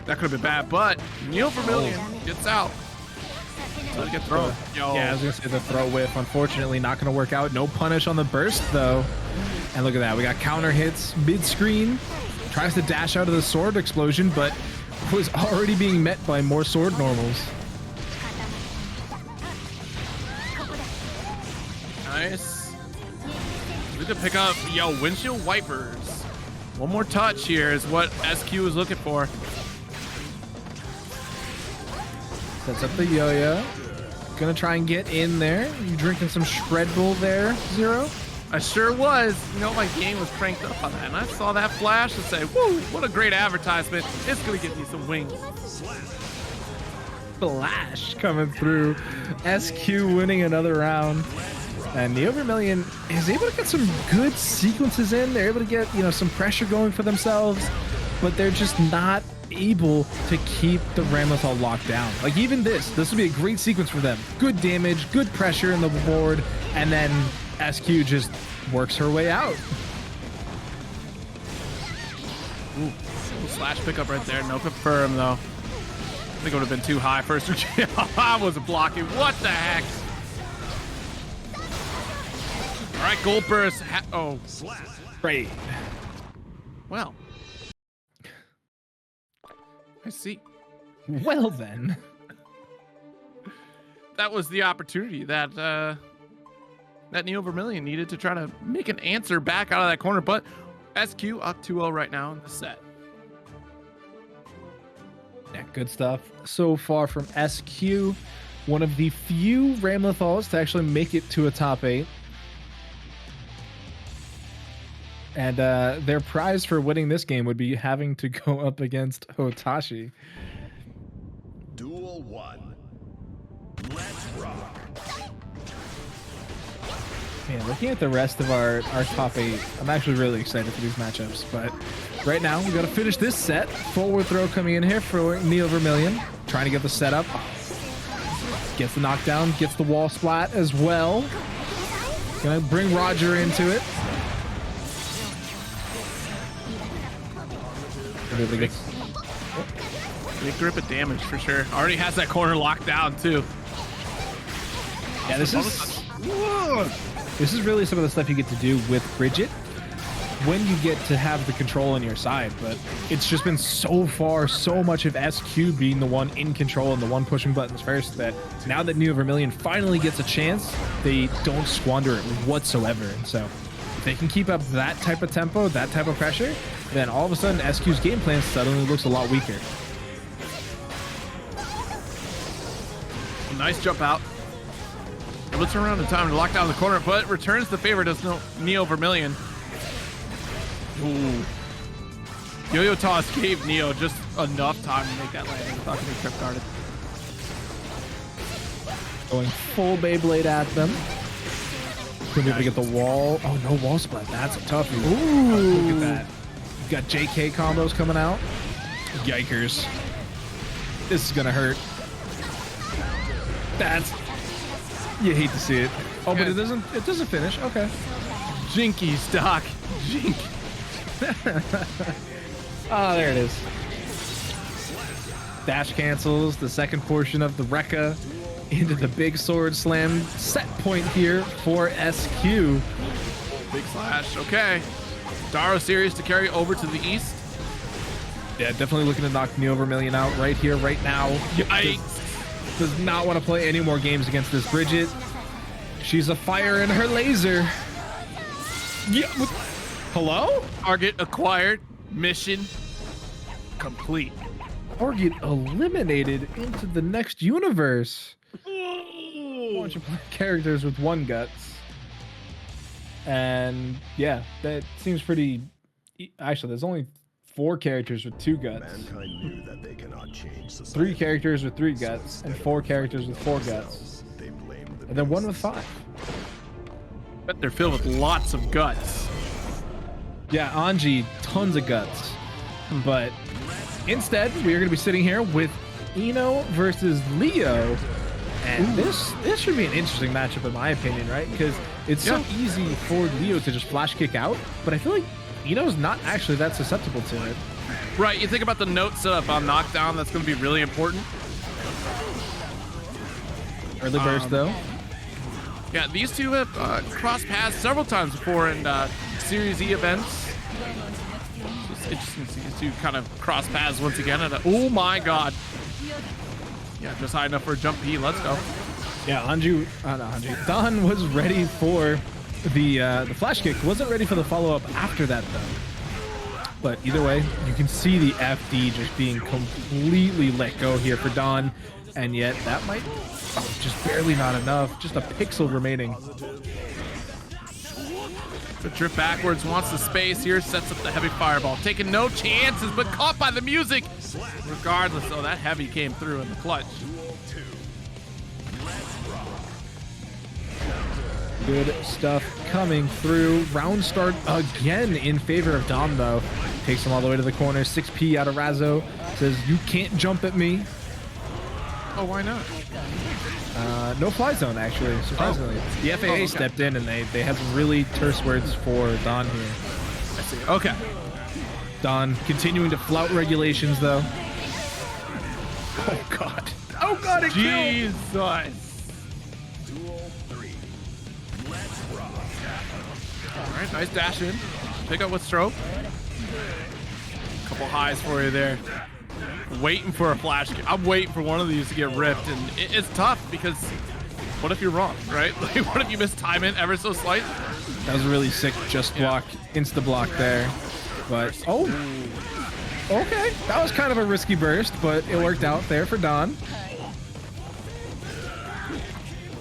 That could have been bad, but Neovermillion gets out. So get thrown. Yo. Yeah, I was gonna say the throw whiff. Unfortunately, not gonna work out. No punish on the burst though. And look at that. We got counter hits mid-screen. Tries to dash out of the sword explosion, but was already being met by more sword normals. Nice. We could pick up, windshield wipers. One more touch here is what SQ is looking for. Sets up the yo-yo. Gonna try and get in there. You drinking some Shred Bull there, Zero? I sure was. My game was cranked up on that, and I saw that flash and say, woo, what a great advertisement. It's gonna give me some wings. Flash coming through. SQ winning another round. And Neovermillion is able to get some good sequences in. They're able to get, some pressure going for themselves, but they're just not able to keep the Ramlethal locked down. Like even this would be a great sequence for them. Good damage, good pressure in the board, and then SQ just works her way out. Ooh, little slash pickup right there. No confirm though. I think it would have been too high first. I wasn't blocking. What the heck? All right, Gold Burst. Oh, Great. Well, I see. Well then. That was the opportunity that that Neovermillion needed to try to make an answer back out of that corner, but SQ up 2-0 right now in the set. Yeah, good stuff so far from SQ. One of the few Ramlethals to actually make it to a top 8. And their prize for winning this game would be having to go up against Hotashi. Duel 1. Let's rock. Man, looking at the rest of our top 8, I'm actually really excited for these matchups. But right now, we got to finish this set. Forward throw coming in here for Neovermillion. Trying to get the setup. Gets the knockdown, gets the wall splat as well. Gonna bring Roger into it. Really good. Big grip of damage for sure. Already has that corner locked down too. Yeah, this is really some of the stuff you get to do with Bridgett when you get to have the control on your side. But it's just been so far so much of SQ being the one in control and the one pushing buttons first that now that Neovermillion finally gets a chance, they don't squander it whatsoever. And so if they can keep up that type of tempo, that type of pressure, then all of a sudden SQ's game plan suddenly looks a lot weaker. Nice jump out. Able to turn around in time to lock down the corner, but returns the favor does Neovermillion. Ooh. Yo-Yo toss gave Neo just enough time to make that landing without getting trip guarded. Going full Beyblade at them. Could be able to get the wall. Oh, no wall split. That's a toughie. Ooh. Look at that. You've got JK combos coming out. Yikers. This is going to hurt. That's... You hate to see it. Oh, but it doesn't finish. Okay. Jinky stock. Jink. Oh, there it is. Dash cancels the second portion of the Rekka into the big sword slam. Set point here for SQ. Big slash. Okay. Daro series to carry over to the east. Yeah, definitely looking to knock Neovermillion out right here, right now. Yikes. Does not want to play any more games against this Bridgett. She's a fire in her laser. Yeah. Hello? Target acquired. Mission complete. Target eliminated into the next universe. A bunch of characters with one guts. And yeah, that seems pretty... Actually, there's only 4 characters with 2 guts. Mankind knew that they cannot change society. 3 characters with 3 guts, and 4 characters with 4 guts. They blamed the And then 1 with 5. Bet they're filled with lots of guts. Yeah, Anji, tons of guts. But instead, we are going to be sitting here with Ino versus Leo. And this should be an interesting matchup in my opinion, right? Because it's so easy for Leo to just flash kick out, but I feel like Ino's not actually that susceptible to it. Right, you think about the note setup on knockdown, that's going to be really important. Early burst, though. Yeah, these two have crossed paths several times before in Series E events. It's interesting to see these two kind of cross paths once again. And oh my god. Yeah, just high enough for a jump P. Let's go. Yeah, Anji, not Anji. Don was ready for the flash kick. Wasn't ready for the follow-up after that, though. But either way, you can see the FD just being completely let go here for Don. And yet that might just barely not enough. Just a pixel remaining. The trip backwards, wants the space here, sets up the heavy fireball. Taking no chances, but caught by the music. Regardless, though, that heavy came through in the clutch. Good stuff coming through. Round start again in favor of Dom, though. Takes him all the way to the corner. 6P out of Razzo. Says, you can't jump at me. Oh, why not? No fly zone, actually, surprisingly. The FAA stepped in, and they had some really terse words for Don here. I see. Okay. D.O.N continuing to flout regulations, though. Oh, God. Oh, God, it killed. Jesus. Duel 3. Let's rock. All right, nice dash in. Pick up with stroke. Couple highs for you there. Waiting for a flash. I'm waiting for one of these to get ripped, and it's tough because what if you're wrong, right? Like, what if you miss time it ever so slight? That was a really sick just block, insta block there. But, oh, okay. That was kind of a risky burst, but it worked out there for D.O.N.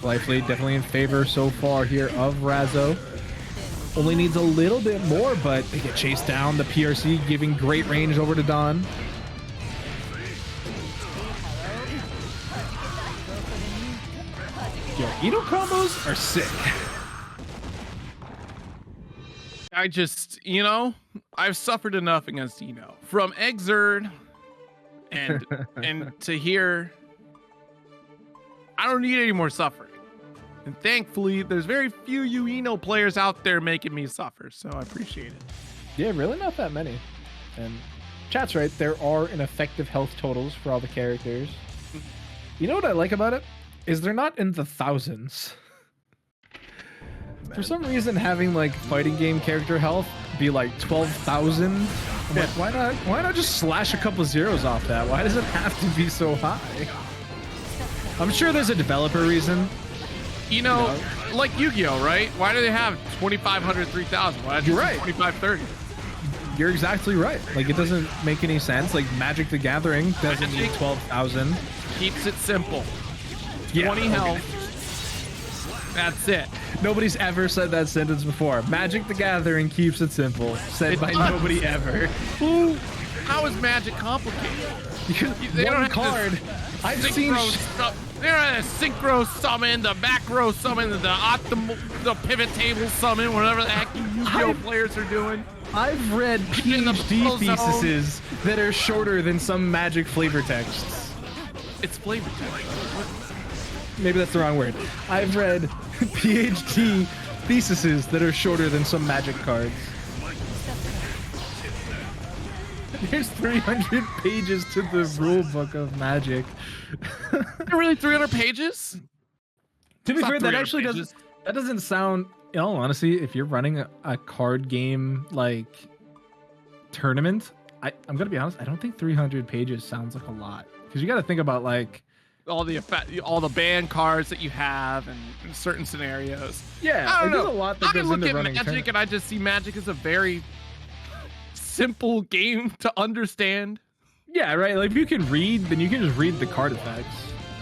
Life lead definitely in favor so far here of Razzo. Only needs a little bit more, but they get chased down. The PRC giving great range over to D.O.N. Yo, Ito combos are sick. I just, you know, I've suffered enough against Eno. From Exerd and to here, I don't need any more suffering. And thankfully, there's very few Eno players out there making me suffer, so I appreciate it. Yeah, really not that many. And chat's right, there are ineffective health totals for all the characters. You know what I like about it? Is they're not in the thousands. For some reason, having like fighting game character health be like 12,000. I'm like, why not just slash a couple zeros off that? Why does it have to be so high? I'm sure there's a developer reason. You know, like Yu-Gi-Oh, right? Why do they have 2,500, 3,000? Why do you right. 2,530? You're exactly right. Like, it doesn't make any sense. Like, Magic the Gathering doesn't need 12,000. Keeps it simple. 20 health. That's it. Nobody's ever said that sentence before. Magic the Gathering keeps it simple. Said by nobody ever. Who? How is Magic complicated? Because they one don't have card. I've seen. They don't have a synchro summon, the macro summon, the optimal, the pivot table summon, whatever the heck you Yu-Gi-Oh players are doing. I've read PhD theses that are shorter than some Magic flavor texts. It's flavor text. Maybe that's the wrong word. I've read PhD theses that are shorter than some Magic cards. There's 300 pages to the rule book of Magic. Really, 300 pages? To be fair, that actually doesn't sound. In all honesty, if you're running a card game like tournament, I'm gonna be honest. I don't think 300 pages sounds like a lot because you got to think about like all the ban cards that you have and in certain scenarios. Yeah, I don't know. There's a lot that goes look into at running Magic and I just see Magic as a very simple game to understand. Yeah, right. Like if you can read, then you can just read the card effects.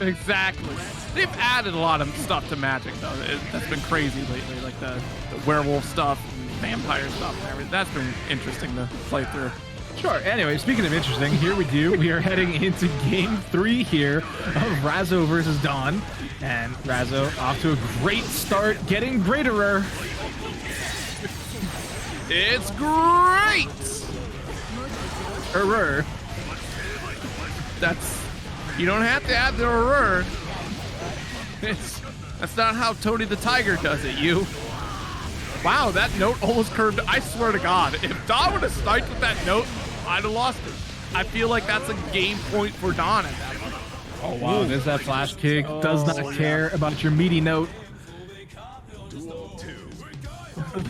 Exactly. They've added a lot of stuff to Magic though. That's been crazy lately, like the werewolf stuff, and vampire stuff, and everything. That's been interesting to play through. Sure. Anyway, speaking of interesting, here we are heading into game 3 here of Razzo versus D.O.N. And Razzo off to a great start, getting greater. It's great. That's, you don't have to add the error. That's not how Tony the Tiger does it, you. Wow, that note almost curved. I swear to God, if D.O.N would have sniped with that note, I'd have lost it. I feel like that's a game point for D.O.N at that point. Oh, wow, there's that flash kick. Does not care about your meaty note.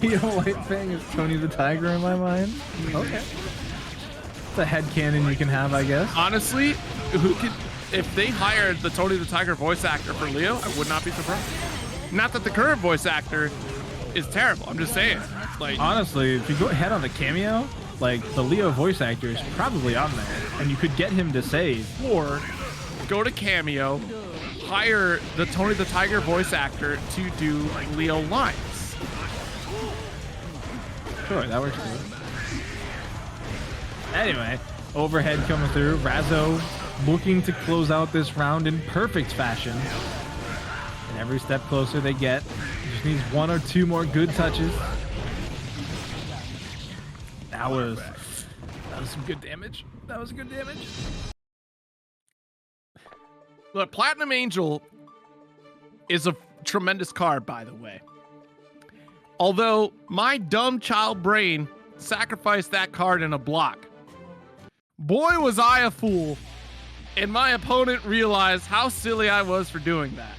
The white thing is Tony the Tiger in my mind. Okay. It's a headcanon you can have, I guess. Honestly, if they hired the Tony the Tiger voice actor for Leo, I would not be surprised. Not that the current voice actor is terrible. I'm just saying. Like, honestly, if you go ahead on the cameo, like the Leo voice actor is probably on there, and you could get him to save. Or go to Cameo, hire the Tony the Tiger voice actor to do Leo lines. Sure, that works too. Anyway, overhead coming through. Razzo looking to close out this round in perfect fashion. And every step closer they get. Just needs 1 or 2 more good touches. That was some good damage. That was good damage. Look, Platinum Angel is a tremendous card, by the way. Although my dumb child brain sacrifice that card in a block. Boy, was I a fool. And my opponent realized how silly I was for doing that.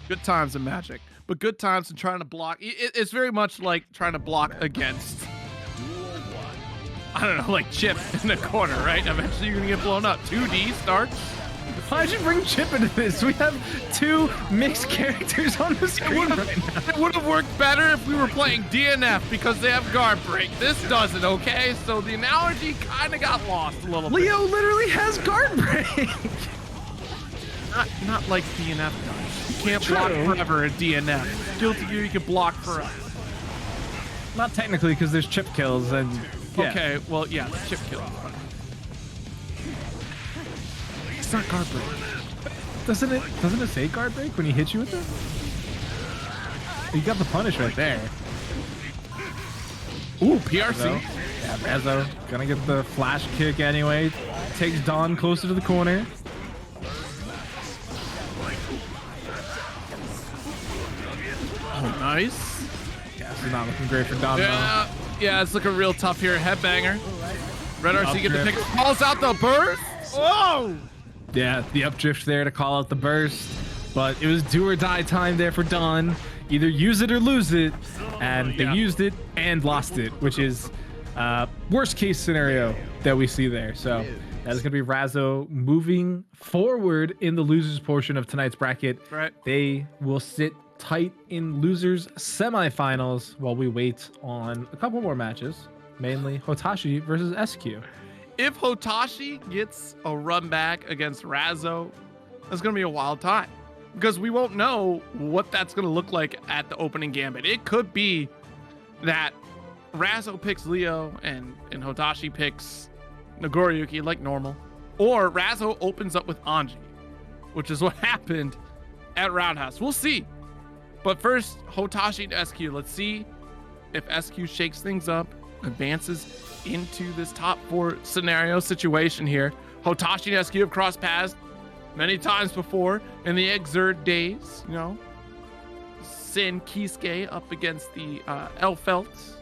Good times in Magic, but good times in trying to block. It's very much like trying to block against, I don't know, like Chipp in the corner, right? Eventually you're gonna get blown up. 2D starts. Why'd you bring Chipp into this? We have two mixed characters on the screen right now. It would have worked better if we were playing DNF because they have guard break. This doesn't, okay? So the analogy kind of got lost a little bit. Leo literally has guard break. Not like DNF does. You can't block forever at DNF. Guilty Gear, you can block forever. Not technically, because there's Chipp kills and. Yeah. Okay, well, yeah, Chipp kills. It's not guard break. Doesn't it say guard break when he hits you with it? You got the punish right there. Ooh, PRC. Razzo. Yeah, Razzo gonna get the flash kick anyway. Takes D.O.N closer to the corner. Oh, nice. Yeah, this is not looking great for D.O.N. though. Yeah, it's looking real tough here. Headbanger. Red RC get the Updrift. pick. Calls out the burst. Oh! Yeah, the updrift there to call out the burst, but it was do or die time there for D.O.N. Either use it or lose it, and they used it and lost it, which is worst case scenario that we see there. So that is going to be Razzo moving forward in the losers portion of tonight's bracket. Right. They will sit tight in losers semifinals while we wait on a couple more matches, mainly Hotashi versus SQ. If Hotashi gets a run back against Razzo, that's going to be a wild time because we won't know what that's going to look like at the opening gambit. It could be that Razzo picks Leo and Hotashi picks Nagoriyuki like normal, or Razzo opens up with Anji, which is what happened at Roundhouse. We'll see. But first, Hotashi to SQ. Let's see if SQ shakes things up, advances into this top 4 scenario situation here. Hotashi and SQ have crossed paths many times before in the Exert days, you know. Sin Kisuke up against the Elfelts.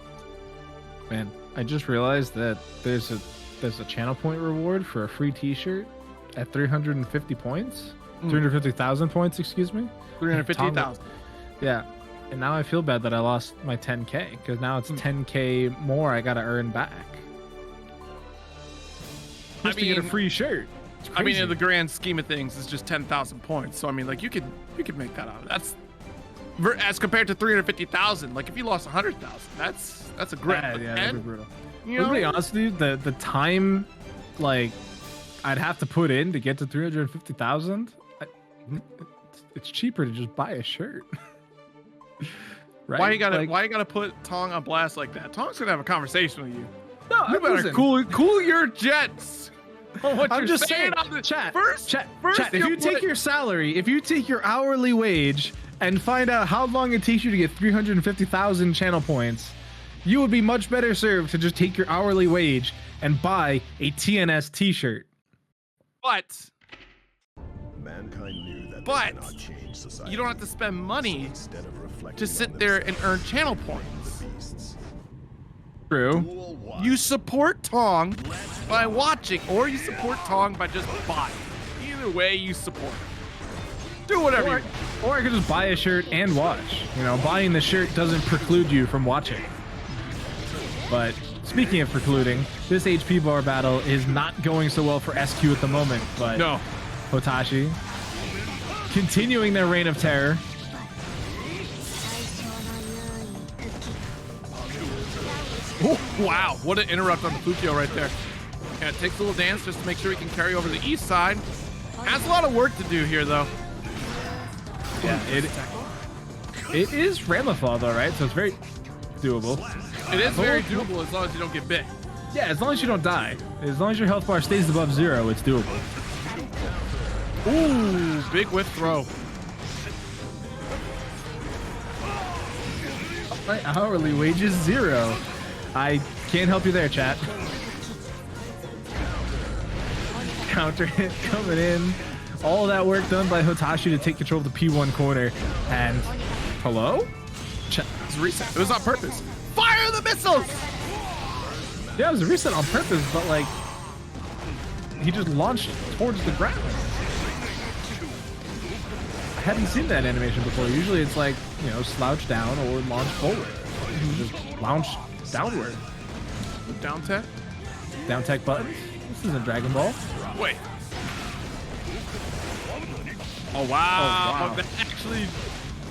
Man, I just realized that there's a channel point reward for a free t-shirt at 350 points. 350,000 points, excuse me. 350,000. Yeah. And now I feel bad that I lost my 10K because now it's 10K more I got to earn back. Just to get a free shirt. I mean, in the grand scheme of things, it's just 10,000 points. So I mean, like you could make that out. That's as compared to 350,000. Like if you lost 100,000, that's a great. Yeah, that'd be brutal. You know, To be honest with you, the time like I'd have to put in to get to 350,000, it's cheaper to just buy a shirt. Right? Why you gotta put Tong on blast like that? Tong's gonna have a conversation with you. No, You better cool your jets. What I'm you're just saying saying, on the chat. First, If you take your salary, if you take your hourly wage and find out how long it takes you to get 350,000 channel points, you would be much better served to just take your hourly wage and buy a TNS t-shirt. but Mankind knew that But they cannot change society. you don't have to spend money Instead of reflecting to on sit there and earn themselves, channel they points. blame the beasts. True. Duel one. You support Tong by watching, or you support Tong by just buying. Either way, you support. Do whatever you want. Or I could just buy a shirt and watch. You know, buying the shirt doesn't preclude you from watching. But speaking of precluding, this HP bar battle is not going so well for SQ at the moment. But No. Hotashi continuing their reign of terror. Oh, wow, what an interrupt on the Fukio right there. Yeah, it takes a little dance just to make sure he can carry over the east side. Has a lot of work to do here, though. Yeah, it is Ramlethal though, right? So it's very doable. It is very doable as long as you don't get bit. Yeah, as long as you don't die. As long as your health bar stays above 0, it's doable. Ooh, big whiff throw. My hourly wage is 0. I can't help you there, chat. Counter hit coming in. All that work done by Hotashi to take control of the P1 corner. And hello? was a reset. It was on purpose. Fire the missiles! Yeah, it was a reset on purpose, but like he just launched towards the ground. I hadn't seen that animation before. Usually it's like, you know, slouch down or launch forward. Just launch downward. Down tech? Down tech buttons? This isn't Dragon Ball. Wait. Oh, wow. That actually,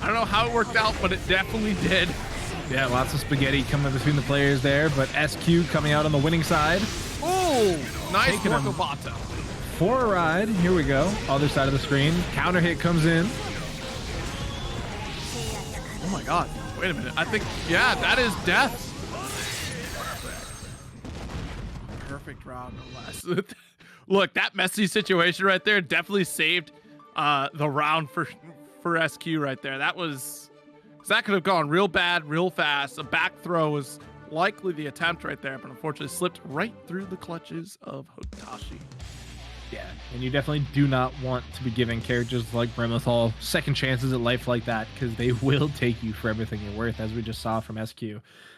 I don't know how it worked out, but it definitely did. Yeah, lots of spaghetti coming between the players there, but SQ coming out on the winning side. Oh, nice Taking him Gorkobata. For a ride. Here we go. Other side of the screen. Counter hit comes in. Oh my god. Wait a minute. I think, yeah, that is death. Perfect round, no less. Look, that messy situation right there definitely saved the round for SQ right there. That could have gone real bad, real fast. A back throw was likely the attempt right there, but unfortunately slipped right through the clutches of Hotashi. Yeah, and you definitely do not want to be giving characters like Ramlethal second chances at life like that, because they will take you for everything you're worth, as we just saw from SQ.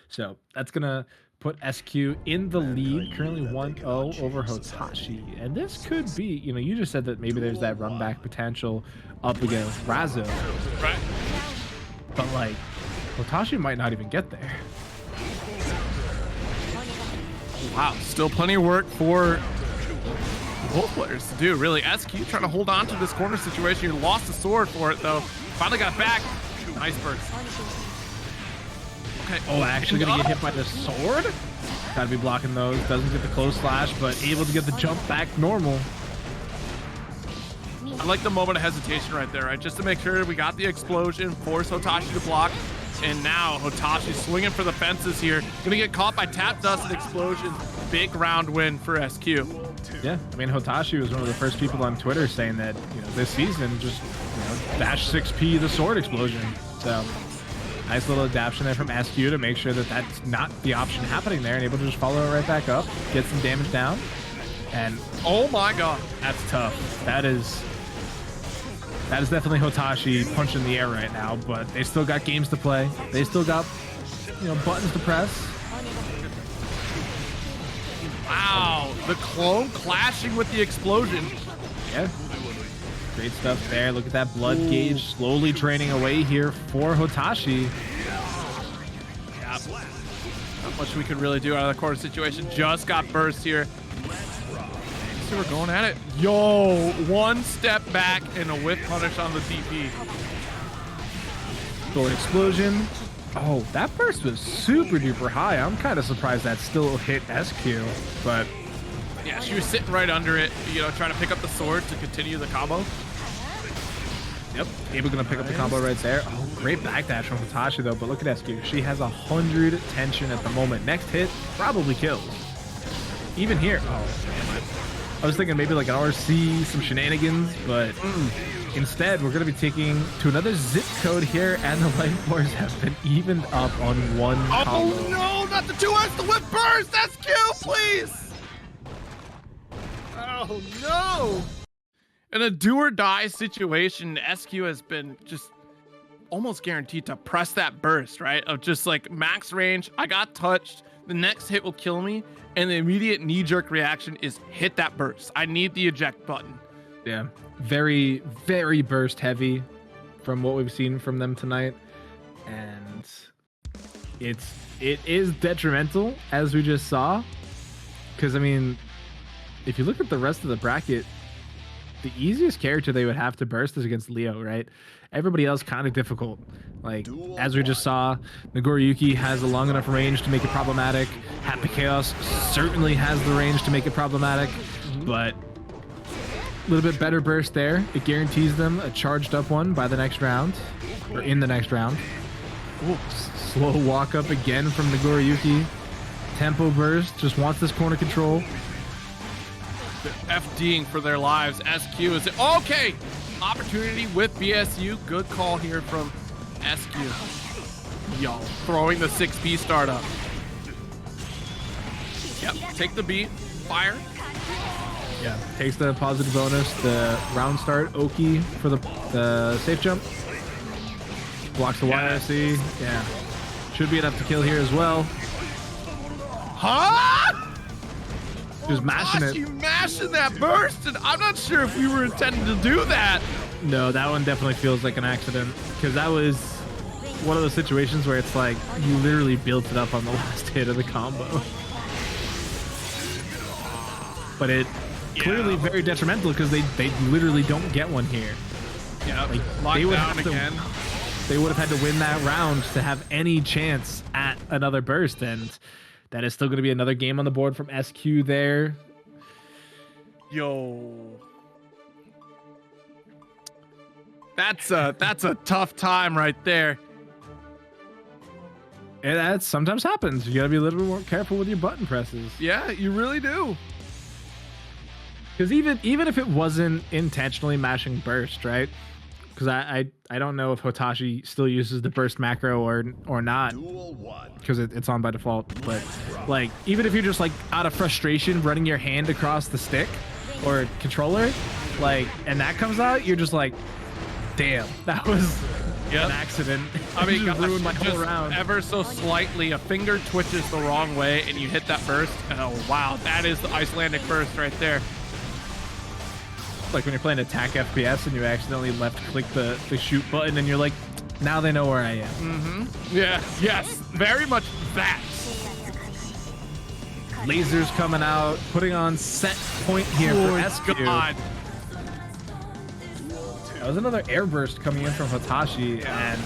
So that's going to put SQ in the lead, currently 1-0 over Hotashi. And this could be, you know, you just said that maybe there's that run back potential up against Razzo. Right. But like, Hotashi might not even get there. Wow, still plenty of work for both players to do, really. SQ trying to hold on to this corner situation. You lost the sword for it, though. Finally got back. Nice burst. Okay. Oh, actually gonna get hit by the sword? Gotta be blocking those. Doesn't get the close slash, but able to get the jump back normal. I like the moment of hesitation right there, right? Just to make sure we got the explosion, force Hotashi to block. And now Hotashi swinging for the fences here. Gonna get caught by Tap Dust and Explosion. Big round win for SQ. Yeah, I mean, Hotashi was one of the first people on Twitter saying that, you know, this season just, you know, dash 6P the sword explosion. So nice little adaptation there from SQ to make sure that that's not the option happening there, and able to just follow it right back up, get some damage down. And oh my god, that's tough. That is definitely Hotashi punching the air right now, but they still got games to play. They still got, you know, buttons to press. Wow, the clone clashing with the explosion. Yeah, great stuff there. Look at that blood gauge slowly draining away here for Hotashi. Yeah, not much we could really do out of the corner situation. Just got burst here. So we're going at it. Yo, one step back and a whiff punish on the DP. Golden explosion. Oh, that burst was super duper high. I'm kind of surprised that still hit SQ, but yeah, she was sitting right under it, you know, trying to pick up the sword to continue the combo. Yep, Able gonna pick up the combo right there. Oh, great backdash from Hotashi though, but look at SQ. She has 100 tension at the moment. Next hit probably kills. Even here. Oh, I was thinking maybe like an RC, some shenanigans, but instead we're gonna be taking to another zip code here, and the life bars have been evened up on one combo. Oh no, not the 2S, the whip burst! SQ, please! Oh no! In a do or die situation, SQ has been just almost guaranteed to press that burst, right? Of just like max range, I got touched, the next hit will kill me, and the immediate knee-jerk reaction is hit that burst. I need the eject button. Yeah, very, very burst heavy from what we've seen from them tonight. And it is detrimental, as we just saw. Because, I mean, if you look at the rest of the bracket, the easiest character they would have to burst is against Leo, right? Everybody else kind of difficult. Like, as we just saw, Nagoriyuki has a long enough range to make it problematic. Happy Chaos certainly has the range to make it problematic, but a little bit better burst there. It guarantees them a charged up one by the next round, or in the next round. Ooh, slow walk up again from Nagoriyuki. Tempo burst, just wants this corner control. They're FDing for their lives. SQ is it. Okay, opportunity with BSU. Good call here from SQ. Yo, throwing the 6B startup. Yep, take the beat. Fire. Yeah, takes the positive bonus. The round start. Oki for the safe jump. Blocks the YRC. Yeah. should be enough to kill here as well. Huh? Just mashing it. You mashing that burst, and I'm not sure if we were intending to do that. No, that one definitely feels like an accident, because that was one of those situations where it's like you literally built it up on the last hit of the combo. But it clearly very detrimental because they literally don't get one here. Yeah, like, they would down have again. They would have had to win that round to have any chance at another burst, and that is still going to be another game on the board from SQ there. Yo. That's a tough time right there. And that sometimes happens. You got to be a little bit more careful with your button presses. Yeah, you really do. Because even if it wasn't intentionally mashing burst, right? Because I don't know if Hotashi still uses the burst macro or not, because it's on by default. But like, even if you're just like out of frustration running your hand across the stick or controller, like, and that comes out, you're just like, damn, that was an accident. I mean, just ruined my whole round. Ever so slightly, a finger twitches the wrong way, and you hit that burst. Oh wow, that is the Icelandic burst right there. Like when you're playing attack FPS and you accidentally left click the shoot button and you're like, now they know where I am. Mm-hmm. Yeah, yes, very much that. Lasers coming out, putting on set point here for SQ. God. That was another air burst coming in from Hotashi, and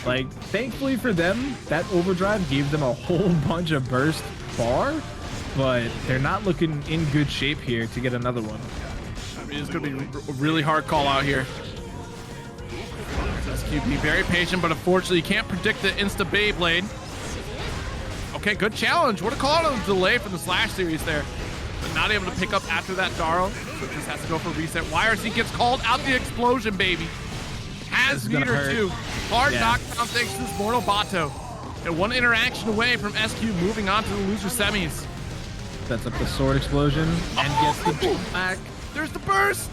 like, thankfully for them, that overdrive gave them a whole bunch of burst bar, but they're not looking in good shape here to get another one. I mean, it's going to be a really hard call out here. SQ be very patient, but unfortunately, you can't predict the insta Beyblade. Okay, good challenge. What a call on the delay from the Slash series there. But not able to pick up after that Darrow, so just has to go for a reset. YRC gets called out the explosion, baby. Has meter too. Hard knockdown thanks to this Mortal Bato. And one interaction away from SQ moving on to the loser semis. Sets up the sword explosion and gets the jump back. There's the burst.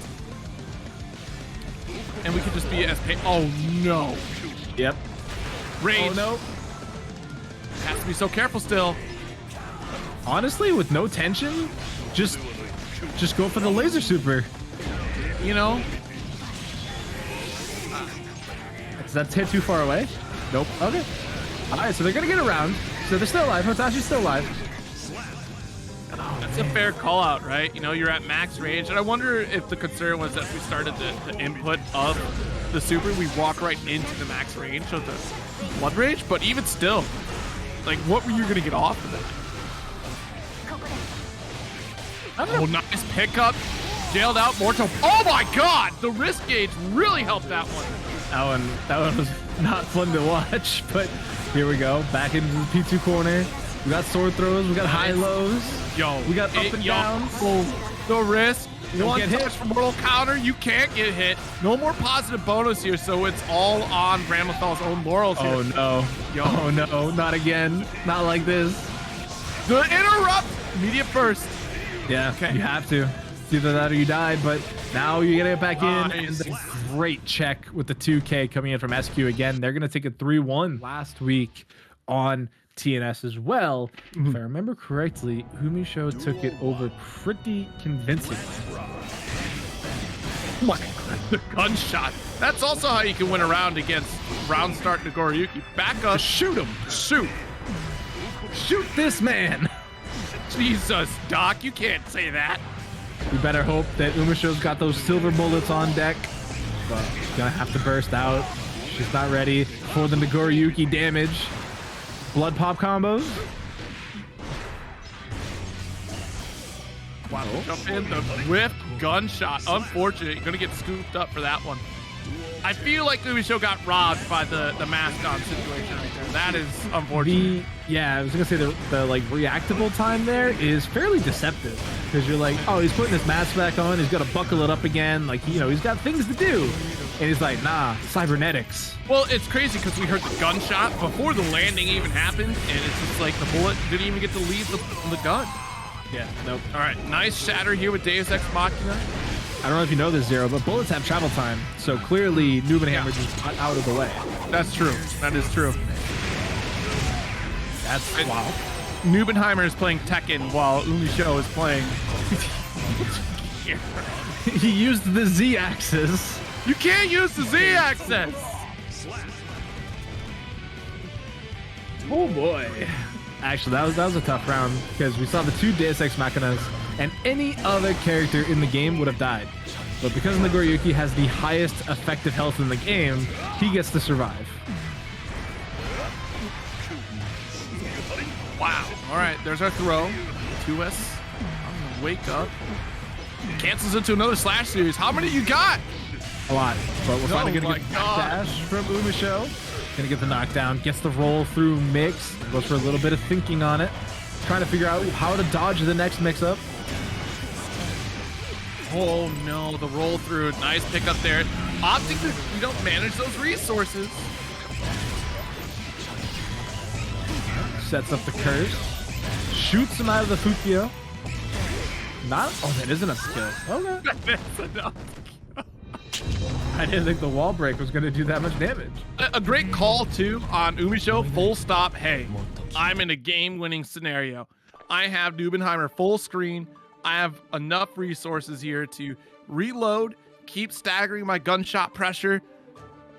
And we could just be as oh no. Yep. Rage. Oh no. Has to be so careful still. Honestly, with no tension, just go for the laser super. You know? Does that hit too far away? Nope. Okay. All right, so they're gonna get around. So they're still alive. Hotashi's still alive. That's a fair call out, right? You know, you're at max range, and I wonder if the concern was that we started the input of the super, we walk right into the max range of the blood rage, but even still, like, what were you gonna get off of that? Oh, nice pickup. Jailed out, Mortal. Oh my god! The wrist gauge really helped that one. That one was not fun to watch, but here we go. Back into the P2 corner. We got sword throws, we got high lows. Yo, we got up and downs. The wrist. One get touch hit. from Mortal counter, you can't get hit. No more positive bonus here, so it's all on Ramlethal's own laurels here. Oh no. Yo. Oh no, not again. Not like this. The interrupt. Immediate burst. Yeah, Okay. you have to. It's either that or you died, but now you're gonna get back in. Nice. And a great check with the 2K coming in from SQ again. They're gonna take a 3-1 last week on TNS as well. If I remember correctly, Umisho took it over pretty convincingly. Oh my god, the gunshot. That's also how you can win a round against round start Nagoriyuki. Back up. Shoot him. Shoot. Shoot this man. Jesus, Doc, you can't say that. We better hope that Umisho's got those silver bullets on deck. But she's gonna have to burst out. She's not ready for the Nagoriyuki damage. Blood pop combos. Wow, jump in the whip gunshot. Unfortunate. You're gonna get scooped up for that one. I feel like Umisho got robbed by the mask on situation right there. That is unfortunate. I was gonna say the like reactable time there is fairly deceptive, because you're like, oh, he's putting his mask back on, he's got to buckle it up again, like, you know, he's got things to do, and he's like, nah, cybernetics. Well, it's crazy because we heard the gunshot before the landing even happened, and it's just like the bullet didn't even get to leave the gun. Yeah, nope. All right, nice shatter here with Deus Ex Machina. I don't know if you know this, Zero, but bullets have travel time, so clearly NBNHMR just got out of the way. That's true. That is true. That's wow. Nubenheimer is playing Tekken while Umisho is playing. He used the Z-axis. You can't use the Z-axis. Oh boy. Actually, that was a tough round because we saw the 2 Deus Ex Machinas, and any other character in the game would have died. But because Nagoriyuki has the highest effective health in the game, he gets to survive. Wow. All right, there's our throw. 2S on the wake up. Cancels into another slash series. How many you got? A lot. But we're finally Oh going to get the dash from Umisho. Gonna get the knockdown. Gets the roll through mix. Goes for a little bit of thinking on it. Trying to figure out how to dodge the next mix-up. Oh no, the roll through. Nice pickup there. Opting to, you don't manage those resources. Sets up the curse. Shoots him out of the Fukio. Not. Oh, that isn't a skill. Okay. That's enough. I didn't think the wall break was going to do that much damage. A great call too on Umisho. Full stop. Hey, I'm in a game-winning scenario. I have Nubenheimer full screen. I have enough resources here to reload, keep staggering my gunshot pressure.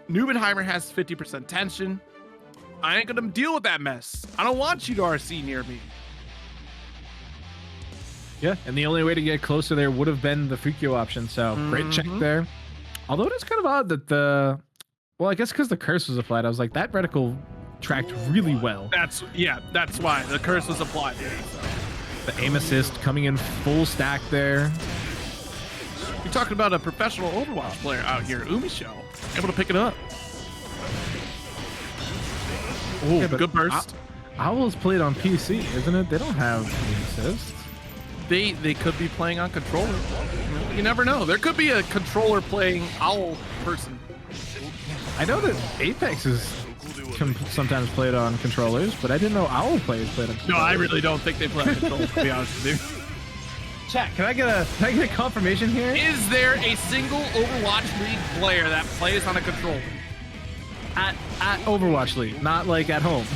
Nubenheimer has 50% tension. I ain't gonna deal with that mess. I don't want you to RC near me. Yeah, and the only way to get closer there would have been the Fukio option, so great check there. Although it is kind of odd that the... Well, I guess because the curse was applied, I was like, that reticle tracked really well. That's why the curse was applied. The aim assist coming in full stack there. You're talking about a professional Overwatch player out here, Umisho, able to pick it up. Oh, Yeah, good burst. Owl's played on PC, isn't it? They don't have aim assist. They could be playing on controller. You never know. There could be a controller playing Owl person. I know that Apex is sometimes played on controllers, but I didn't know Owl played on controllers. No, I really don't think they play on controller, to be honest with you. Chat, can I get a confirmation here? Is there a single Overwatch League player that plays on a controller? At Overwatch League, not like at home.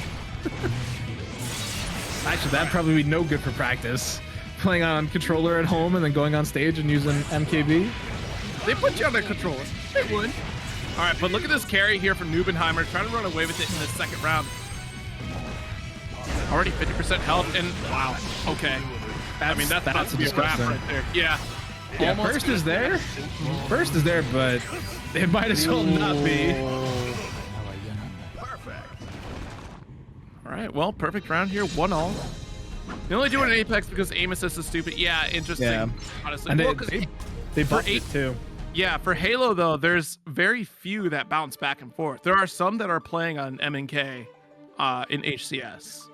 Actually, that'd probably be no good for practice. Playing on controller at home and then going on stage and using MKB. They put you on a controller. They would. All right, but look at this carry here from Nubenheimer, trying to run away with it in the second round. Already 50% health, and wow, okay. That's about to be a wrap right there. Yeah. Yeah, burst is there. Burst is there, but it might as well not be. Perfect. All right, well, perfect round here, 1-all. They only do it in Apex because aim assist is stupid. Yeah, interesting. Yeah. Honestly, and well, they buffed it too. Yeah, for Halo though, there's very few that bounce back and forth. There are some that are playing on MNK in HCS,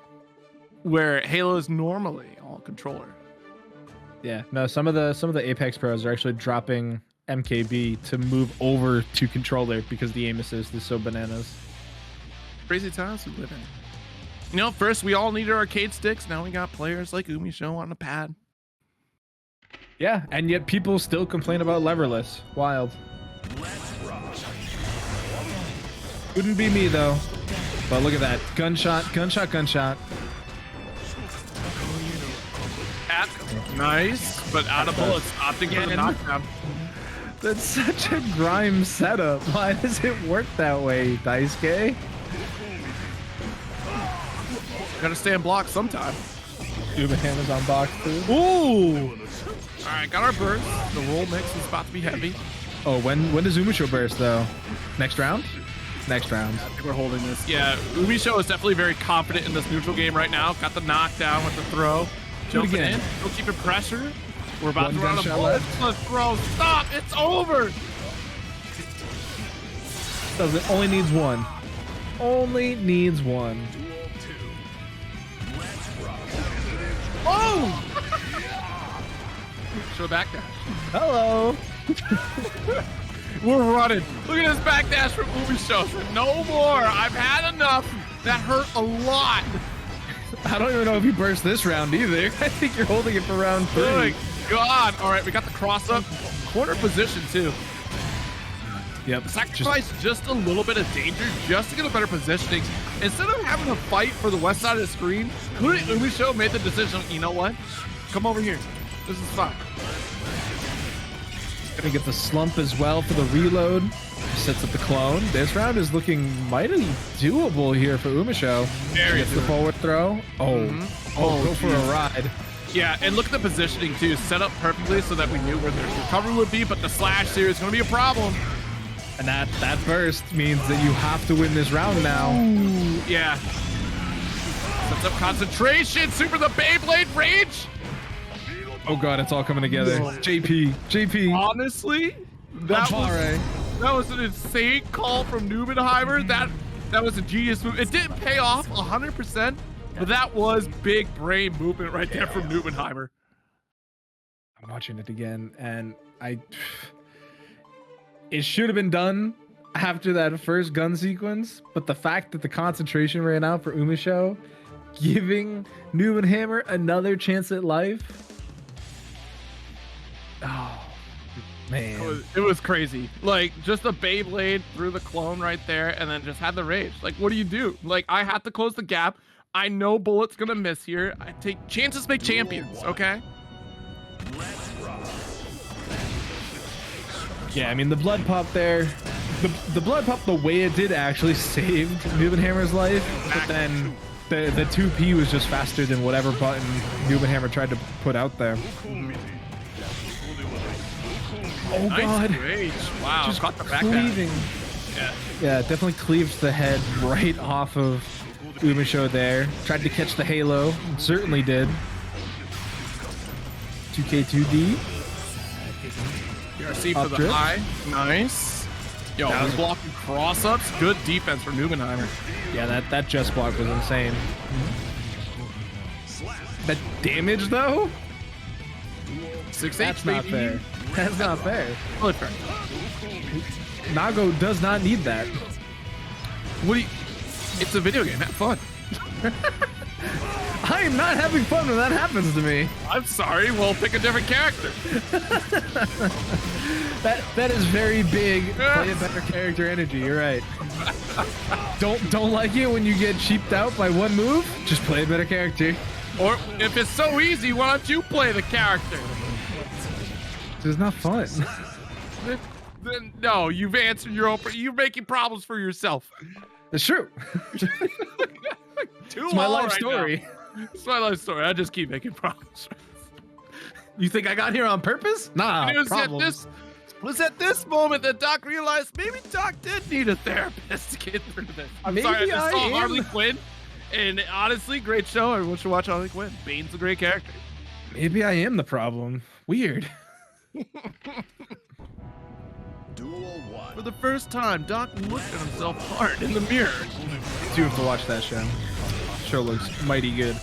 where Halo is normally all controller. Yeah, no, some of the Apex pros are actually dropping MKB to move over to controller because the aim assist is so bananas. Crazy times we live in. You know, first we all needed arcade sticks. Now we got players like Umisho on a pad. Yeah, and yet people still complain about leverless. Wild. Wouldn't be me though. But look at that. Gunshot, gunshot, gunshot. Nice, but out of bullets. Opting for the knockdown. That's such a grime setup. Why does it work that way, Daisuke? Gotta stay in block sometime. Uberham is on box too. Ooh! Alright, got our burst. The roll mix is about to be heavy. Oh, when does Umisho burst though? Next round? Next round. I think we're holding this. Yeah, Umisho is definitely very confident in this neutral game right now. Got the knockdown with the throw. Jumping in. Still keeping pressure. We're about to run a bullets. The throw. Stop! It's over! Only needs one. Only needs one. Oh! Show backdash. Hello. We're running. Look at this backdash from Umisho. No more. I've had enough. That hurt a lot. I don't even know if you burst this round either. I think you're holding it for round 3. Oh my God. All right, we got the cross up. Corner position too. Yep. Sacrifice just a little bit of danger just to get a better positioning. Instead of having to fight for the west side of the screen, Umisho made the decision, you know what? Come over here. This is fine. Gonna get the slump as well for the reload. Sets up the clone. This round is looking mightily doable here for Umisho. Very Gets the forward throw. Oh, go for a ride. Yeah, and look at the positioning too. Set up perfectly so that we knew where their recovery would be, but the slash here is going to be a problem. And that burst means that you have to win this round now. Ooh, yeah. Sets up concentration. Super the Beyblade rage. Oh god, it's all coming together. JP. Honestly, that was an insane call from Neubenheimer. That was a genius move. It didn't pay off 100%, but that was big brain movement right there from Neubenheimer. I'm watching it again, and it should have been done after that first gun sequence, but the fact that the concentration ran out for Umisho, giving Neubenheimer another chance at life. Oh, man. It was crazy. Like, just the Beyblade through the clone right there, and then just had the rage. Like, what do you do? Like, I have to close the gap. I know Bullet's gonna miss here. I take chances make champions, okay? Yeah, I mean, the blood pop there, the blood pop, the way it did actually saved Neubenheimer's life, but then the 2P was just faster than whatever button Neubenheimer tried to put out there. Oh god! Rage. Wow! Just caught the cleaving. Yeah, definitely cleaved the head right off of Umisho there. Tried to catch the halo, certainly did. 2K2D. PRC for the high. Nice. Yo, I was blocking cross-ups. Good defense for Neubenheimer. Yeah, that just block was insane. That damage though? 6H, That's not baby. fair. That's not fair. Really fair. Nago does not need that. What do you... It's a video game. Have fun. I am not having fun when that happens to me. I'm sorry. Well, pick a different character. That is very big. Play a better character energy. You're right. Don't like it when you get cheaped out by one move. Just play a better character. Or if it's so easy, why don't you play the character? It's not fun. Then no, you've answered your own. You're making problems for yourself. It's true. It's my life story. It's my life story. I just keep making problems. You think I got here on purpose? Nah, it was at this moment that Doc realized maybe Doc did need a therapist to get through this. I'm sorry, I just saw Harley Quinn, and honestly, great show. Everyone should watch Harley Quinn. Bane's a great character. Maybe I am the problem. Weird. For the first time, Doc looked at himself hard in the mirror. Do have to watch that show. Show looks mighty good.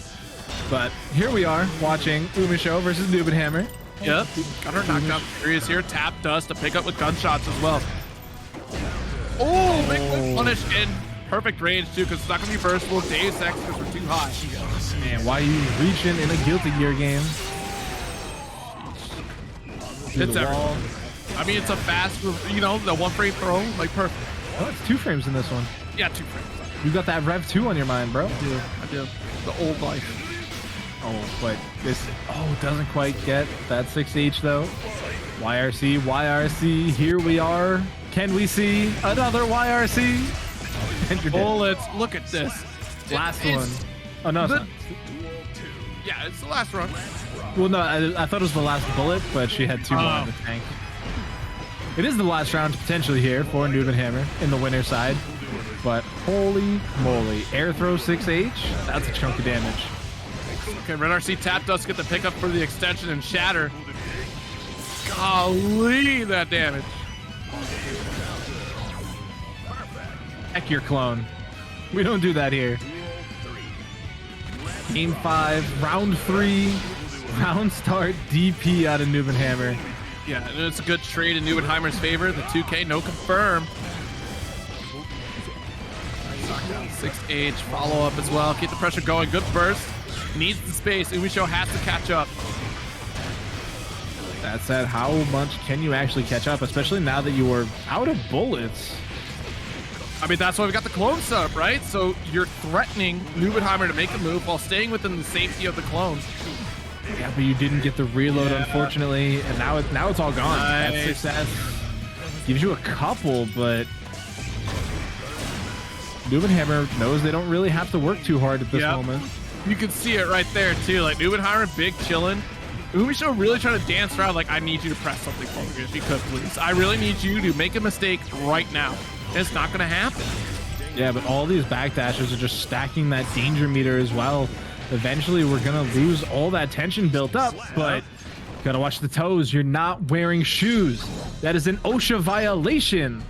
But here we are watching Umisho versus Neubenheimer. Yep, got her knocked out furious here. Tap dust to pick up with gunshots as well. Oh, big quick punish in perfect range too, because it's not gonna be versatile. Daze X because we're too high. Man, why are you reaching in a Guilty Gear game? It's everything. I mean, it's a fast, you know, the one frame throw, like perfect. Oh, it's 2 frames in this one. Yeah, 2 frames. You got that Rev 2 on your mind, bro. I do. The old life. Oh, but this, doesn't quite get that 6H though. YRC, here we are. Can we see another YRC? And you're dead. Bullets, look at this. Last one. Oh, no, it's not. Yeah, it's the last run. Well, no, I thought it was the last bullet, but she had 2 more in the tank. It is the last round potentially here for Neubenheimer in the winner side. But holy moly, air throw 6H, that's a chunk of damage. Okay, Red RC tap dust get the pickup for the extension and shatter. Golly, that damage. Heck your clone. We don't do that here. Game 5, round 3, round start, DP out of Neubenheimer. Yeah, and it's a good trade in Neubenheimer's favor. The 2K, no confirm. 6H, follow up as well. Keep the pressure going. Good burst. Needs the space. Umisho has to catch up. That said, how much can you actually catch up, especially now that you are out of bullets? I mean, that's why we got the clone set up, right? So you're threatening Nubenheimer to make a move while staying within the safety of the clone. Yeah, but you didn't get the reload, unfortunately, and now it's all gone. Nice. That success gives you a couple, but Nubenheimer knows they don't really have to work too hard at this moment. You can see it right there, too. Like, Nubenheimer, big chillin'. Umisho really trying to dance around like, I need you to press something for me if you could, please. I really need you to make a mistake right now. And it's not going to happen. Yeah, but all these backdashes are just stacking that danger meter as well. Eventually, we're going to lose all that tension built up, but gotta watch the toes. You're not wearing shoes. That is an OSHA violation.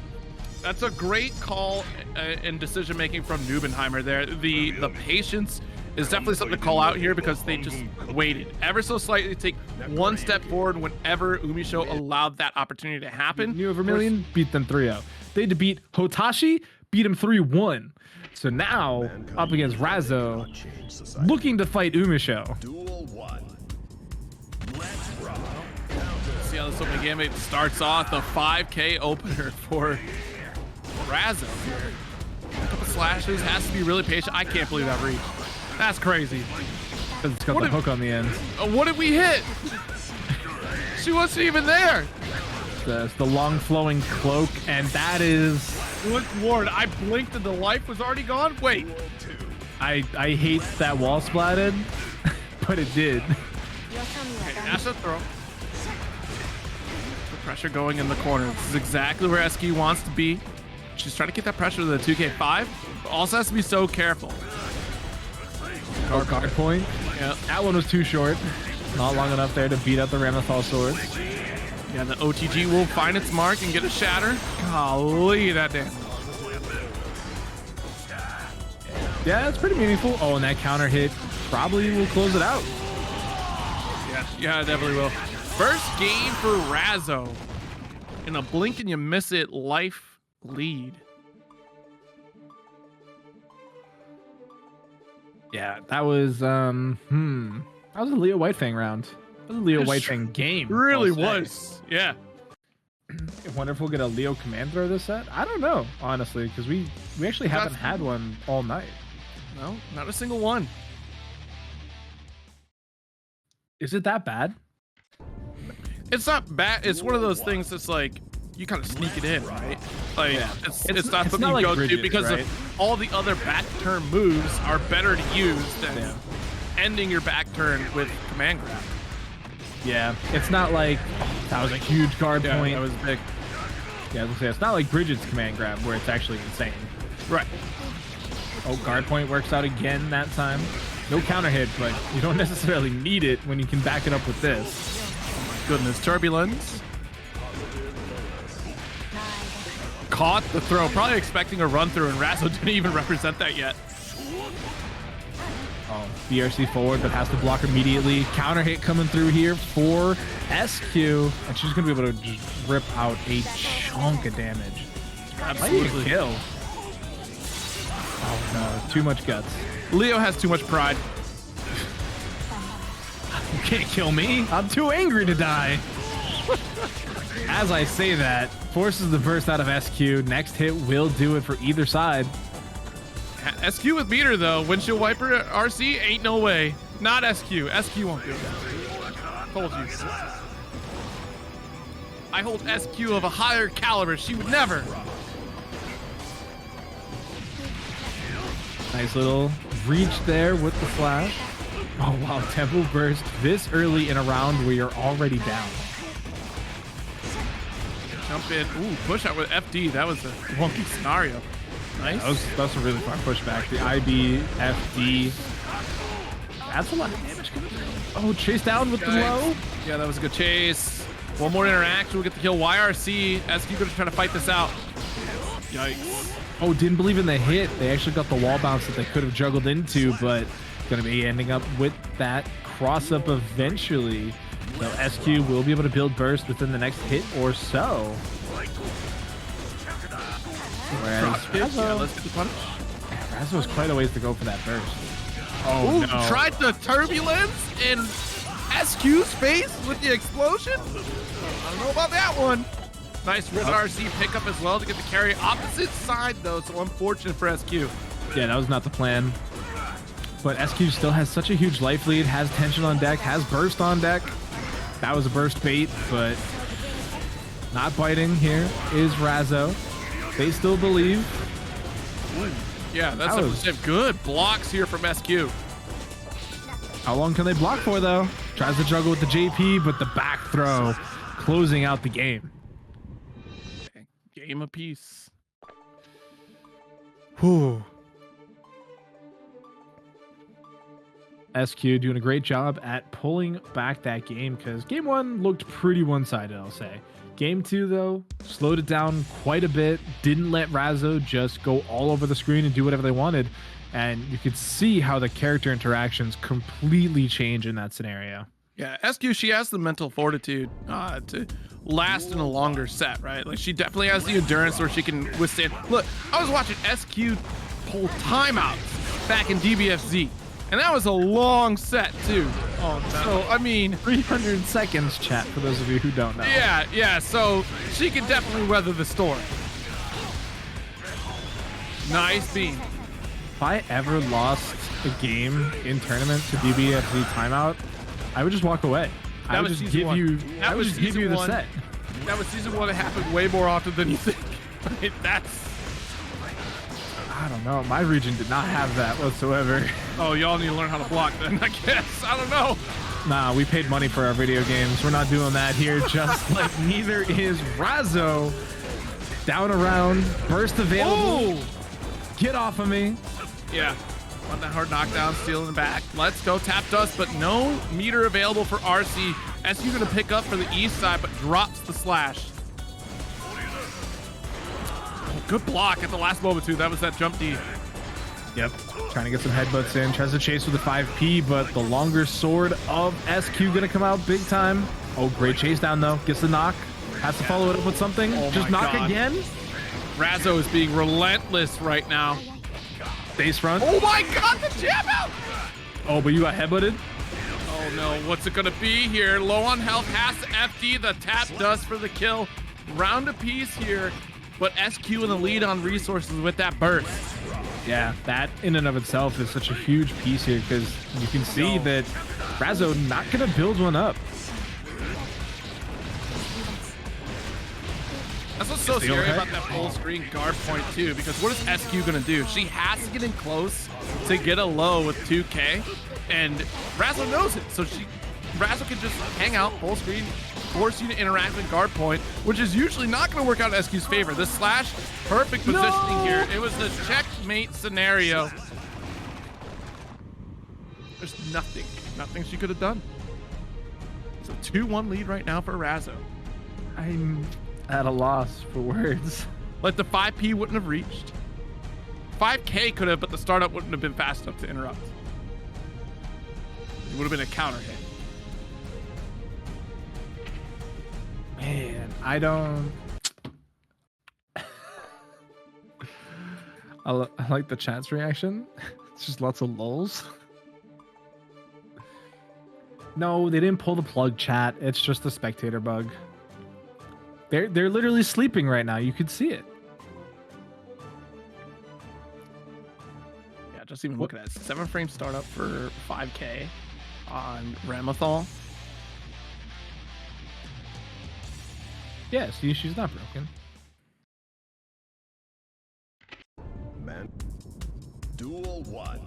That's a great call and decision making from Nubenheimer there. The patience is definitely something to call out here because they just waited ever so slightly to take one step forward whenever Umisho allowed that opportunity to happen. Neovermillion beat them 3-0. They had to beat Hotashi, beat him 3-1. So now, up against Razzo, looking to fight Umisho. Duel 1. Let's rock. See how this opening game starts off, the 5K opener for Razzo here. A couple slashes, has to be really patient. I can't believe that reach. That's crazy. It's got the hook on the end. What did we hit? She wasn't even there. It's the long flowing cloak, and that is... Good lord, I blinked and the life was already gone? Wait. I hate that wall splatted, but it did. Okay, that's a throw. The pressure going in the corner. This is exactly where SQ wants to be. She's trying to get that pressure to the 2K5, but also has to be so careful. Oh, guard point. Yeah. That one was too short. Not long enough there to beat up the Ramlethal sword. Yeah, the OTG will find its mark and get a shatter. Golly, that damage. Yeah, it's pretty meaningful. Oh, and that counter hit probably will close it out. Yeah, it definitely will. First game for Razzo. In a blink and you miss it life lead. Yeah, that was that was a Leo Whitefang round. That was a Leo Whitefang game. Really was. Yeah. I wonder if we'll get a Leo command throw this set. I don't know, honestly, because we actually haven't had one all night. No, not a single one. Is it that bad? It's not bad. It's one of those things that's like you kind of sneak it in, right? Like it's not something you go Bridgett, to because right? of all the other back turn moves are better to use than ending your back turn with command grab. Yeah, it's not like that was a huge guard point. That was big. Yeah, I was gonna say it's not like Bridgett's command grab where it's actually insane. Right. Oh, guard point works out again that time. No counter hit, but you don't necessarily need it when you can back it up with this. Goodness, turbulence. Caught the throw, probably expecting a run through, and Razzo didn't even represent that yet. Oh, BRC forward, but has to block immediately. Counter hit coming through here for SQ, and she's gonna be able to just rip out a chunk of damage. Absolutely. Kill. Oh no, too much guts. Leo has too much pride. You can't kill me. I'm too angry to die. As I say that, forces the burst out of SQ. Next hit will do it for either side. SQ with meter though. Windshield wiper RC ain't no way. Not SQ. SQ won't do it. Told you. I hold SQ of a higher caliber. She would never. Nice little reach there with the flash. Oh wow, tempo burst this early in a round where you're already down. Jump in. Ooh, push out with FD. That was a wonky scenario. Nice. Yeah, that was a really fun pushback. The IB, FD. That's a lot of damage coming through. Oh, chase down with the low. Yeah, that was a good chase. One more interaction. We'll get the kill. YRC. SQ gonna try to fight this out. Yikes. Oh, didn't believe in the hit. They actually got the wall bounce that they could have juggled into, but going to be ending up with that cross up eventually. So SQ will be able to build burst within the next hit or so. Whereas Razzo, let's get the punish. Razzo is quite a ways to go for that burst. Oh, no. Tried the turbulence and SQ's face with the explosion? I don't know about that one. Nice Red RC pickup as well to get the carry. Opposite side, though, so unfortunate for SQ. Yeah, that was not the plan. But SQ still has such a huge life lead, has tension on deck, has burst on deck. That was a burst bait, but not biting here is Razzo. They still believe. Yeah, that's a good blocks here from SQ. How long can they block for, though? Tries to juggle with the JP, but the back throw closing out the game. Okay. Game apiece. Whew. SQ doing a great job at pulling back that game because game one looked pretty one-sided, I'll say. Game two, though, slowed it down quite a bit. Didn't let Razzo just go all over the screen and do whatever they wanted. And you could see how the character interactions completely change in that scenario. Yeah, SQ, she has the mental fortitude to last in a longer set, right? Like, she definitely has the endurance where she can withstand. Look, I was watching SQ pull timeouts back in DBFZ. And that was a long set, too. Oh, no. So, I mean... 300 seconds, chat, for those of you who don't know. Yeah, so she can definitely weather the storm. Nice beam. If I ever lost a game in tournament to DBFZ timeout, I would just walk away. I would just give you the set. That was season one. It happened way more often than you think. That's... I don't know. My region did not have that whatsoever. Oh, y'all need to learn how to block then, I guess. I don't know. Nah, we paid money for our video games. We're not doing that here, just like neither is Razzo. Down around, burst available. Oh! Get off of me. Yeah. Want that hard knockdown, stealing the back. Let's go, tap dust, but no meter available for RC. SQ gonna pick up for the east side, but drops the slash. Good block at the last moment, too. That was that jump D. Yep. Trying to get some headbutts in. Tries to chase with the 5P, but the longer sword of SQ going to come out big time. Oh, great chase down, though. Gets the knock. Has to follow it up with something. Oh, just knock again. Razzo is being relentless right now. Base front. Oh, my God. The jab out. Oh, but you got headbutted? Oh, no. What's it going to be here? Low on health. Has to FD. The tap dust for the kill. Round apiece here. But SQ in the lead on resources with that burst. Yeah, that in and of itself is such a huge piece here because you can see that Razzo not going to build one up. That's what's so scary about that full screen guard point too, because what is SQ going to do? She has to get in close to get a low with 2K, and Razzo knows it. So Razzo can just hang out full screen, force you to interact with guard point, which is usually not going to work out in SQ's favor. This slash, perfect positioning here. It was the checkmate scenario. There's nothing she could have done. So 2-1 lead right now for Razzo. I'm at a loss for words. Like the 5P wouldn't have reached. 5K could have, but the startup wouldn't have been fast enough to interrupt. It would have been a counter hit. Man, I don't... I like the chat's reaction. It's just lots of lulls. No, they didn't pull the plug, chat. It's just a spectator bug. They're literally sleeping right now. You could see it. Yeah, just even look at that. 7-frame startup for 5K on Ramlethal. Yeah, see, she's not broken. Man. Duel 1.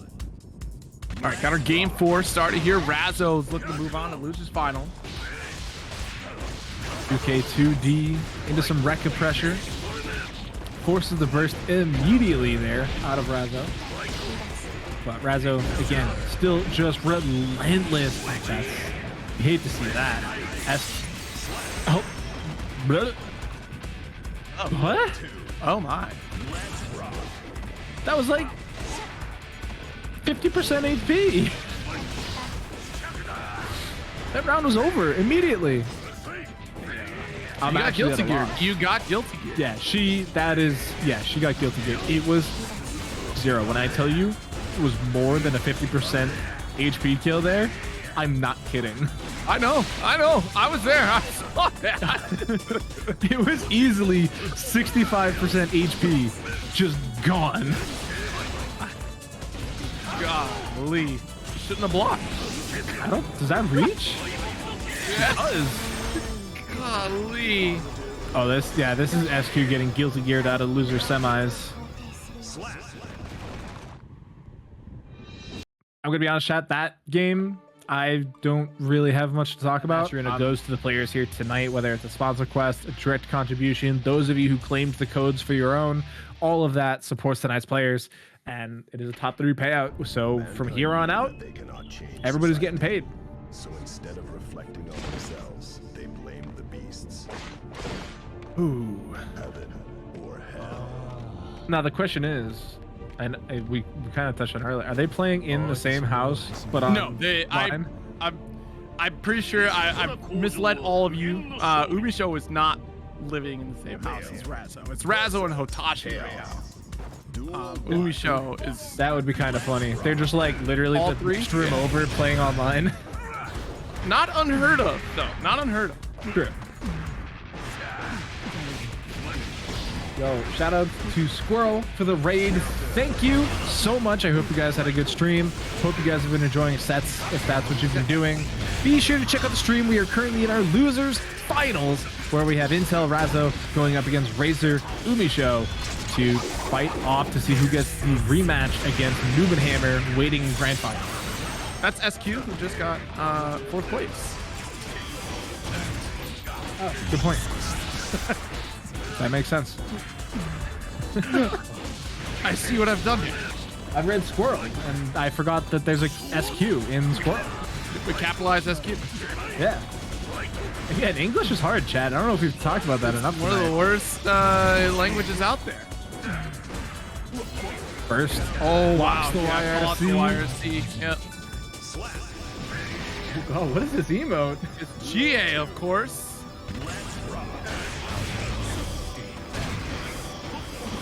All right, got our game 4 started here. Razzo's looking to move on to lose his final. 2K2D into some Rekka pressure. Forces the burst immediately there out of Razzo. But Razzo, again, still just relentless. That's, you hate to see that. What? Oh my. That was like 50% HP. That round was over immediately. You got guilty gear. You got guilty gear. Yeah, she got guilty gear. It was 0. When I tell you it was more than a 50% HP kill there, I'm not kidding. I know. I was there. I saw that. It was easily 65% HP, just gone. Golly. Shouldn't have blocked. I don't. Does that reach? Yeah. It does. Golly. Oh, this is SQ getting guilty geared out of loser semis. I'm gonna be honest, chat. That game, I don't really have much to talk about. It goes to the players here tonight, whether it's a sponsor quest, a direct contribution. Those of you who claimed the codes for your own, all of that supports tonight's players, and it is a top 3 payout. So from here on out, everybody's getting paid. So instead of reflecting on themselves, they blame the beasts. Ooh. Heaven or hell. Now the question is, and we kind of touched on it earlier, are they playing in the same house but on No, line? I'm pretty sure I misled all of you. Umisho is not living in the same house as Razzo. It's Razzo and Hotashi. Umisho is... That would be kind of funny. They're just like literally All the three? next room over playing online. Not unheard of, though. Not unheard of. True. Yo, shout out to Squirrel for the raid. Thank you so much. I hope you guys had a good stream. Hope you guys have been enjoying sets if that's what you've been doing. Be sure to check out the stream. We are currently in our losers finals where we have Intel Razzo going up against Razor Umisho to fight off to see who gets the rematch against NBNHMR waiting in grand final. That's SQ who just got 4th place. Oh, good point. That makes sense. I see what I've done here. I've read Squirrel, and I forgot that there's a SQ in Squirrel. We capitalize SQ. Yeah. Again, English is hard, Chad. I don't know if we've talked about that enough. One of the worst languages out there. First. Oh, wow. The YRC. Yep. Oh, what is this emote? It's GA, of course.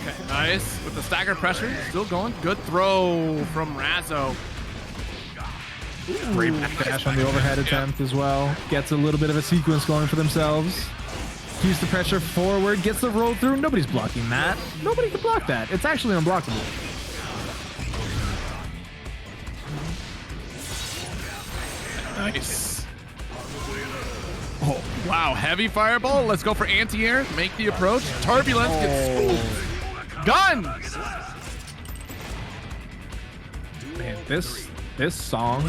Okay, nice. With the stagger pressure, still going. Good throw from Razzo. Great backdash on the overhead attempt as well. Gets a little bit of a sequence going for themselves. Keeps the pressure forward, gets the roll through. Nobody's blocking that. Nobody can block that. It's actually unblockable. Nice. Oh, wow. Heavy fireball. Let's go for anti-air. Make the approach. Turbulence gets spooked. Gun! Man, this song,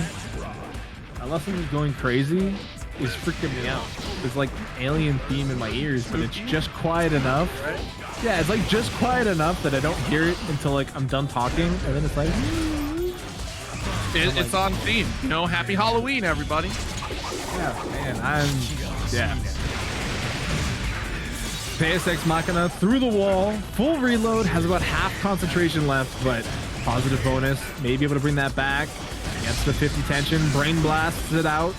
unless I'm just going crazy, is freaking me out. It's like alien theme in my ears, but it's just quiet enough. Yeah, it's like just quiet enough that I don't hear it until like I'm done talking, and then it's like... It's on theme. You know, happy Halloween, everybody. Yeah, man, yeah. Deus Ex Machina through the wall, full reload, has about half concentration left, but positive bonus, may be able to bring that back. Gets the 50 tension, brain blasts it out.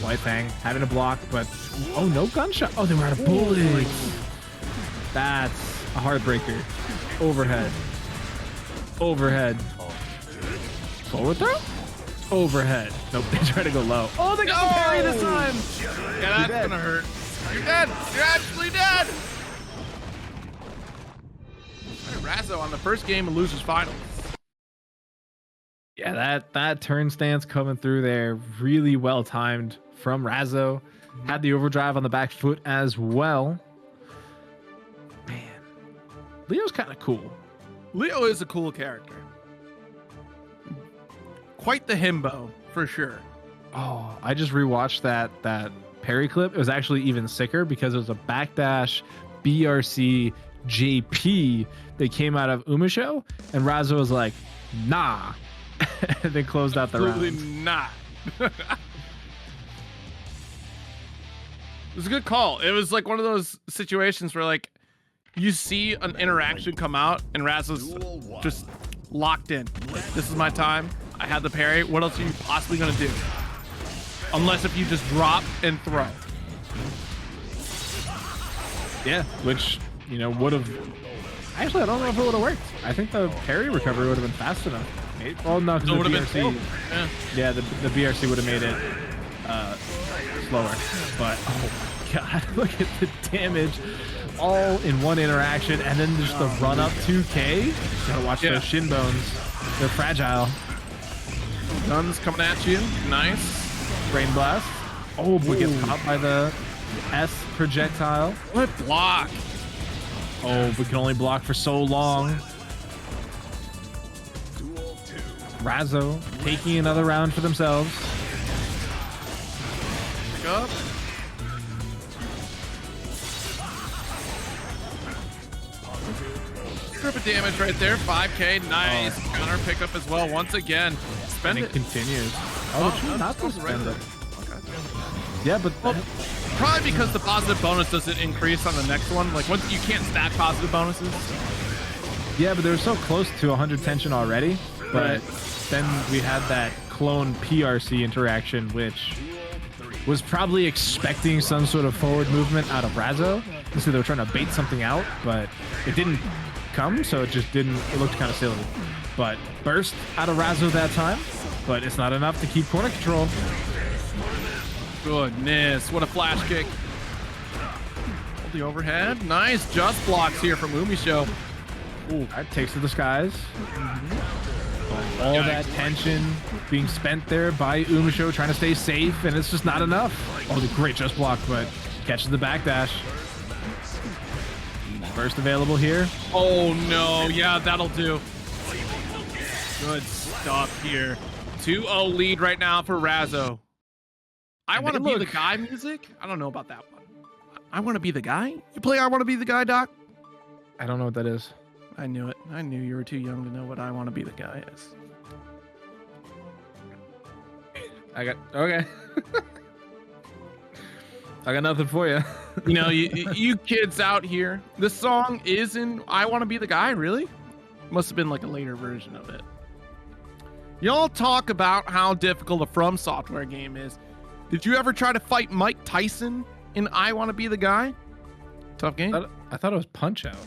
White Fang having a block, but oh, no gunshot. Oh, they were out of bullets. That's a heartbreaker. Overhead. Overhead. Forward throw? Overhead. Nope, they try to go low. Oh, they got the parry this time. Yeah, that's gonna hurt. You're dead. You're actually dead. All right, Razzo on the first game of losers finals. Yeah, that turn stance coming through there, really well timed from Razzo. Had the overdrive on the back foot as well. Man, Leo's kind of cool. Leo is a cool character. Quite the himbo, for sure. Oh, I just rewatched that parry clip. It was actually even sicker because it was a backdash BRC JP that came out of Umisho, and Razzo was like, nah. And they closed out the round. Absolutely not. It was a good call. It was like one of those situations where like you see an interaction come out and Razzo's just locked in. Like, this is my time. I had the parry. What else are you possibly gonna do? Unless if you just drop and throw. Yeah, which, you know, would have... Actually, I don't know if it would have worked. I think the parry recovery would have been fast enough. wait. Oh no, because the BRC. Yeah, the BRC would have made it slower. But oh my god, look at the damage, all in one interaction, and then just the run up 2K. Gotta watch those shin bones. They're fragile. Guns coming at you. Nice. Brain blast. Oh, but gets caught by the S projectile. What block? Oh, but can only block for so long. Razzo taking another round for themselves. Pick up. Strip of damage right there. 5K. Nice. Counter pickup as well. Once again. Spend it. Continues. Oh, not to spend it. Yeah, but probably because the positive bonus doesn't increase on the next one. Like once you can't stack positive bonuses. Yeah, but they were so close to 100 tension already. But then we had that clone PRC interaction, which was probably expecting some sort of forward movement out of Razzo. So they were trying to bait something out, but it didn't come, so it just didn't. It looked kind of silly. But burst out of Razzo that time, but it's not enough to keep corner control. Goodness, what a flash kick. Hold the overhead. Nice just blocks here from Umisho. Ooh, that takes to the skies. All that tension being spent there by Umisho trying to stay safe, and it's just not enough. Oh, the great just block, but catches the backdash. Burst available here. Oh no, yeah, that'll do. Good stuff here. 2-0 lead right now for Razzo. I Want to Be the Guy music? I don't know about that one. I Want to Be the Guy? You play I Want to Be the Guy, Doc? I don't know what that is. I knew it. I knew you were too young to know what I Want to Be the Guy is. Okay. I got nothing for you. You know, you kids out here, this song is in I Want to Be the Guy, really? Must have been like a later version of it. Y'all talk about how difficult a From Software game is. Did you ever try to fight Mike Tyson in I Want to Be the Guy? Tough game. I thought it was Punch Out.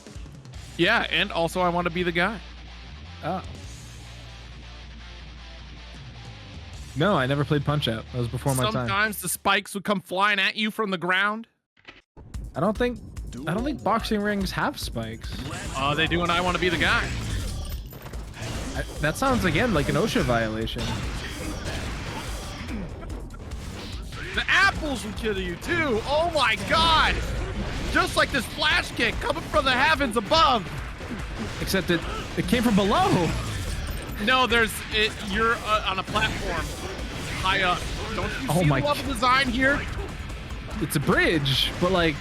Yeah, and also I Want to Be the Guy. Oh. No, I never played Punch Out. That was before my time. Sometimes the spikes would come flying at you from the ground. I don't think boxing rings have spikes. They do, and I Want to Be the Guy. That sounds again like an OSHA violation. The apples will kill you too. Oh my god! Just like this flash kick coming from the heavens above. Except it came from below. No, you're on a platform high up. Don't you see the level design here? It's a bridge, but like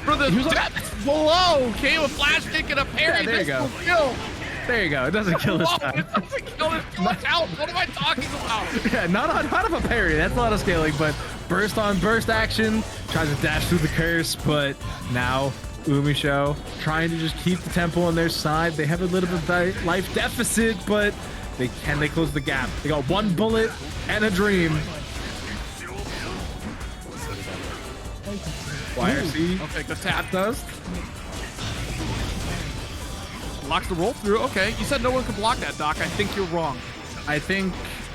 for the depths below came a flash kick and a parry. Yeah, there you go. Kill. There you go. It doesn't kill this time. It doesn't kill this time. Watch out. What am I talking about? Yeah, not of a parry. That's a lot of scaling, but burst on burst action. Tries to dash through the curse, but now Umisho trying to just keep the tempo on their side. They have a little bit of life deficit, but they close the gap. They got one bullet and a dream. YRC. Okay, good tap does. Blocks the roll through. Okay, you said no one could block that, Doc. I think you're wrong. I think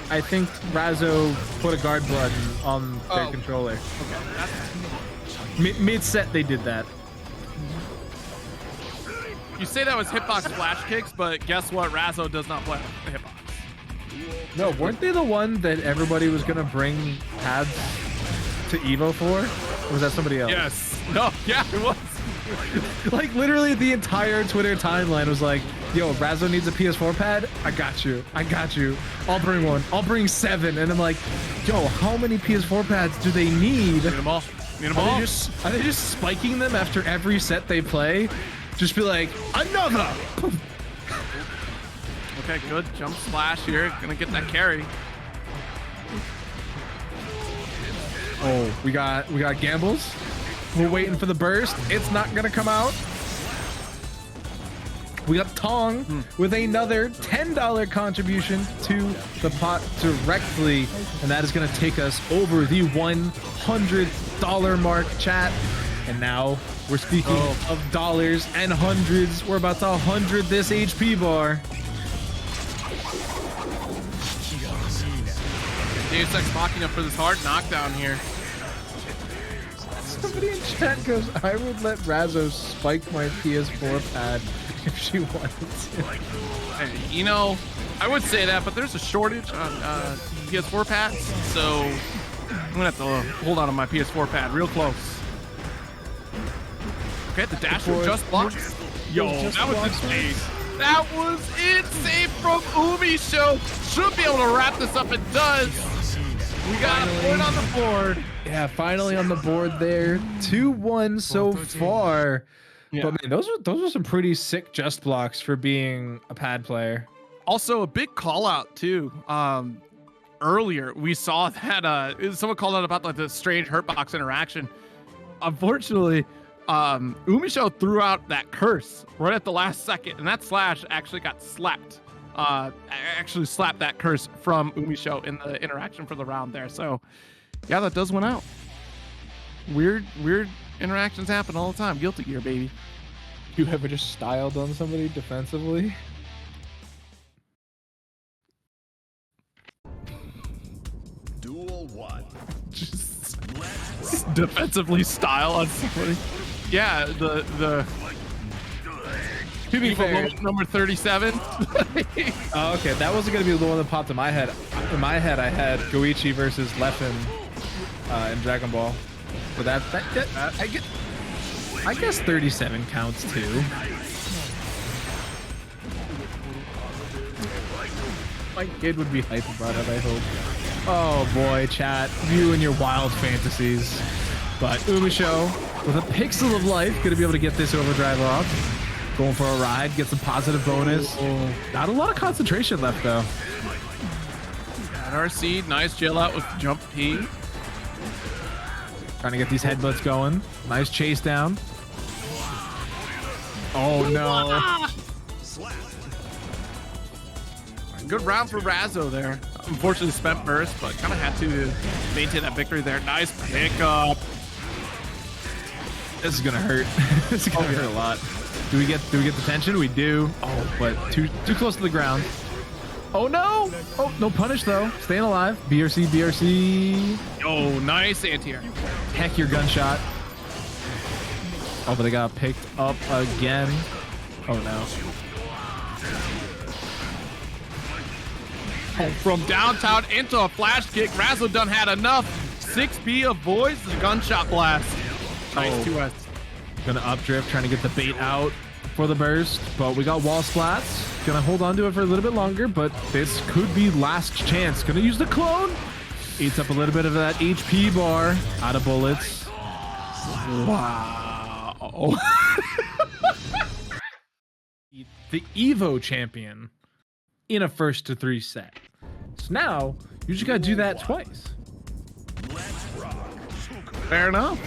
Razzo put a guard button on their controller. Okay. Mid-set they did that. You say that was hitbox flash kicks, but guess what? Razzo does not play hitbox. No, weren't they the one that everybody was gonna bring pads to Evo for? Or was that somebody else? Yes. No. Yeah, it was. Like literally the entire Twitter timeline was like, yo, Razzo needs a PS4 pad. I got you. I'll bring one. I'll bring 7. And I'm like, yo, how many PS4 pads do they need? Need them all. Are they just spiking them after every set they play? Just be like, another. Okay, good jump splash here. Gonna get that carry. Oh, we got gambles. We're waiting for the burst. It's not gonna come out. We got Tong with another $10 contribution to the pot directly, and that is gonna take us over the $100 mark, chat. And now we're speaking of dollars and hundreds. We're about to 100 this HP bar. Deus Ex Machina for this hard knockdown here. Somebody in chat goes, I would let Razzo spike my PS4 pad if she wanted to. Hey, you know, I would say that, but there's a shortage on PS4 pads, so I'm gonna have to hold on to my PS4 pad real close. Okay, the dash just blocks. Yo, that was insane. That was insane from Umisho. Should be able to wrap this up. It does. We got a point on the board. Yeah, finally on the board there. 2-1 so far. Yeah. But man, those were some pretty sick just blocks for being a pad player. Also, a big call out too. Earlier we saw that someone called out about like the strange hurtbox interaction. Unfortunately, Umisho threw out that curse right at the last second, and that slash actually got slapped. Actually slapped that curse from Umisho in the interaction for the round there. So yeah, that does win out. Weird interactions happen all the time. Guilty Gear, baby. You ever just styled on somebody defensively? Duel 1. Just defensively style on somebody. Yeah, the to be fair, number 37. Oh, okay, that wasn't gonna be the one that popped in my head. In my head, I had Goichi versus Leffen in Dragon Ball. But I guess 37 counts too. My kid would be hyped about it, I hope. Oh boy, chat, you and your wild fantasies. But Umisho, with a pixel of life, gonna be able to get this overdrive off. Going for a ride, get some positive bonus. Not a lot of concentration left though. RC, nice jail out with jump P. Trying to get these headbutts going. Nice chase down. Oh no. Good round for Razzo there. Unfortunately spent burst, but kind of had to maintain that victory there. Nice pickup. This is gonna hurt. This is gonna hurt a lot. Do we get the tension? We do. Oh, but too close to the ground. Oh no! Oh, no punish though. Staying alive. BRC, BRC. Oh, nice anti-air. Heck your gunshot. Oh, but they got picked up again. Oh no. From downtown into a flash kick. Razzo done had enough. 6B avoids the gunshot blast. Nice 2S. Gonna up drift, trying to get the bait out for the burst, but we got wall splats. Gonna hold on to it for a little bit longer, but this could be last chance. Gonna use the clone. Eats up a little bit of that HP bar. Out of bullets. Wow. The Evo champion in a 1-to-3 set. So now you just gotta do that twice. Fair enough.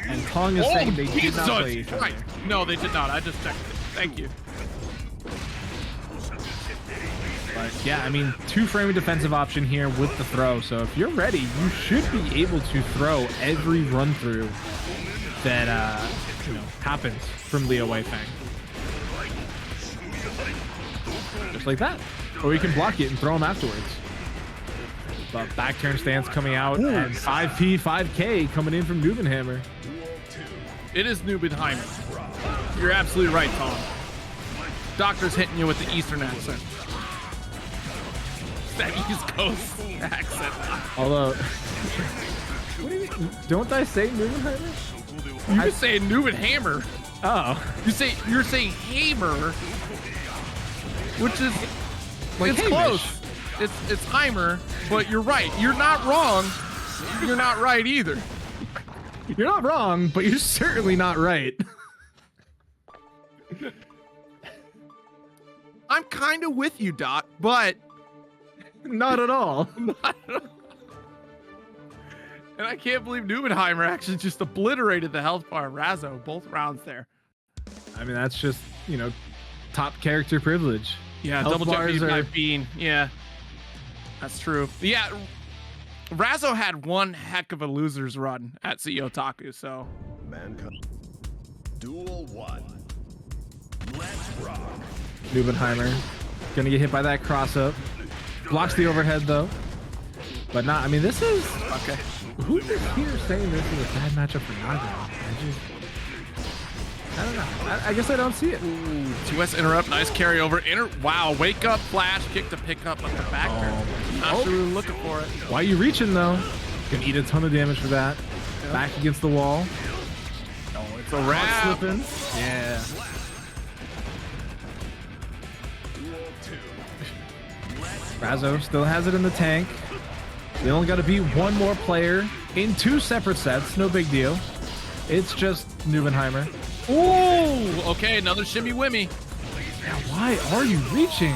And Kong is saying they did not play each other. Right. No, they did not. I just checked it. Thank you. But yeah, I mean, 2-frame defensive option here with the throw. So if you're ready, you should be able to throw every run through that happens from Leo Weifang. Just like that. Or you can block it and throw him afterwards. But back turn stance coming out. Ooh. And 5P, 5K coming in from Neubenhammer. It is Neubenheimer. You're absolutely right, Tom. Doctor's hitting you with the Eastern accent. That East Coast accent. Although, what do you mean? Don't I say Neubenheimer? You're saying Neubenhammer. Oh. You're saying Hamer, which is like it's close. It's Heimer, but you're right. You're not wrong. You're not right either. You're not wrong, but you're certainly not right. I'm kind of with you, Doc, but not at all. Not at all. And I can't believe Neubenheimer actually just obliterated the health bar of Razzo both rounds there. I mean, that's just, top character privilege. Yeah, health double jump are... being, yeah. That's true. Yeah, Razzo had one heck of a loser's run at CEO Otaku, so. Mankind. Duel 1. Let's rock. Neubenheimer gonna get hit by that cross up. Blocks the overhead though. But not, I mean, this is, Okay. who's here saying this is a bad matchup for Nago? I don't know. I guess I don't see it. 2S interrupt, nice carryover. Wow, wake up, flash, kick to pick up on the back turn. Not sure we were looking for it. Why are you reaching though? Can eat a ton of damage for that. Yep. Back against the wall. Oh, it's a wrap. Slipping. Yeah. Razzo still has it in the tank. They only got to beat one more player in 2 separate sets. No big deal. It's just Neubenheimer. Ooh, okay, another shimmy wimmy. Now, why are you reaching?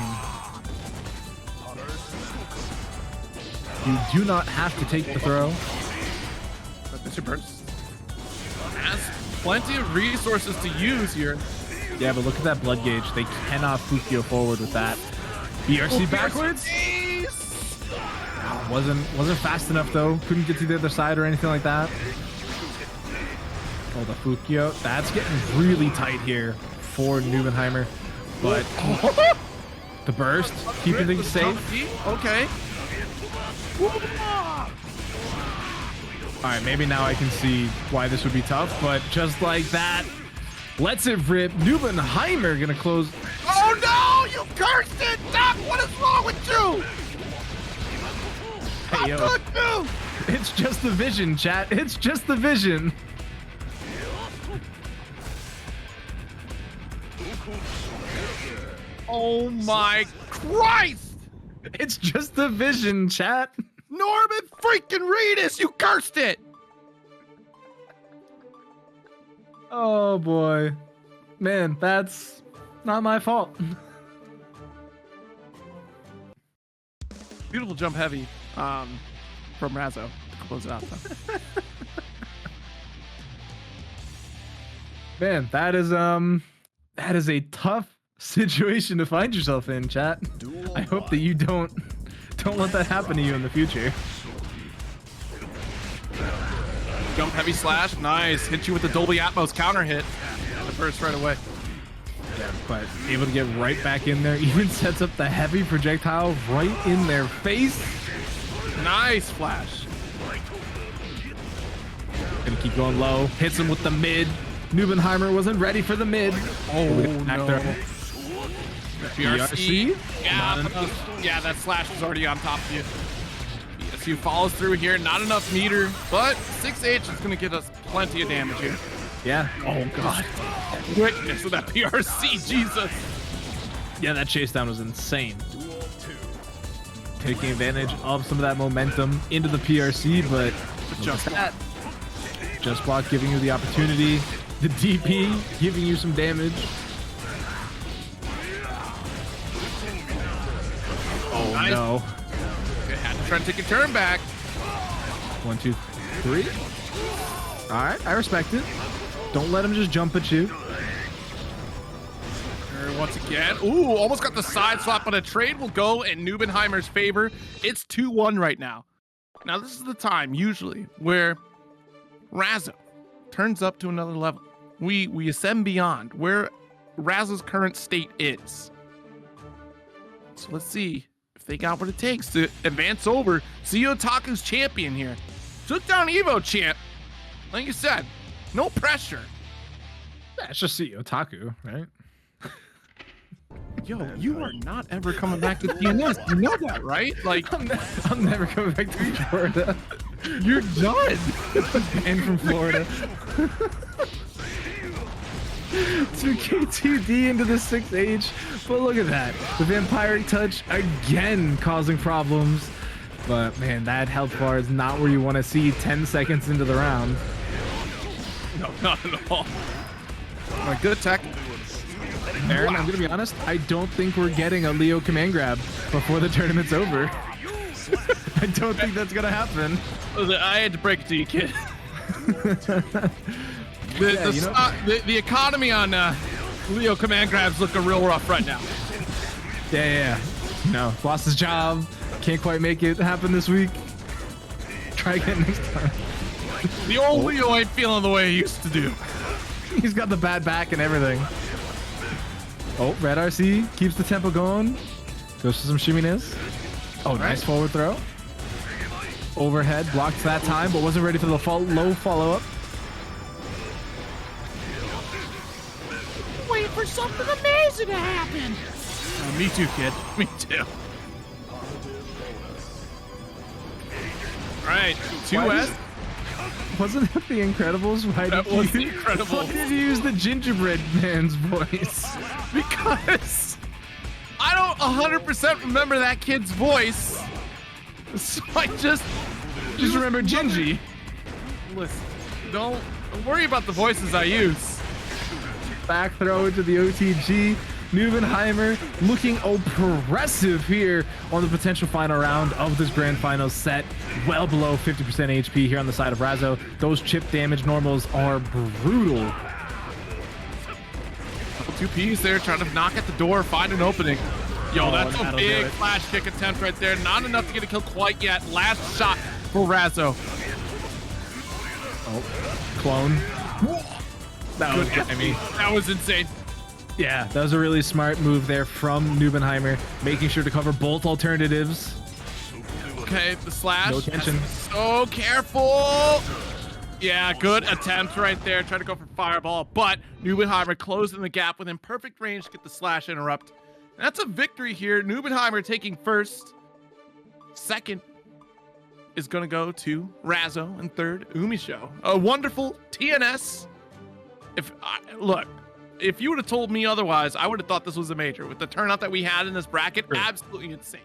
You do not have to take the throw. But Mr. Burns has plenty of resources to use here. Yeah, but look at that blood gauge. They cannot Fukio forward with that. BRC backwards. Wasn't fast enough though. Couldn't get to the other side or anything like that. Oh, the Fukio. That's getting really tight here for Neubenheimer. But the burst, keeping things safe. Okay. All right, maybe now I can see why this would be tough, but just like that, lets it rip. Neubenheimer gonna close. Oh no! You cursed it, Doc! What is wrong with you? Hey, yo. It's just the vision, chat. It's just the vision. Oh my Christ! It's just the vision, chat. Norman freaking Reedus, you cursed it! Oh boy. Man, that's not my fault. Beautiful jump heavy from Razzo to close it out though. Man, that is a tough situation to find yourself in, chat. I hope that you don't let that happen to you in the future. Jump heavy slash, nice. Hit you with the Dolby Atmos counter hit. The burst right away. Yeah, but able to get right back in there. Even sets up the heavy projectile right in their face. Nice flash. Gonna keep going low. Hits him with the mid. Neubenheimer wasn't ready for the mid. Oh, no. There. PRC? Yeah, that slash was already on top of you. PSU follows through here. Not enough meter, but 6H is going to get us plenty of damage here. Yeah. Oh, God. Quickness of that PRC, Jesus. Yeah, that chase down was insane. Taking advantage of some of that momentum into the PRC, but just that. Just block giving you the opportunity. The DP giving you some damage. Oh, nice. No. Okay, had to try to take a turn back. 1, 2, 3. All right, I respect it. Don't let him just jump at you. Once again. Ooh, almost got the side swap, but a trade will go in Neubenheimer's favor. It's 2-1 right now. Now, this is the time, usually, where Razzo turns up to another level. We ascend beyond where Razzo's current state is. So let's see if they got what it takes to advance over. See Otaku's champion here. Took down Evo champ. Like you said, no pressure. Yeah, it's just see Otaku, right? Yo, you are not ever coming back to TNS. You know that, right? Like, I'm never coming back to Florida. You're done. Banned from Florida. 2K2D into the 6H. But look at that. The Vampiric Touch again causing problems. But man, that health bar is not where you want to see 10 seconds into the round. No, not at all. Good tech. Aaron, I'm going to be honest, I don't think we're getting a Leo command grab before the tournament's over. I don't think that's going to happen. I had to break it to you, kid. The economy on Leo command grabs looking real rough right now. Yeah. No, lost his job. Can't quite make it happen this week. Try again next time. The old Leo ain't feeling the way he used to do. He's got the bad back and everything. Oh, red RC keeps the tempo going. Goes for some shimminess. Oh, nice forward throw. Overhead blocked that time, but wasn't ready for the low follow-up. Wait for something amazing to happen. Me too, kid. Me too. All right, 2S. Wasn't that the Incredibles? That was the Incredibles. Why did you use the gingerbread man's voice? Because I don't 100% remember that kid's voice. So I just remember Gingy. Listen, don't worry about the voices I use. Back throw into the OTG. Neubenheimer looking oppressive here on the potential final round of this grand finals set. Well below 50% HP here on the side of Razzo. Those chip damage normals are brutal. Two Ps there trying to knock at the door, find an opening. Yo, that's a big flash kick attempt right there. Not enough to get a kill quite yet. Last shot for Razzo. Oh, clone. That was, I mean, that was insane. Yeah, that was a really smart move there from Neubenheimer, making sure to cover both alternatives. Okay, the slash. No tension. So careful. Yeah, good attempt right there. Trying to go for fireball, but Neubenheimer closing the gap within perfect range to get the slash interrupt. And that's a victory here. Neubenheimer taking first. Second is going to go to Razzo, and third, Umisho. A wonderful TNS. Look, if you would have told me otherwise, I would have thought this was a major. With the turnout that we had in this bracket, absolutely insane.